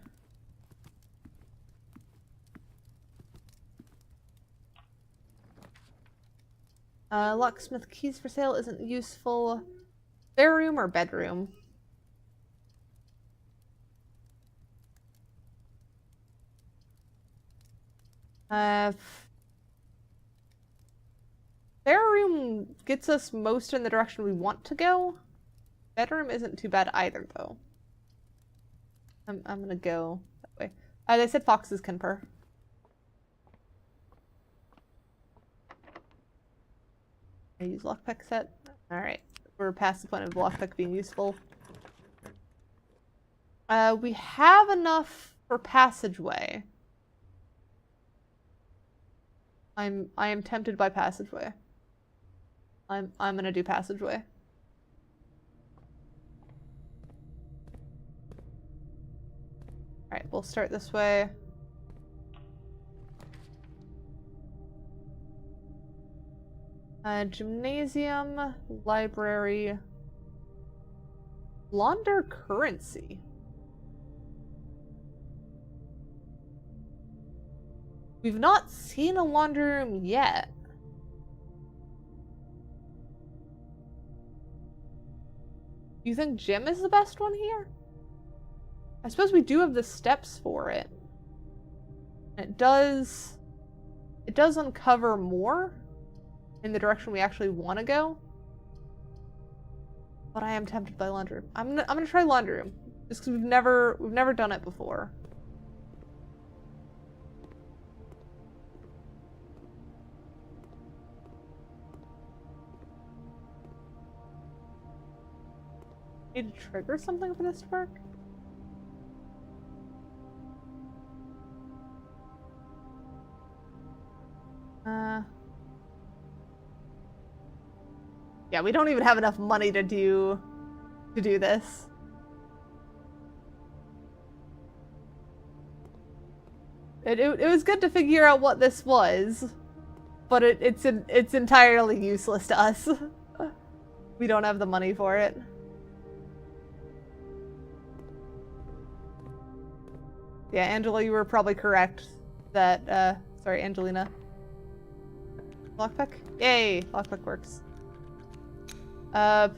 [SPEAKER 1] Locksmith keys for sale isn't useful. Spare room or bedroom? Spare room gets us most in the direction we want to go. Bedroom isn't too bad either, though. I'm gonna go that way. They said foxes can purr. I use lockpick set. Alright. We're past the point of lockpick being useful. We have enough for passageway. I am tempted by passageway. I'm gonna do passageway. Alright, we'll start this way. Gymnasium, library, launder currency. We've not seen a laundry room yet. You think gym is the best one here? I suppose we do have the steps for it. It does uncover more in the direction we actually want to go. But I am tempted by laundry room. I'm gonna try laundry room. Just because we've never done it before. Need to trigger something for this to work? Yeah, we don't even have enough money to do this. It was good to figure out what this was, but it's entirely useless to us. We don't have the money for it. Yeah, Angela, you were probably correct that, sorry, Angelina. Lockpick? Yay! Lockpick works. Don't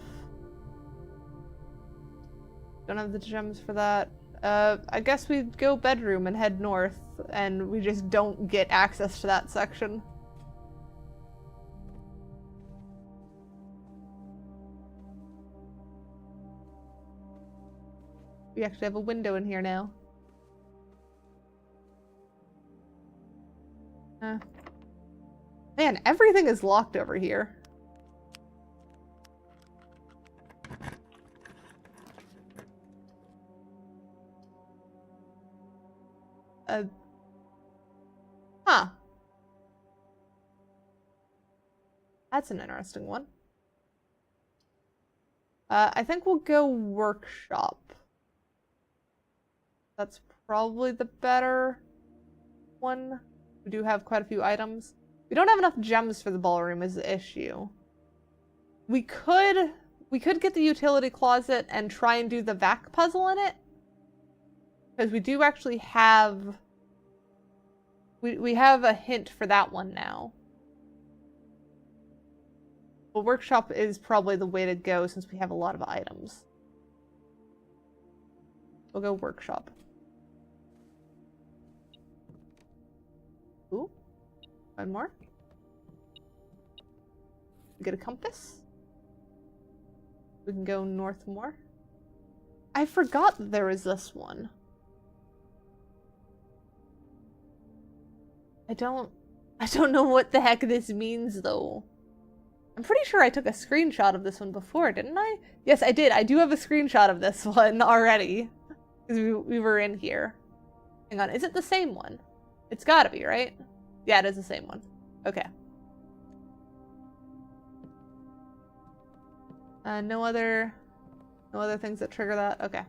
[SPEAKER 1] have the gems for that. I guess we'd go bedroom and head north, and we just don't get access to that section. We actually have a window in here now. Man, everything is locked over here. Huh. That's an interesting one. I think we'll go workshop. That's probably the better one. We do have quite a few items. We don't have enough gems for the ballroom is the issue. We could get the utility closet and try and do the vac puzzle in it. Because we do actually have... We have a hint for that one now. But workshop is probably the way to go since we have a lot of items. We'll go workshop. Ooh. One more. Get a compass. We can go north more. I forgot that there was this one. I don't know what the heck this means though. I'm pretty sure I took a screenshot of this one before, didn't I? Yes, I did. I do have a screenshot of this one already. Because we were in here. Hang on, is it the same one? It's gotta be, right? Yeah, it is the same one. Okay. No other things that trigger that? Okay.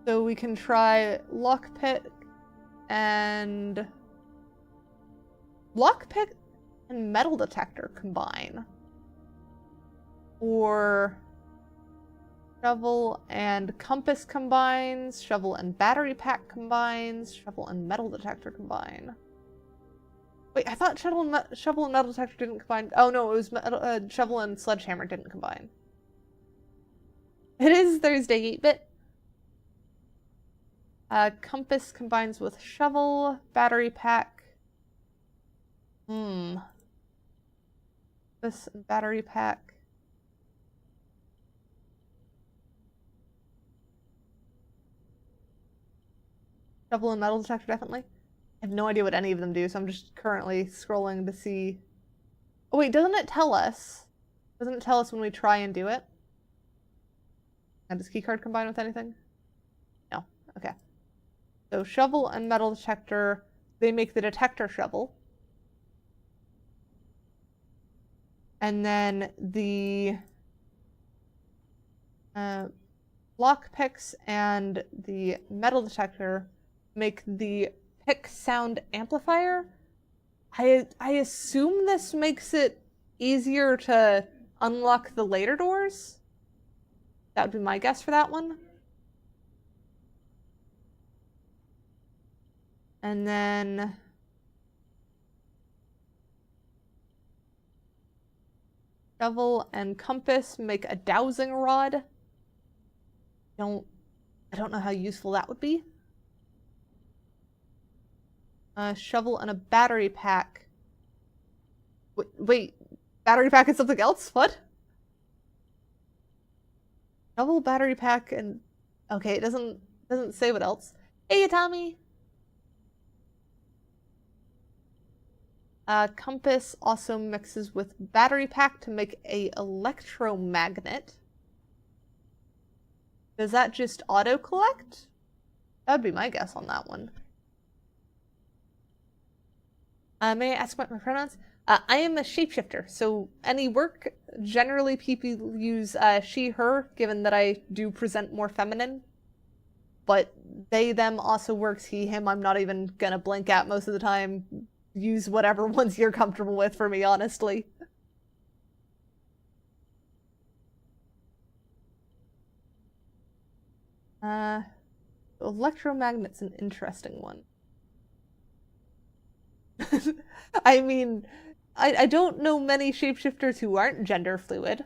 [SPEAKER 1] So we can try lockpick and metal detector combine. Or shovel and compass combines, shovel and battery pack combines, shovel and metal detector combine. Wait, I thought shovel and metal detector didn't combine. Oh no, it was shovel and sledgehammer didn't combine. It is Thursday 8-bit. Compass combines with shovel, battery pack. Compass and battery pack. Shovel and metal detector, definitely. I have no idea what any of them do, so I'm just currently scrolling to see. Oh wait, doesn't it tell us? Doesn't it tell us when we try and do it? And does keycard combine with anything? No. Okay. So shovel and metal detector, they make the detector shovel. And then the lockpicks and the metal detector make the pick sound amplifier. I assume this makes it easier to unlock the later doors. That would be my guess for that one. And then shovel and compass make a dowsing rod. I don't know how useful that would be. Shovel and a battery pack. Wait, battery pack and something else? What? Shovel, battery pack, and okay, it doesn't say what else. Hey, Tommy. Compass also mixes with battery pack to make a electromagnet. Does that just auto-collect? That would be my guess on that one. May I ask about my pronouns? I am a shapeshifter, so any work, generally people use she, her, given that I do present more feminine. But they, them also works he, him. I'm not even gonna blink at most of the time. Use whatever ones you're comfortable with for me, honestly. Electromagnet's an interesting one. I mean, I don't know many shapeshifters who aren't gender fluid.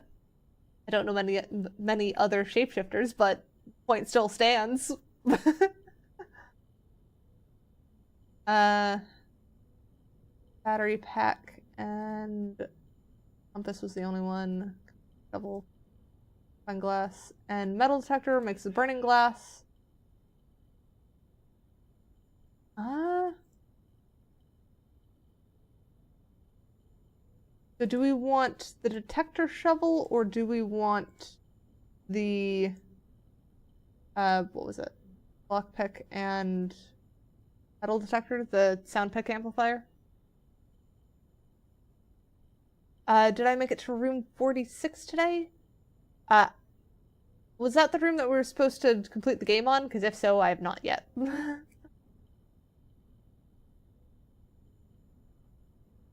[SPEAKER 1] I don't know many other shapeshifters, but point still stands. Battery pack and compass was the only one. Double fine glass and metal detector makes the burning glass. So do we want the detector shovel or do we want the what was it? Lockpick and metal detector, the sound pick amplifier? Did I make it to room 46 today? Was that the room that we were supposed to complete the game on? Because if so, I have not yet. I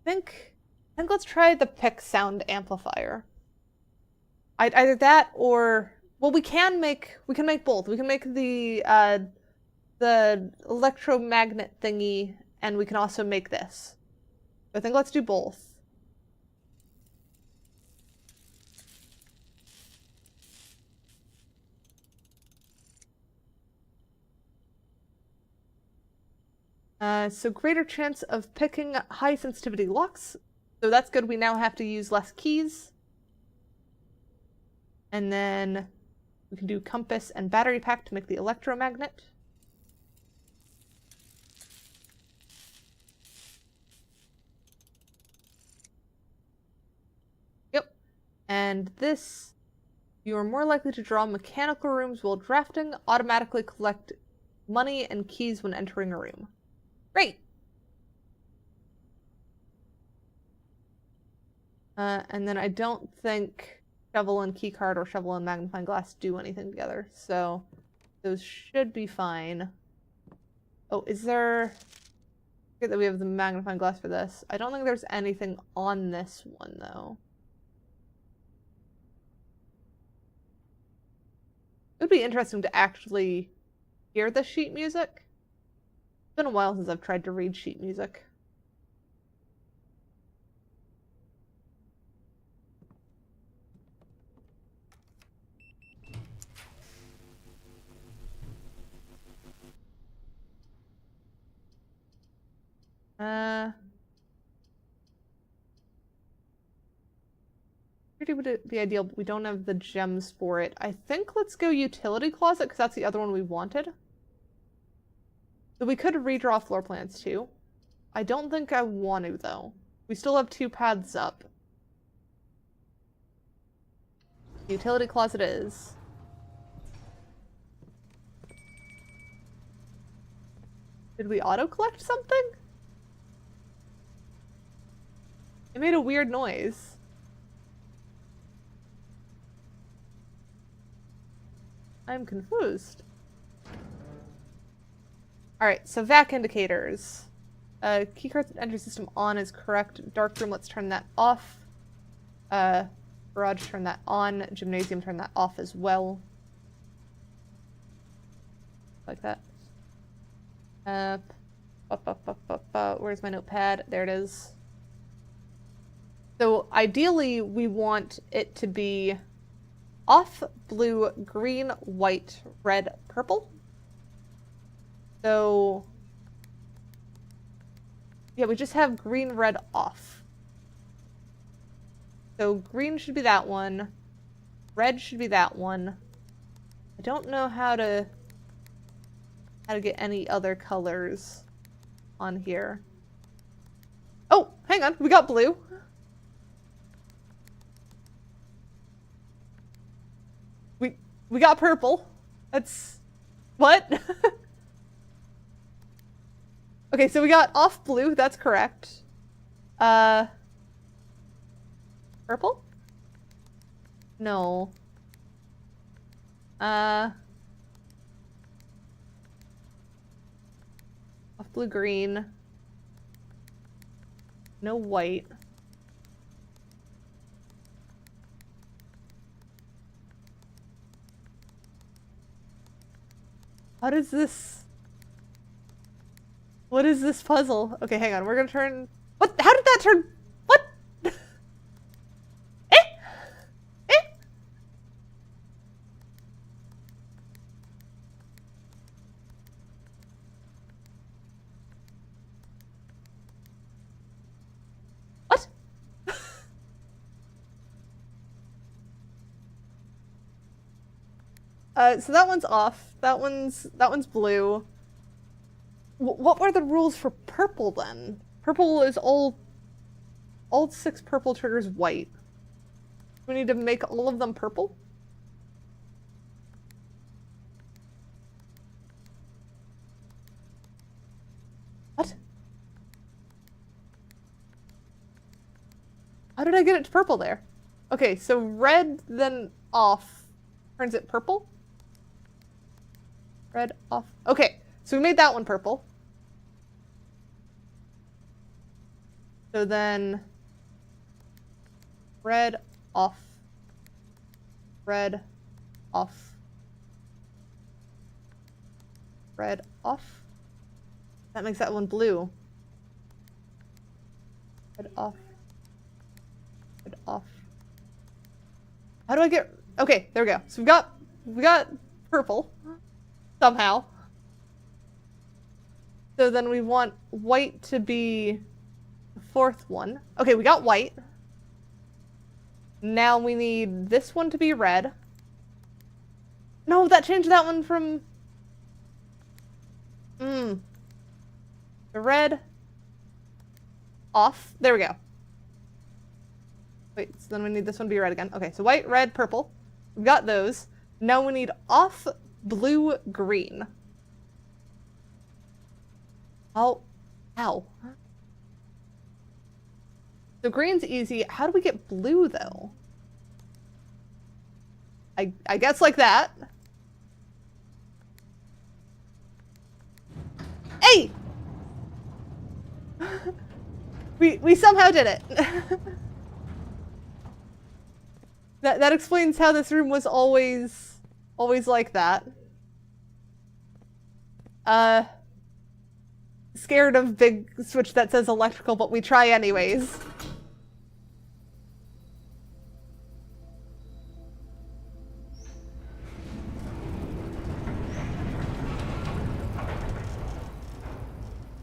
[SPEAKER 1] think let's try the pick sound amplifier. Either that or well, we can make both. We can make the electromagnet thingy, and we can also make this. I think let's do both. So greater chance of picking high sensitivity locks. So that's good. We now have to use less keys. And then we can do compass and battery pack to make the electromagnet. Yep. And this, you are more likely to draw mechanical rooms while drafting, automatically collect money and keys when entering a room. Great! And then I don't think shovel and keycard or shovel and magnifying glass do anything together, so those should be fine. Oh, is there... I forget that we have the magnifying glass for this. I don't think there's anything on this one, though. It would be interesting to actually hear the sheet music. It's been a while since I've tried to read sheet music. Pretty would be ideal, but we don't have the gems for it. I think let's go utility closet, because that's the other one we wanted. So we could redraw floor plans too. I don't think I want to, though. We still have 2 paths up. Utility closet is. Did we auto-collect something? It made a weird noise. I'm confused. Alright, so vac indicators. Keycard entry system on is correct. Dark room, let's turn that off. Garage, turn that on. Gymnasium, turn that off as well. Like that. Where's my notepad? There it is. So ideally, we want it to be off, blue, green, white, red, purple. So yeah, we just have green, red, off. So green should be that one. Red should be that one. I don't know how to get any other colors on here. Oh, hang on, we got blue. We got purple. That's... what? Okay, so we got off blue, that's correct. Purple? No. Off blue, green. No white. How does this... what is this puzzle? Okay, hang on. We're gonna turn... what? How did that turn... what? Eh? Eh? What? So that one's off. That one's blue. What were the rules for purple then? Purple is all 6 purple triggers white. We need to make all of them purple? What? How did I get it to purple there? Okay, so red then off turns it purple? Red off. Okay, so we made that one purple. So then red off. Red off. Red off. That makes that one blue. Red off. Red off. How do I get... okay, there we go. So we got purple. Somehow. So then we want white to be the 4th one. Okay, we got white. Now we need this one to be red. No, that changed that one from... the red off. There we go. Wait, so then we need this one to be red again. Okay, so white, red, purple. We've got those. Now we need off, blue, green. Oh, ow. So green's easy. How do we get blue, though? I guess like that. Hey! We somehow did it. That explains how this room was always like that. Scared of big switch that says electrical, but we try anyways.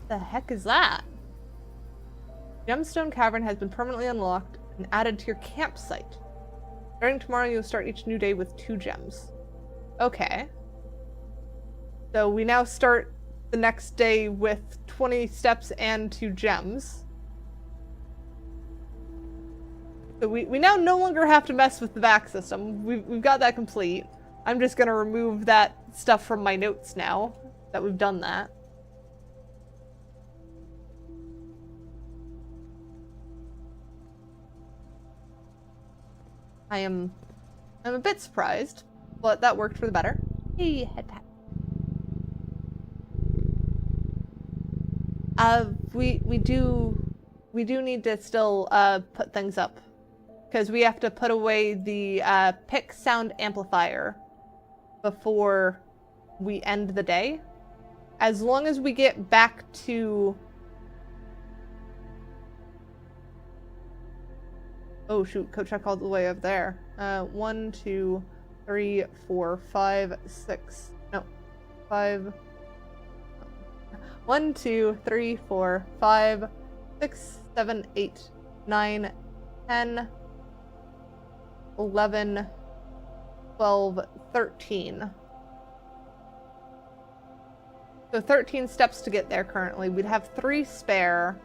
[SPEAKER 1] The heck is that? Gemstone Cavern has been permanently unlocked and added to your campsite. Starting tomorrow, you'll start each new day with 2 gems. Okay. So we now start the next day with 20 steps and 2 gems. So we now no longer have to mess with the back system. We've got that complete. I'm just gonna remove that stuff from my notes now that we've done that. I'm a bit surprised, but that worked for the better. Hey, head pat. We do need to still put things up, because we have to put away the pick sound amplifier before we end the day. As long as we get back to... Oh shoot, coat check all the way up there. 1, 2, 3, 4, 5, 6. No. 5. 1, 2, 3, 4, 5, 6, 7, 8, 9, 10, 11, 12, 13. So 13 steps to get there currently. We'd have 3 spare.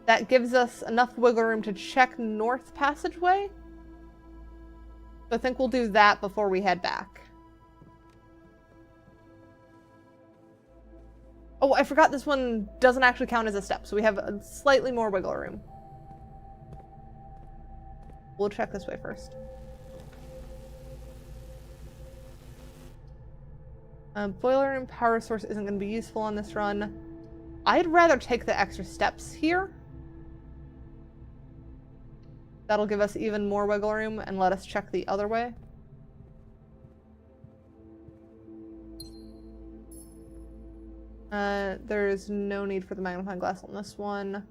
[SPEAKER 1] That gives us enough wiggle room to check north passageway. So I think we'll do that before we head back. Oh, I forgot this one doesn't actually count as a step, so we have a slightly more wiggle room. We'll check this way first. Boiler room power source isn't going to be useful on this run. I'd rather take the extra steps here. That'll give us even more wiggle room and let us check the other way. There's no need for the magnifying glass on this one.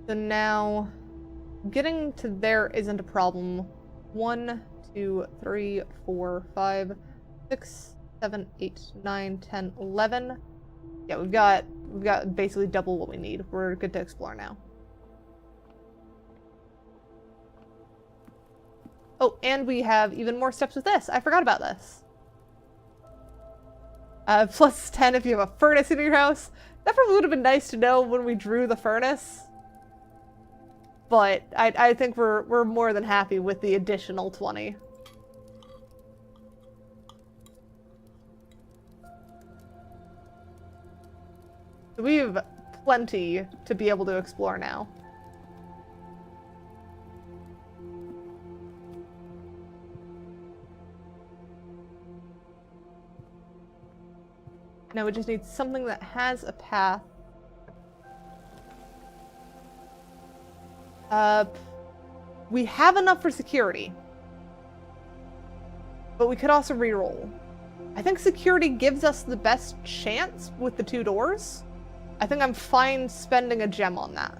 [SPEAKER 1] So now, getting to there isn't a problem. 1, 2, 3, 4, 5, 6, 7, 8, 9, 10, 11. Yeah, we've got basically double what we need. We're good to explore now. Oh, and we have even more steps with this. I forgot about this. Plus 10 if you have a furnace in your house. That probably would have been nice to know when we drew the furnace. But I think we're more than happy with the additional 20. So we have plenty to be able to explore now. Now we just need something that has a path. We have enough for security. But we could also reroll. I think security gives us the best chance with the 2 doors. I think I'm fine spending a gem on that.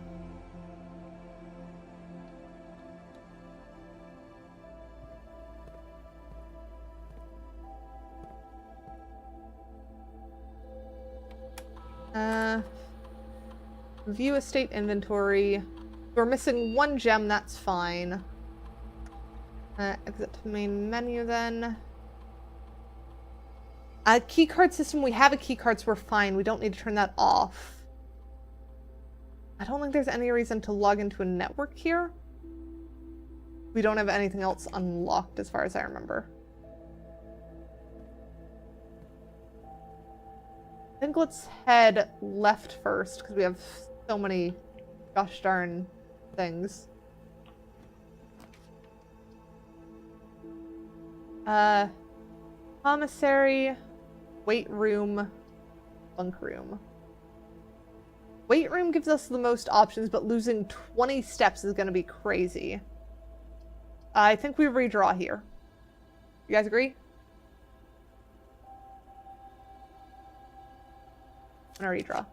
[SPEAKER 1] View estate inventory. We're missing 1 gem, that's fine. Exit to main menu then. Keycard system, we have a keycard, so we're fine. We don't need to turn that off. I don't think there's any reason to log into a network here. we don't have anything else unlocked as far as I remember. I think let's head left first because we have so many gosh darn things. Commissary, weight room, bunk room. Weight room gives us the most options, but losing 20 steps is going to be crazy. I think we redraw here. You guys agree? I'm gonna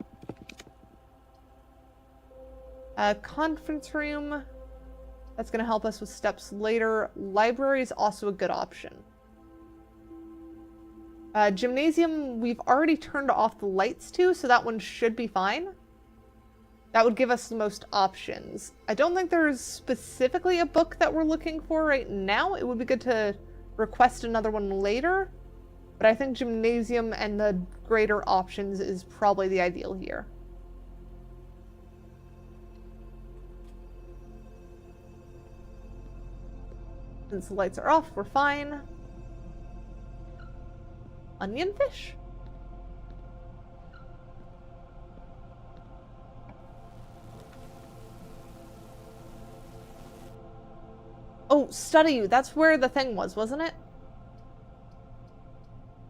[SPEAKER 1] redraw. Conference room. That's gonna help us with steps later. Library is also a good option. Gymnasium, we've already turned off the lights to, so that one should be fine. That would give us the most options. I don't think there's specifically a book that we're looking for right now. It would be good to request another one later. But I think gymnasium and the greater options is probably the ideal here. Since the lights are off, we're fine. Onion fish? Oh, study. That's where the thing was, wasn't it?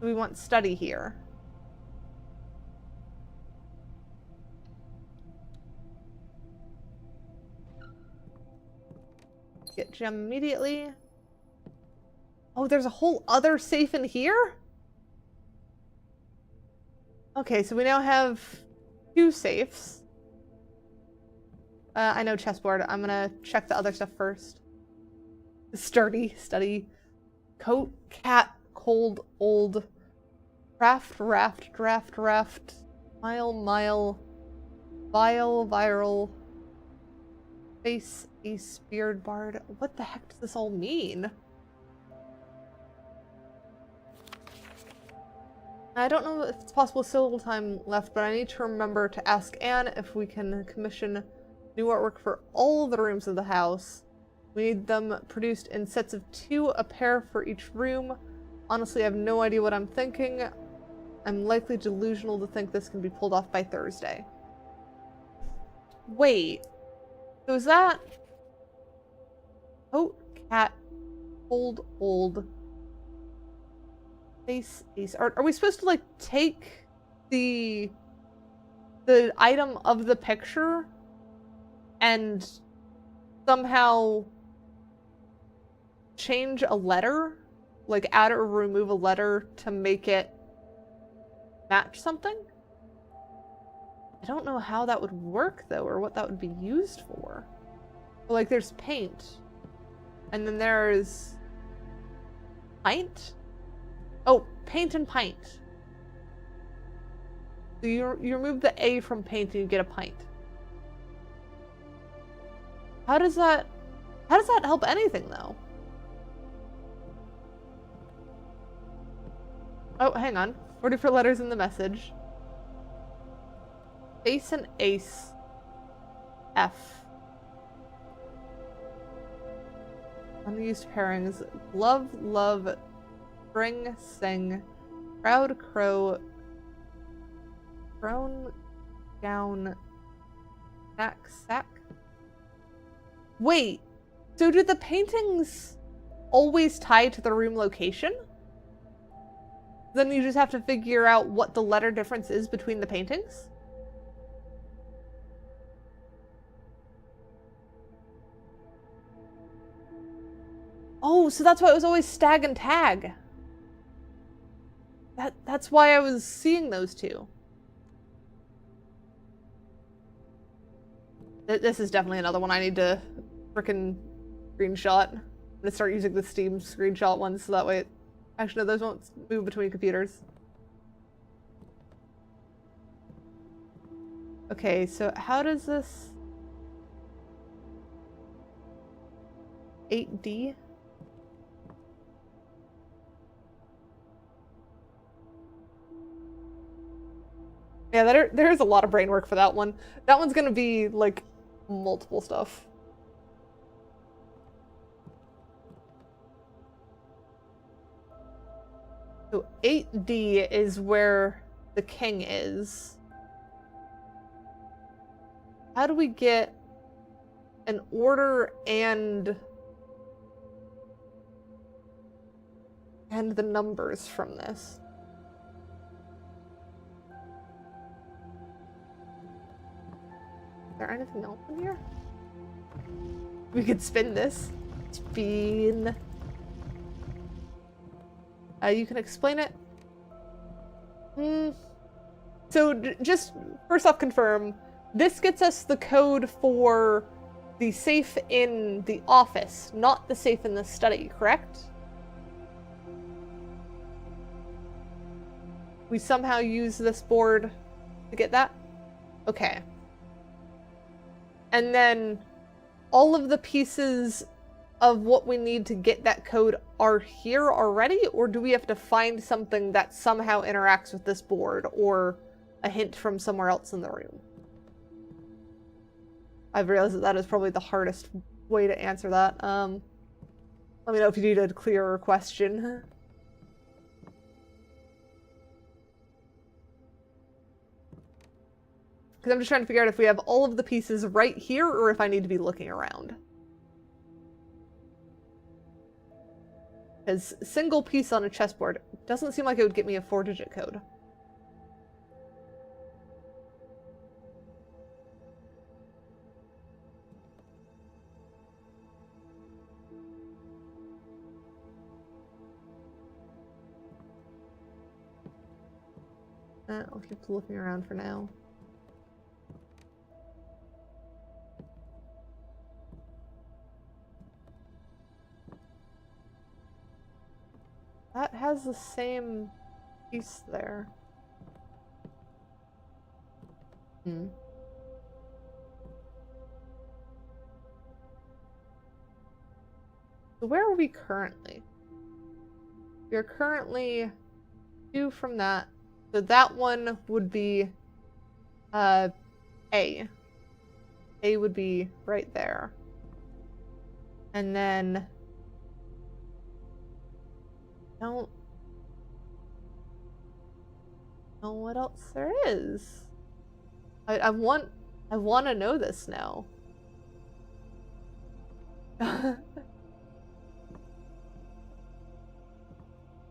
[SPEAKER 1] We want study here. Get gem immediately. Oh, there's a whole other safe in here? Okay, so we now have 2 safes. I know chessboard. I'm gonna check the other stuff first. Study. Coat, cat, cold, old. Raft, draft. Mile. Vile, viral. Face, ace, beard, bard. What the heck does this all mean? I don't know if it's possible still a little time left, but I need to remember to ask Anne if we can commission new artwork for all the rooms of the house. We need them produced in sets of 2, a pair for each room. Honestly, I have no idea what I'm thinking. I'm likely delusional to think this can be pulled off by Thursday. Wait. So is that... Coat, cat, cold, old... Face, ace. Are we supposed to, like, take the item of the picture and somehow change a letter? Like, add or remove a letter to make it match something? I don't know how that would work, though, or what that would be used for. Like, there's paint. And then there's... pint? Oh, paint and pint. So you remove the A from paint and you get a pint. How does that help anything, though? Oh, hang on. 44 letters in the message. Ace and ace. F. Unused pairings. Glove, love, spring, sing, proud crow, crown, gown, sack. Wait, so do the paintings always tie to the room location? Then you just have to figure out what the letter difference is between the paintings? Oh, so that's why it was always stag and tag. That's why I was seeing those two. This is definitely another one I need to frickin' screenshot. I'm gonna start using the Steam screenshot ones so that way actually, no, those won't move between computers. Okay, so how does this... 8D? Yeah, there's a lot of brain work for that one. That one's gonna be, like, multiple stuff. So 8D is where the king is. How do we get an order and the numbers from this? Is there anything else in here? We could spin this. Spin. You can explain it. So just first off, confirm. This gets us the code for the safe in the office, not the safe in the study, correct? We somehow use this board to get that? Okay. And then all of the pieces of what we need to get that code are here already, or do we have to find something that somehow interacts with this board, or a hint from somewhere else in the room? I've realized that is probably the hardest way to answer that. Let me know if you need a clearer question. Because I'm just trying to figure out if we have all of the pieces right here, or if I need to be looking around. Because single piece on a chessboard doesn't seem like it would get me a 4-digit code. I'll keep looking around for now. That has the same piece there. So where are we currently? We are currently 2 from that. So that one would be A. A would be right there. And then don't know what else there is. I want to know this now. I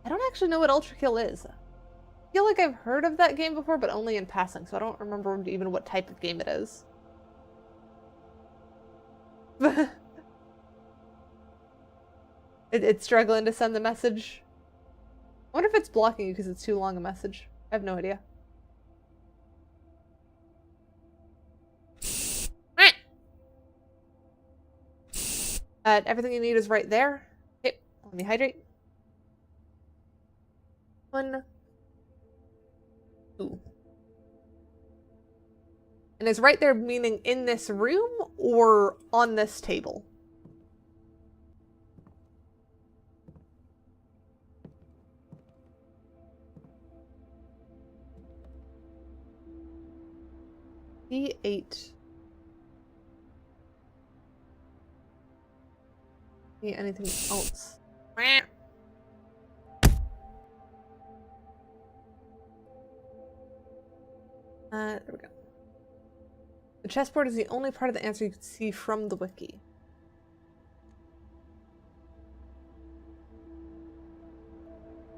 [SPEAKER 1] don't actually know what Ultra Kill is. I feel like I've heard of that game before, but only in passing, so I don't remember even what type of game it is. It's struggling to send the message. I wonder if it's blocking you because it's too long a message. I have no idea. Everything you need is right there. Okay, let me hydrate. 1, 2. And is right there meaning in this room or on this table? E8. Need anything else? There we go. The chessboard is the only part of the answer you can see from the wiki.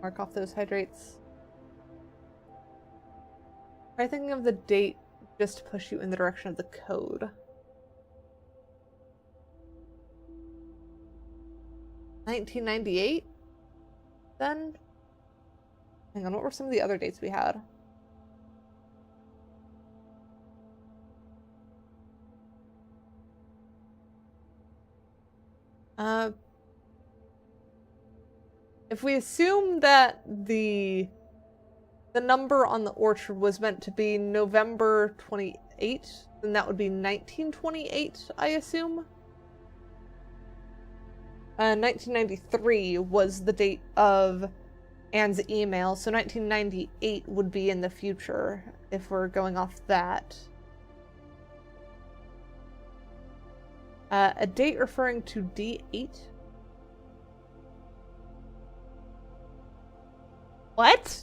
[SPEAKER 1] Mark off those hydrates. Try thinking of the date just to push you in the direction of the code. 1998? Then? Hang on, what were some of the other dates we had? If we assume that the number on the orchard was meant to be November 28, then that would be 1928, I assume. 1993 was the date of Anne's email, so 1998 would be in the future, if we're going off that. A date referring to D8? What?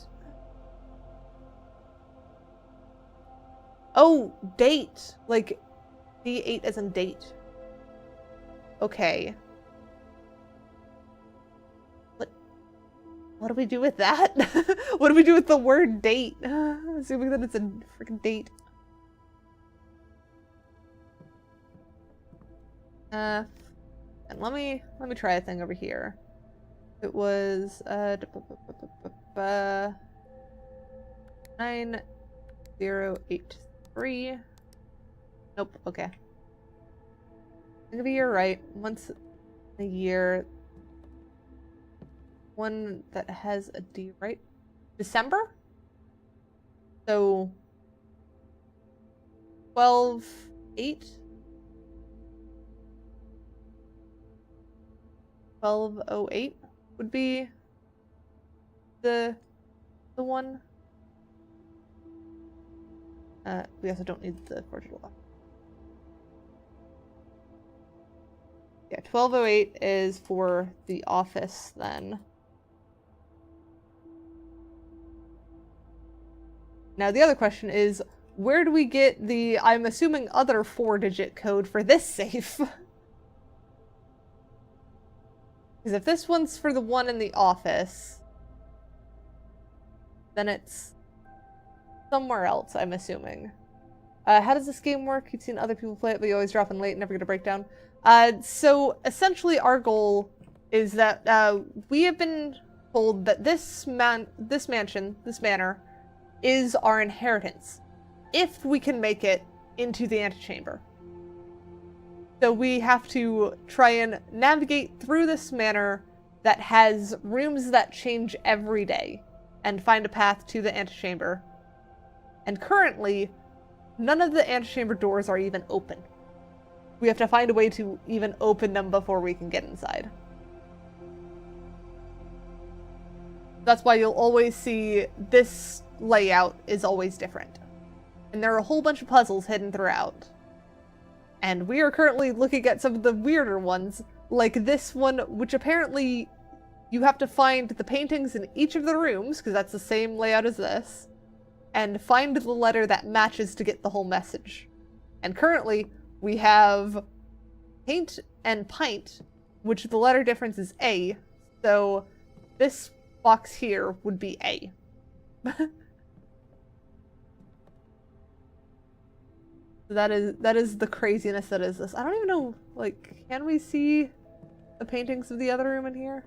[SPEAKER 1] Oh, date. Like, D8 as in date. Okay. What do we do with that? What do we do with the word date? Assuming that it's a freaking date. And let me try a thing over here. It was 9083. Nope. Okay. Maybe you're right. Once a year. One that has a D, right? December? So 12/8? 12/08 would be the one. We also don't need the fortune law. Yeah, 12/08 is for the office then. Now the other question is, where do we get the, I'm assuming, other 4-digit code for this safe? Because if this one's for the one in the office, then it's somewhere else, I'm assuming. How does this game work? You've seen other people play it, but you always drop in late, never get a breakdown. So essentially our goal is that we have been told that this manor, is our inheritance, if we can make it into the antechamber. So we have to try and navigate through this manor that has rooms that change every day, and find a path to the antechamber. And currently, none of the antechamber doors are even open. We have to find a way to even open them before we can get inside. That's why you'll always see this layout is always different. And there are a whole bunch of puzzles hidden throughout. And we are currently looking at some of the weirder ones, like this one, which apparently you have to find the paintings in each of the rooms, because that's the same layout as this, and find the letter that matches to get the whole message. And currently, we have paint and pint, which the letter difference is A, so this box here would be A. That is the craziness that is this. I don't even know, like, can we see the paintings of the other room in here?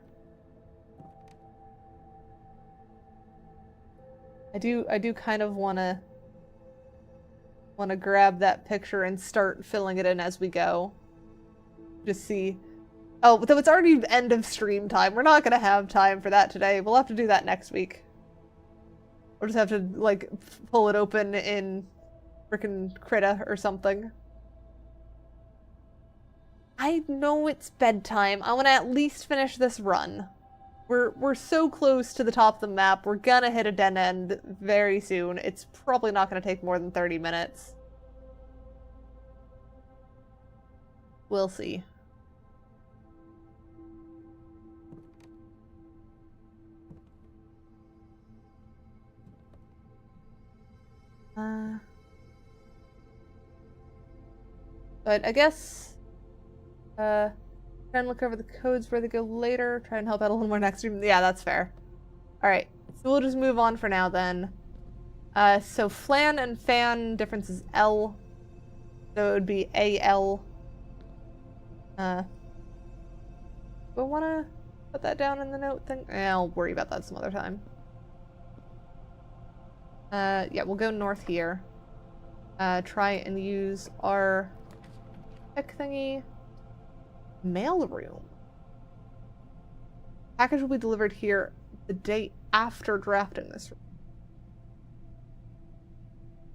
[SPEAKER 1] I do kind of wanna grab that picture and start filling it in as we go. Just see. Oh, though it's already end of stream time. We're not gonna have time for that today. We'll have to do that next week. We'll just have to, like, pull it open in frickin' Krita or something. I know it's bedtime. I want to at least finish this run. We're so close to the top of the map. We're gonna hit a dead end very soon. It's probably not gonna take more than 30 minutes. We'll see. But I guess, try and look over the codes where they go later. Try and help out a little more next stream. Yeah, that's fair. Alright, so we'll just move on for now then. So flan and fan difference is L. So it would be AL. Do I want to put that down in the note thing? I'll worry about that some other time. Yeah, we'll go north here. Try and use our pick thingy. Mail room. Package will be delivered here the day after drafting this room.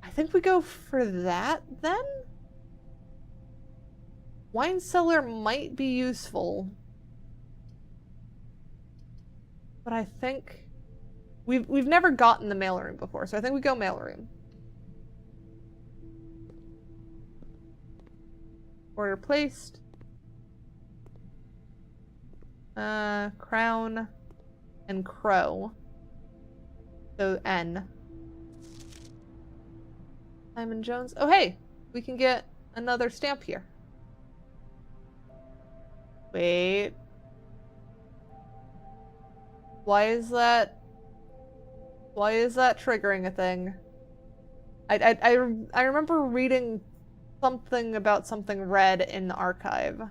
[SPEAKER 1] I think we go for that then? Wine cellar might be useful. But I think we've never gotten the mail room before, so I think we go mail room. Order placed. Crown and crow. So N. Simon Jones. Oh, hey! We can get another stamp here. Wait. Why is that triggering a thing? I remember reading something about something red in the archive.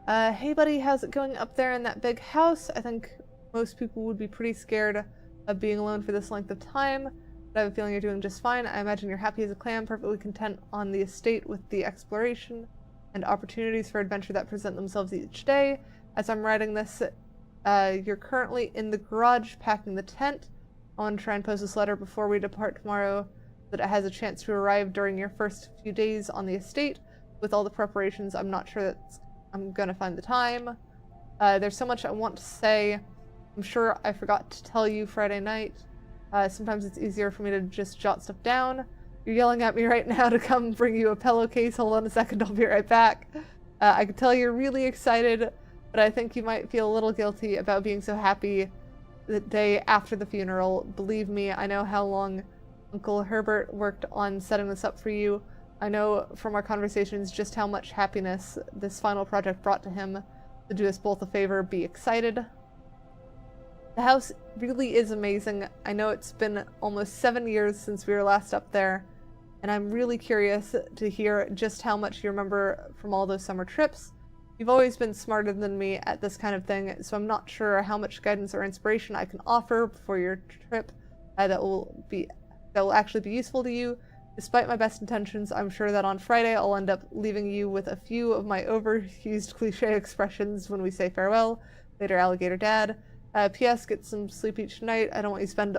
[SPEAKER 1] Hey buddy, how's it going up there in that big house? I think most people would be pretty scared of being alone for this length of time, but I have a feeling you're doing just fine. I imagine you're happy as a clam, perfectly content on the estate with the exploration and opportunities for adventure that present themselves each day. As I'm writing this, you're currently in the garage packing the tent. I want to try and post this letter before we depart tomorrow so that it has a chance to arrive during your first few days on the estate. With all the preparations, I'm not sure that I'm gonna find the time. There's so much I want to say. I'm sure I forgot to tell you Friday night. Sometimes it's easier for me to just jot stuff down. You're yelling at me right now to come bring you a pillowcase. Hold on a second, I'll be right back. I can tell you're really excited, but I think you might feel a little guilty about being so happy the day after the funeral. Believe me, I know how long Uncle Herbert worked on setting this up for you. I know from our conversations just how much happiness this final project brought to him. To do us both a favor, be excited. The house really is amazing. I know it's been almost 7 years since we were last up there, and I'm really curious to hear just how much you remember from all those summer trips. You've always been smarter than me at this kind of thing, so I'm not sure how much guidance or inspiration I can offer for your trip that will actually be useful to you. Despite my best intentions, I'm sure that on Friday I'll end up leaving you with a few of my overused cliche expressions when we say farewell. Later, alligator dad. P.S. Get some sleep each night. I don't want you to spend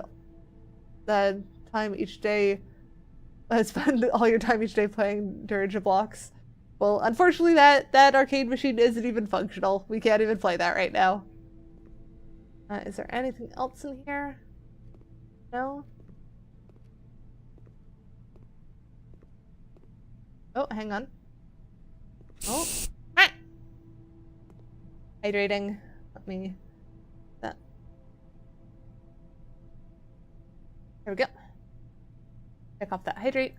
[SPEAKER 1] the time each day. Spend all your time each day playing Dirge blocks. Well, unfortunately, that arcade machine isn't even functional. We can't even play that right now. Is there anything else in here? No? Oh, hang on. Oh. Ah! Hydrating. Let me... That. There we go. Check off that hydrate.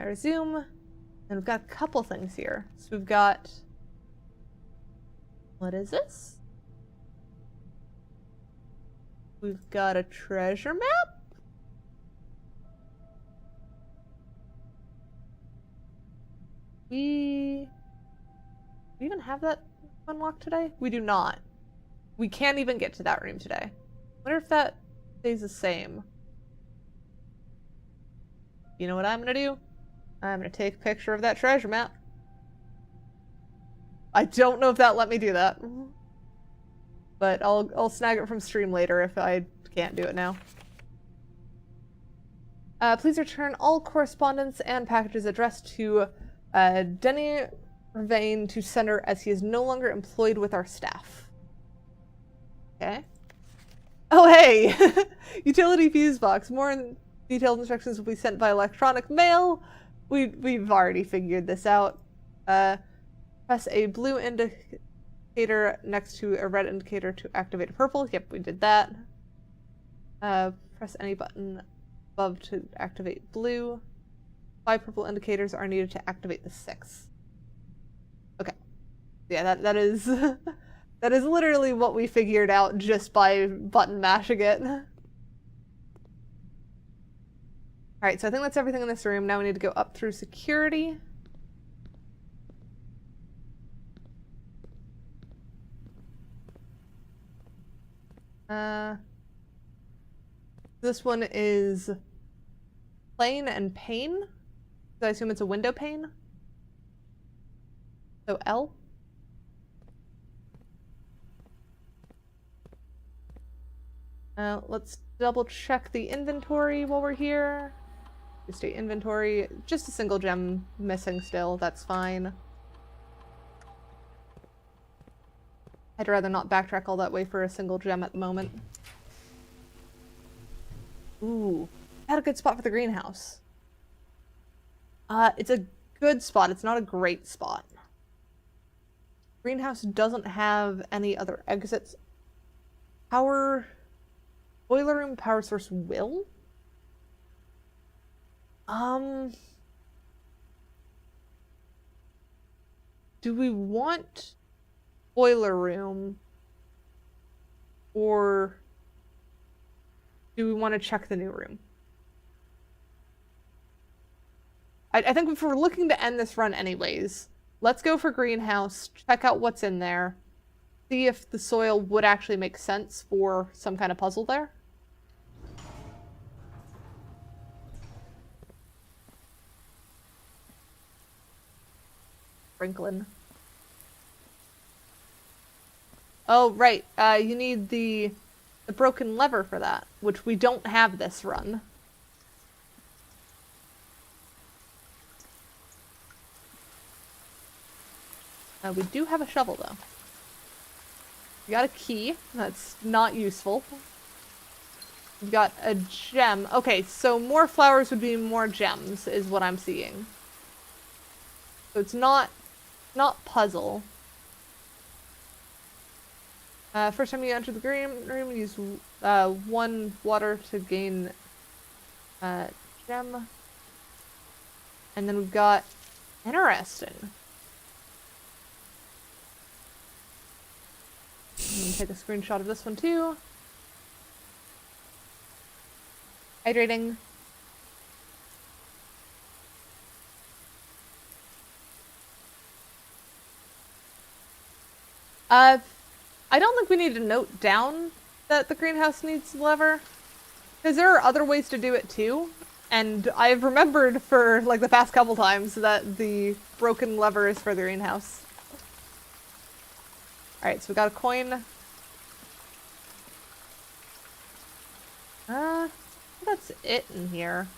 [SPEAKER 1] I resume. And we've got a couple things here. So we've got... What is this? We've got a treasure map? We even have that unlocked today? We do not. We can't even get to that room today. Wonder if that stays the same. You know what I'm gonna do? I'm gonna take a picture of that treasure map. I don't know if that let me do that. But I'll snag it from stream later if I can't do it now. Please return all correspondence and packages addressed to Denny Ravain to sender as he is no longer employed with our staff. Okay. Oh, hey! Utility fuse box. More detailed instructions will be sent by electronic mail. We've already figured this out. Press a blue indicator next to a red indicator to activate a purple. Yep, we did that. Press any button above to activate blue. 5 purple indicators are needed to activate the 6. Okay. Yeah, that is that is literally what we figured out just by button mashing it. Alright, so I think that's everything in this room. Now we need to go up through security. This one is plain and pane. So I assume it's a window pane. So L. Let's double check the inventory while we're here. State inventory, just a single gem missing still, that's fine. I'd rather not backtrack all that way for a single gem at the moment. Ooh, had a good spot for the greenhouse. It's a good spot, it's not a great spot. Greenhouse doesn't have any other exits. Boiler room power source will? Do we want boiler room? Or do we want to check the new room? I think if we're looking to end this run anyways, let's go for greenhouse, check out what's in there, see if the soil would actually make sense for some kind of puzzle there. Franklin. Oh, right. You need the broken lever for that, which we don't have this run. We do have a shovel, though. We got a key. That's not useful. We've got a gem. Okay, so more flowers would be more gems, is what I'm seeing. So it's not puzzle. First time you enter the green room, use 1 water to gain gem. And then we've got interesting. I'm gonna take a screenshot of this one too. Hydrating. I don't think we need to note down that the greenhouse needs the lever, because there are other ways to do it too, and I've remembered for like the past couple times that the broken lever is for the greenhouse. Alright, so we got a coin. That's it in here.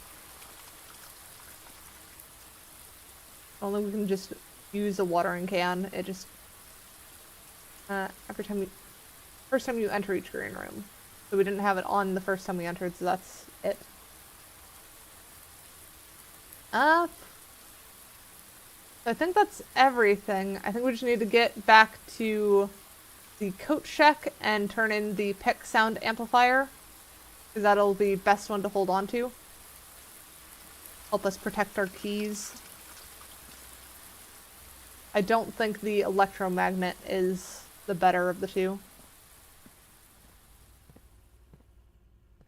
[SPEAKER 1] Only we can just use a watering can. It just first time you enter each green room. So we didn't have it on the first time we entered, so that's it. So I think that's everything. I think we just need to get back to the coat shack and turn in the pick sound amplifier, because that'll be best one to hold on to. Help us protect our keys. I don't think the electromagnet is the better of the two.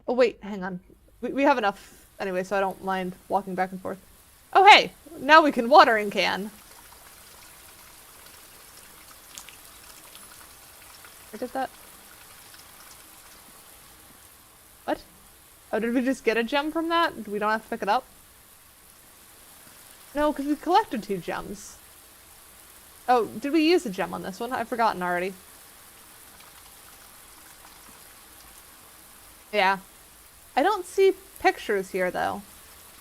[SPEAKER 1] Oh wait, hang on. We have enough anyway, so I don't mind walking back and forth. Oh hey! Now we can watering can! I did that? What? Oh, did we just get a gem from that? We don't have to pick it up? No, because we collected 2 gems. Oh, did we use a gem on this one? I've forgotten already. Yeah. I don't see pictures here, though.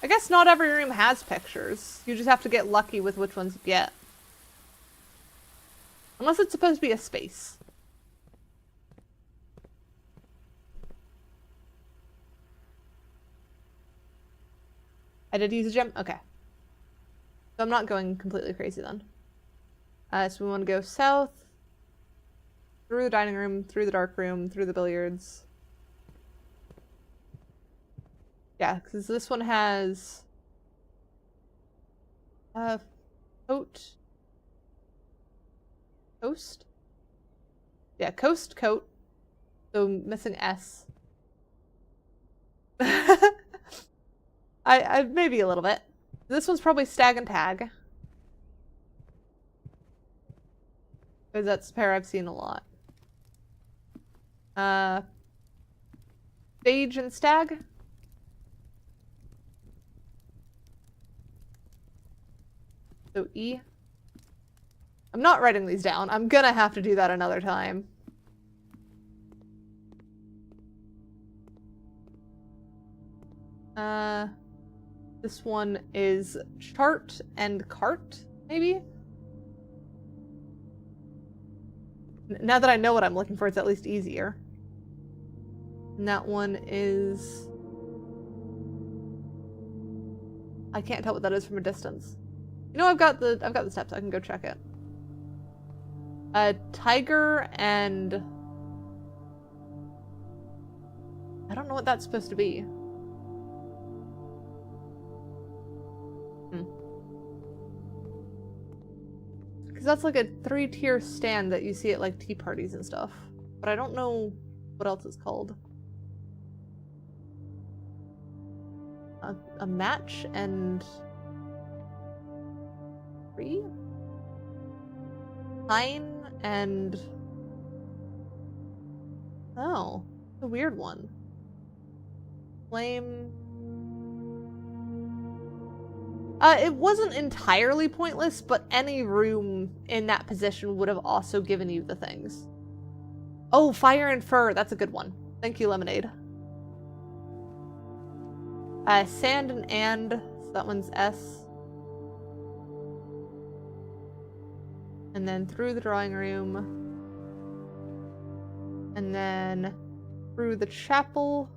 [SPEAKER 1] I guess not every room has pictures. You just have to get lucky with which ones you get. Unless it's supposed to be a space. I did use a gem? Okay. So I'm not going completely crazy then. So we want to go south, through the dining room, through the dark room, through the billiards. Yeah, because this one has coat. Coast? Yeah, coast, coat. So missing S. I maybe a little bit. This one's probably stag and tag. Because that's a pair I've seen a lot. Stage and stag? So E. I'm not writing these down. I'm gonna have to do that another time. This one is chart and cart, maybe? Now that I know what I'm looking for, it's at least easier. And that one is... I can't tell what that is from a distance. You know, I've got the steps. I can go check it. A tiger and... I don't know what that's supposed to be. Because that's like a 3-tier stand that you see at like tea parties and stuff. But I don't know what else it's called. A match and... tree? Pine and... oh, a weird one. Flame... it wasn't entirely pointless, but any room in that position would have also given you the things. Oh, fire and fur. That's a good one. Thank you, lemonade. Sand and, so that one's S. And then through the drawing room. And then through the chapel.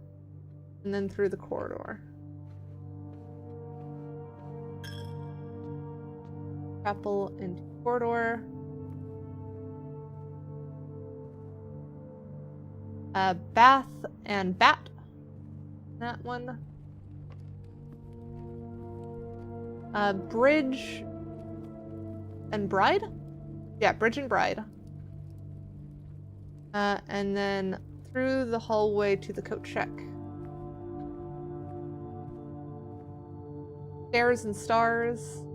[SPEAKER 1] And then through the corridor. Chapel and corridor. Bath and bat. That one. Bridge and bride? Yeah, bridge and bride. And then through the hallway to the coat check. Stairs and stars.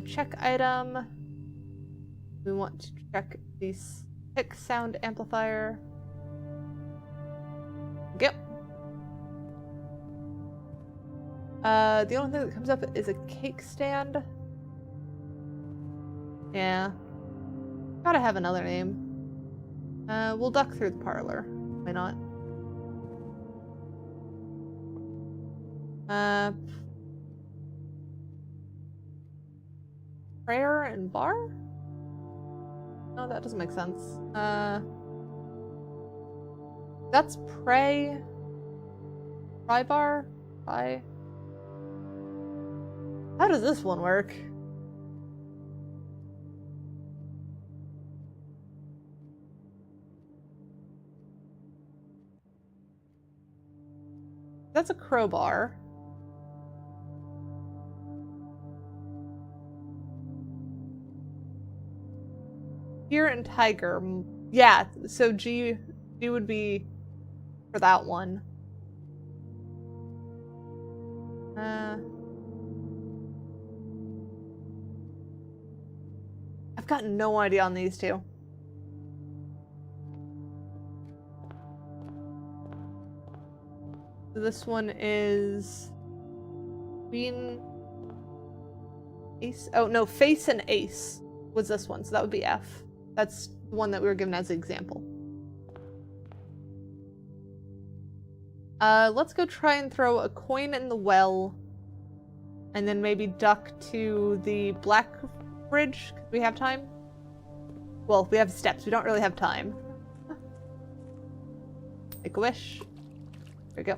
[SPEAKER 1] Check item. We want to check the stick sound amplifier. Yep. The only thing that comes up is a cake stand. Yeah. Gotta have another name. We'll duck through the parlor. Why not? Prayer and bar? No, that doesn't make sense. That's pray. Pry bar? Pry. How does this one work? That's a crowbar. Deer and tiger. Yeah, so G would be for that one. I've got no idea on these two. So this one is Queen, Ace. Oh no, face and ace was this one, so that would be F. That's the one that we were given as an example. Let's go try and throw a coin in the well, and then maybe duck to the black bridge. Do we have time? Well, we have steps. We don't really have time. Make a wish. There we go.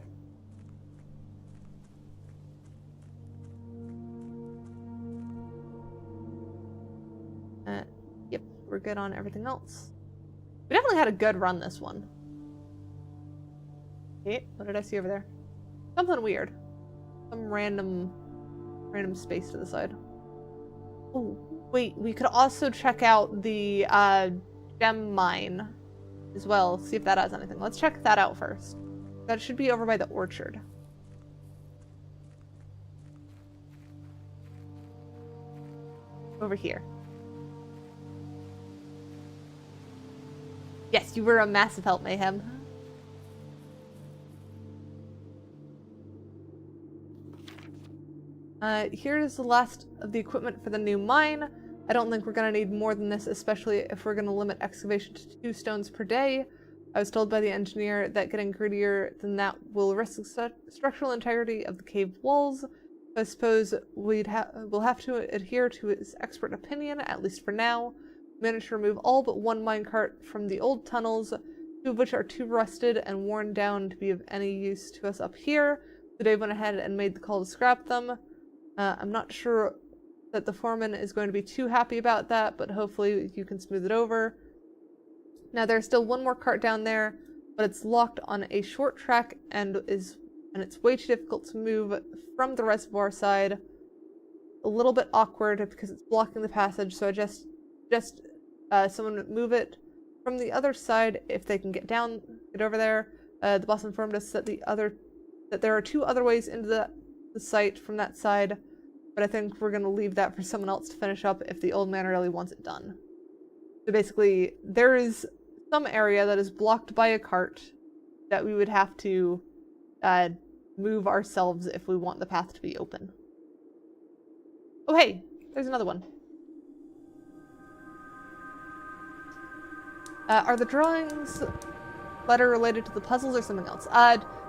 [SPEAKER 1] Yep, we're good on everything else. We definitely had a good run this one. Okay, what did I see over there? Something weird. Some random space to the side. Oh, wait, we could also check out the gem mine as well, see if that has anything. Let's check that out first. That should be over by the orchard. Over here. Yes, you were a massive help, Mayhem. Here's the last of the equipment for the new mine. I don't think we're gonna need more than this, especially if we're gonna limit excavation to 2 stones per day. I was told by the engineer that getting grittier than that will risk the structural integrity of the cave walls. I suppose we'll have to adhere to his expert opinion, at least for now. Managed to remove all but 1 minecart from the old tunnels, 2 of which are too rusted and worn down to be of any use to us up here. So Dave went ahead and made the call to scrap them. I'm not sure that the foreman is going to be too happy about that, but hopefully you can smooth it over. Now there's still one more cart down there, but it's locked on a short track and it's way too difficult to move from the reservoir side. A little bit awkward because it's blocking the passage, so I just someone move it from the other side if they can get over there. The boss informed us that there are 2 other ways into the site from that side, but I think we're going to leave that for someone else to finish up if the old man really wants it done. So basically, there is some area that is blocked by a cart that we would have to move ourselves if we want the path to be open. Oh hey, there's another one. Are the drawings letter related to the puzzles or something else?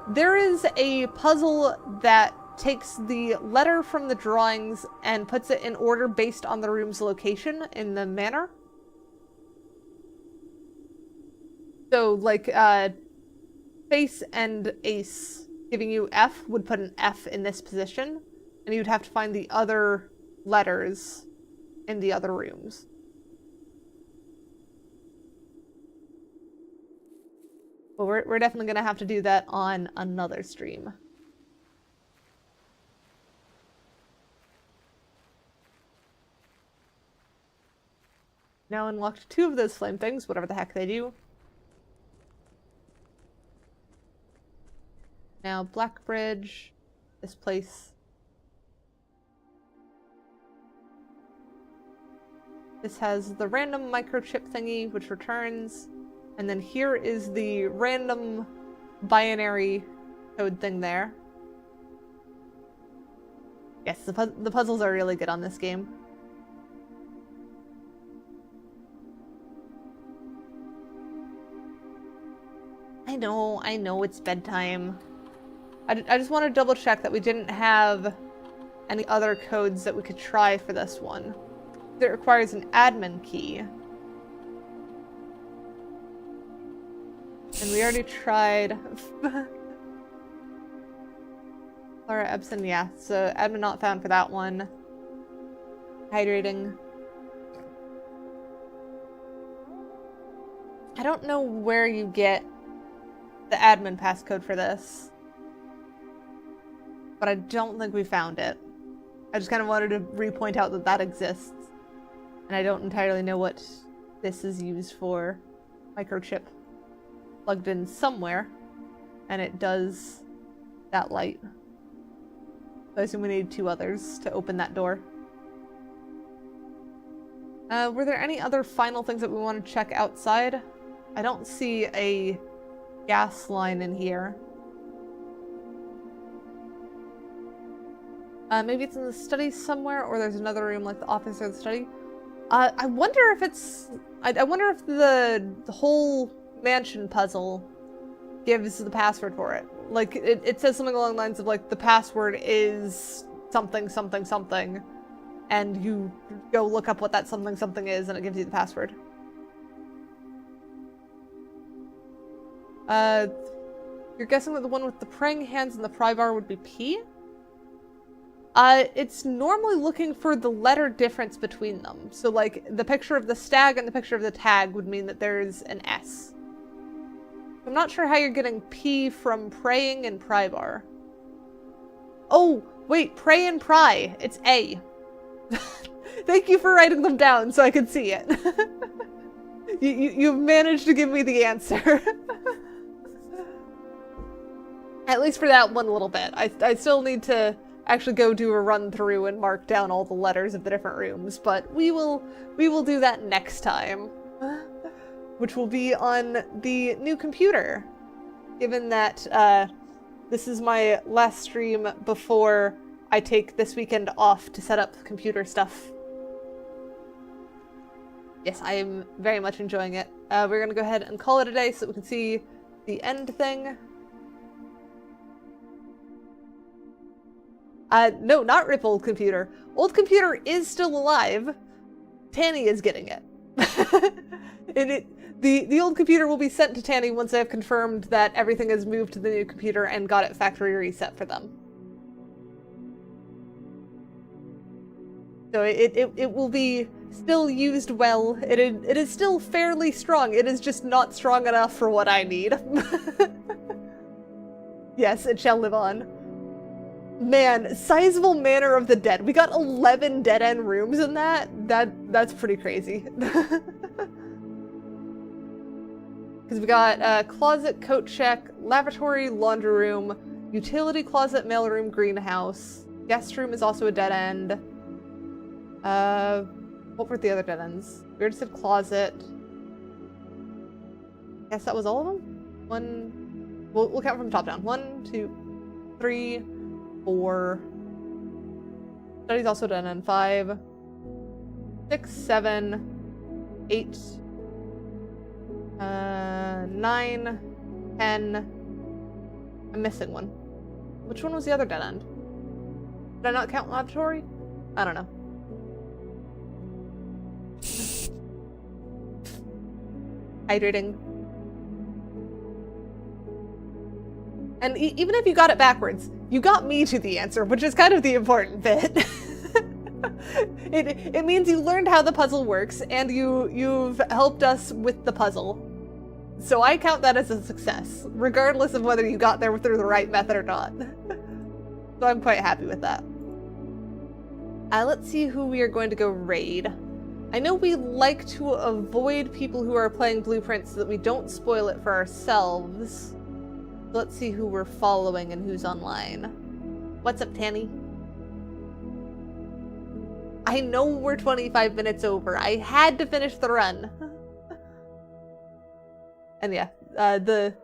[SPEAKER 1] There is a puzzle that takes the letter from the drawings and puts it in order based on the room's location in the manor. So, like, face and ace giving you F would put an F in this position, and you'd have to find the other letters in the other rooms. But we're definitely going to have to do that on another stream. Now unlocked 2 of those flame things, whatever the heck they do. Now Black Bridge, this place. This has the random microchip thingy, which returns. And then here is the random binary code thing there. Yes, the puzzles are really good on this game. I know, it's bedtime. I just want to double check that we didn't have any other codes that we could try for this one. It requires an admin key. And we already tried. Laura Ebsen, yeah. So admin not found for that one. Hydrating. I don't know where you get the admin passcode for this. But I don't think we found it. I just kind of wanted to re-point out that that exists. And I don't entirely know what this is used for. Microchip. Plugged in somewhere. And it does that light. So I assume we need 2 others to open that door. Were there any other final things that we want to check outside? I don't see a gas line in here. Maybe it's in the study somewhere, or there's another room like the office or the study. I wonder if it's... I wonder if the whole mansion puzzle gives the password for it. Like, it says something along the lines of, like, the password is something, something, something. And you go look up what that something, something is, and it gives you the password. You're guessing that the one with the praying hands and the pry bar would be P? It's normally looking for the letter difference between them. So, like, the picture of the stag and the picture of the tag would mean that there's an S. I'm not sure how you're getting P from praying and pry bar. Oh, wait, pray and pry. It's A. Thank you for writing them down so I could see it. You've managed to give me the answer. At least for that one little bit. I still need to actually go do a run through and mark down all the letters of the different rooms, but we will do that next time. Which will be on the new computer. Given that this is my last stream before I take this weekend off to set up computer stuff. Yes, I am very much enjoying it. We're gonna go ahead and call it a day so that we can see the end thing. No, not rip old computer. Old computer is still alive. Tanny is getting it. And the old computer will be sent to Tanny once I have confirmed that everything has moved to the new computer and got it factory reset for them. So it will be still used well. It is still fairly strong. It is just not strong enough for what I need. Yes, it shall live on. Man, sizable Manor of the Dead. We got 11 dead-end rooms in that. That's pretty crazy. Because we got closet, coat check, lavatory, laundry room, utility closet, mailroom, greenhouse. Guest room is also a dead end. What were the other dead ends? We already said closet. Guess that was all of them? We'll count from the top down. 1, 2, 3, 4. Study's also dead end. 5, 6, 7, 8, 9, 10. I'm missing one. Which one was the other dead end? Did I not count lavatory? I don't know. Hydrating. And even if you got it backwards, you got me to the answer, which is kind of the important bit. It means you learned how the puzzle works, and you've helped us with the puzzle. So I count that as a success, regardless of whether you got there through the right method or not. So I'm quite happy with that. Let's see who we are going to go raid. I know we like to avoid people who are playing Blueprint so that we don't spoil it for ourselves. Let's see who we're following and who's online. What's up, Tanny? I know we're 25 minutes over. I had to finish the run. And yeah, the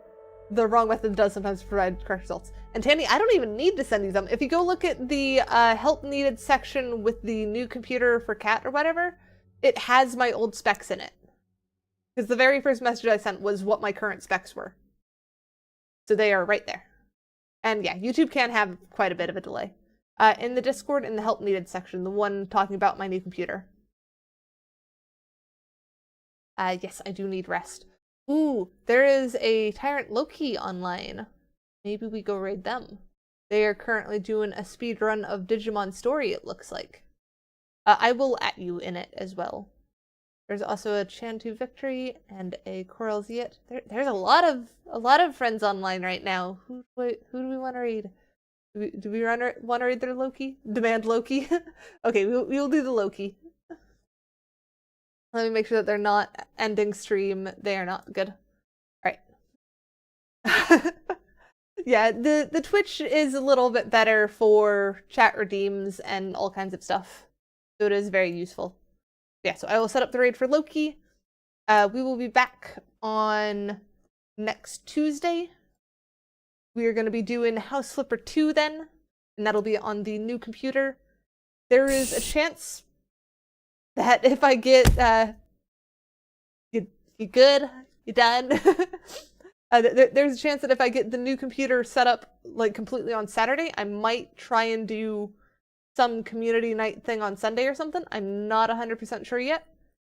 [SPEAKER 1] wrong method does sometimes provide correct results. And Tanny, I don't even need to send you them. If you go look at the help needed section with the new computer for Cat or whatever, it has my old specs in it. Because the very first message I sent was what my current specs were. So they are right there. And yeah, YouTube can have quite a bit of a delay. In the Discord, in the help needed section, the one talking about my new computer. Yes, I do need rest. Ooh, there is a Tyrant Loki online. Maybe we go raid them. They are currently doing a speed run of Digimon Story, it looks like. I will at you in it as well. There's also a Chantu Victory and a Coral Ziet. There's a lot of friends online right now. Who do we want to raid? Do we want to raid their Loki? Demand Loki? Okay, we'll do the Loki. Let me make sure that they're not ending stream. They are not. Good. Alright. Yeah, the Twitch is a little bit better for chat redeems and all kinds of stuff. So it is very useful. Yeah, so I will set up the raid for Loki. We will be back on next Tuesday. We are going to be doing House Flipper 2 then, and that'll be on the new computer. There is a chance that if I get, you good? You done? There's a chance that if I get the new computer set up like completely on Saturday, I might try and do some community night thing on Sunday or something. I'm not 100% sure yet.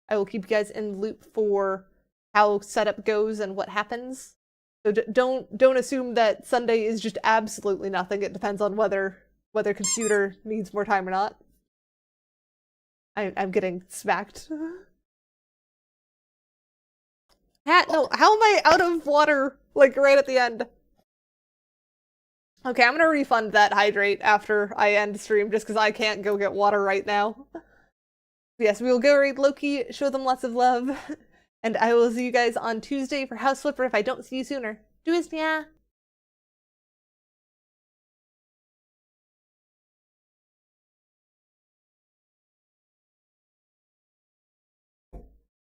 [SPEAKER 1] I will keep you guys in the loop for how setup goes and what happens. So don't assume that Sunday is just absolutely nothing. It depends on whether computer needs more time or not. I'm getting smacked. No, how am I out of water, like, right at the end? Okay, I'm gonna refund that hydrate after I end stream, just because I can't go get water right now. Yes, we will go raid Loki, show them lots of love, and I will see you guys on Tuesday for House Flipper if I don't see you sooner. Tschüss, ja!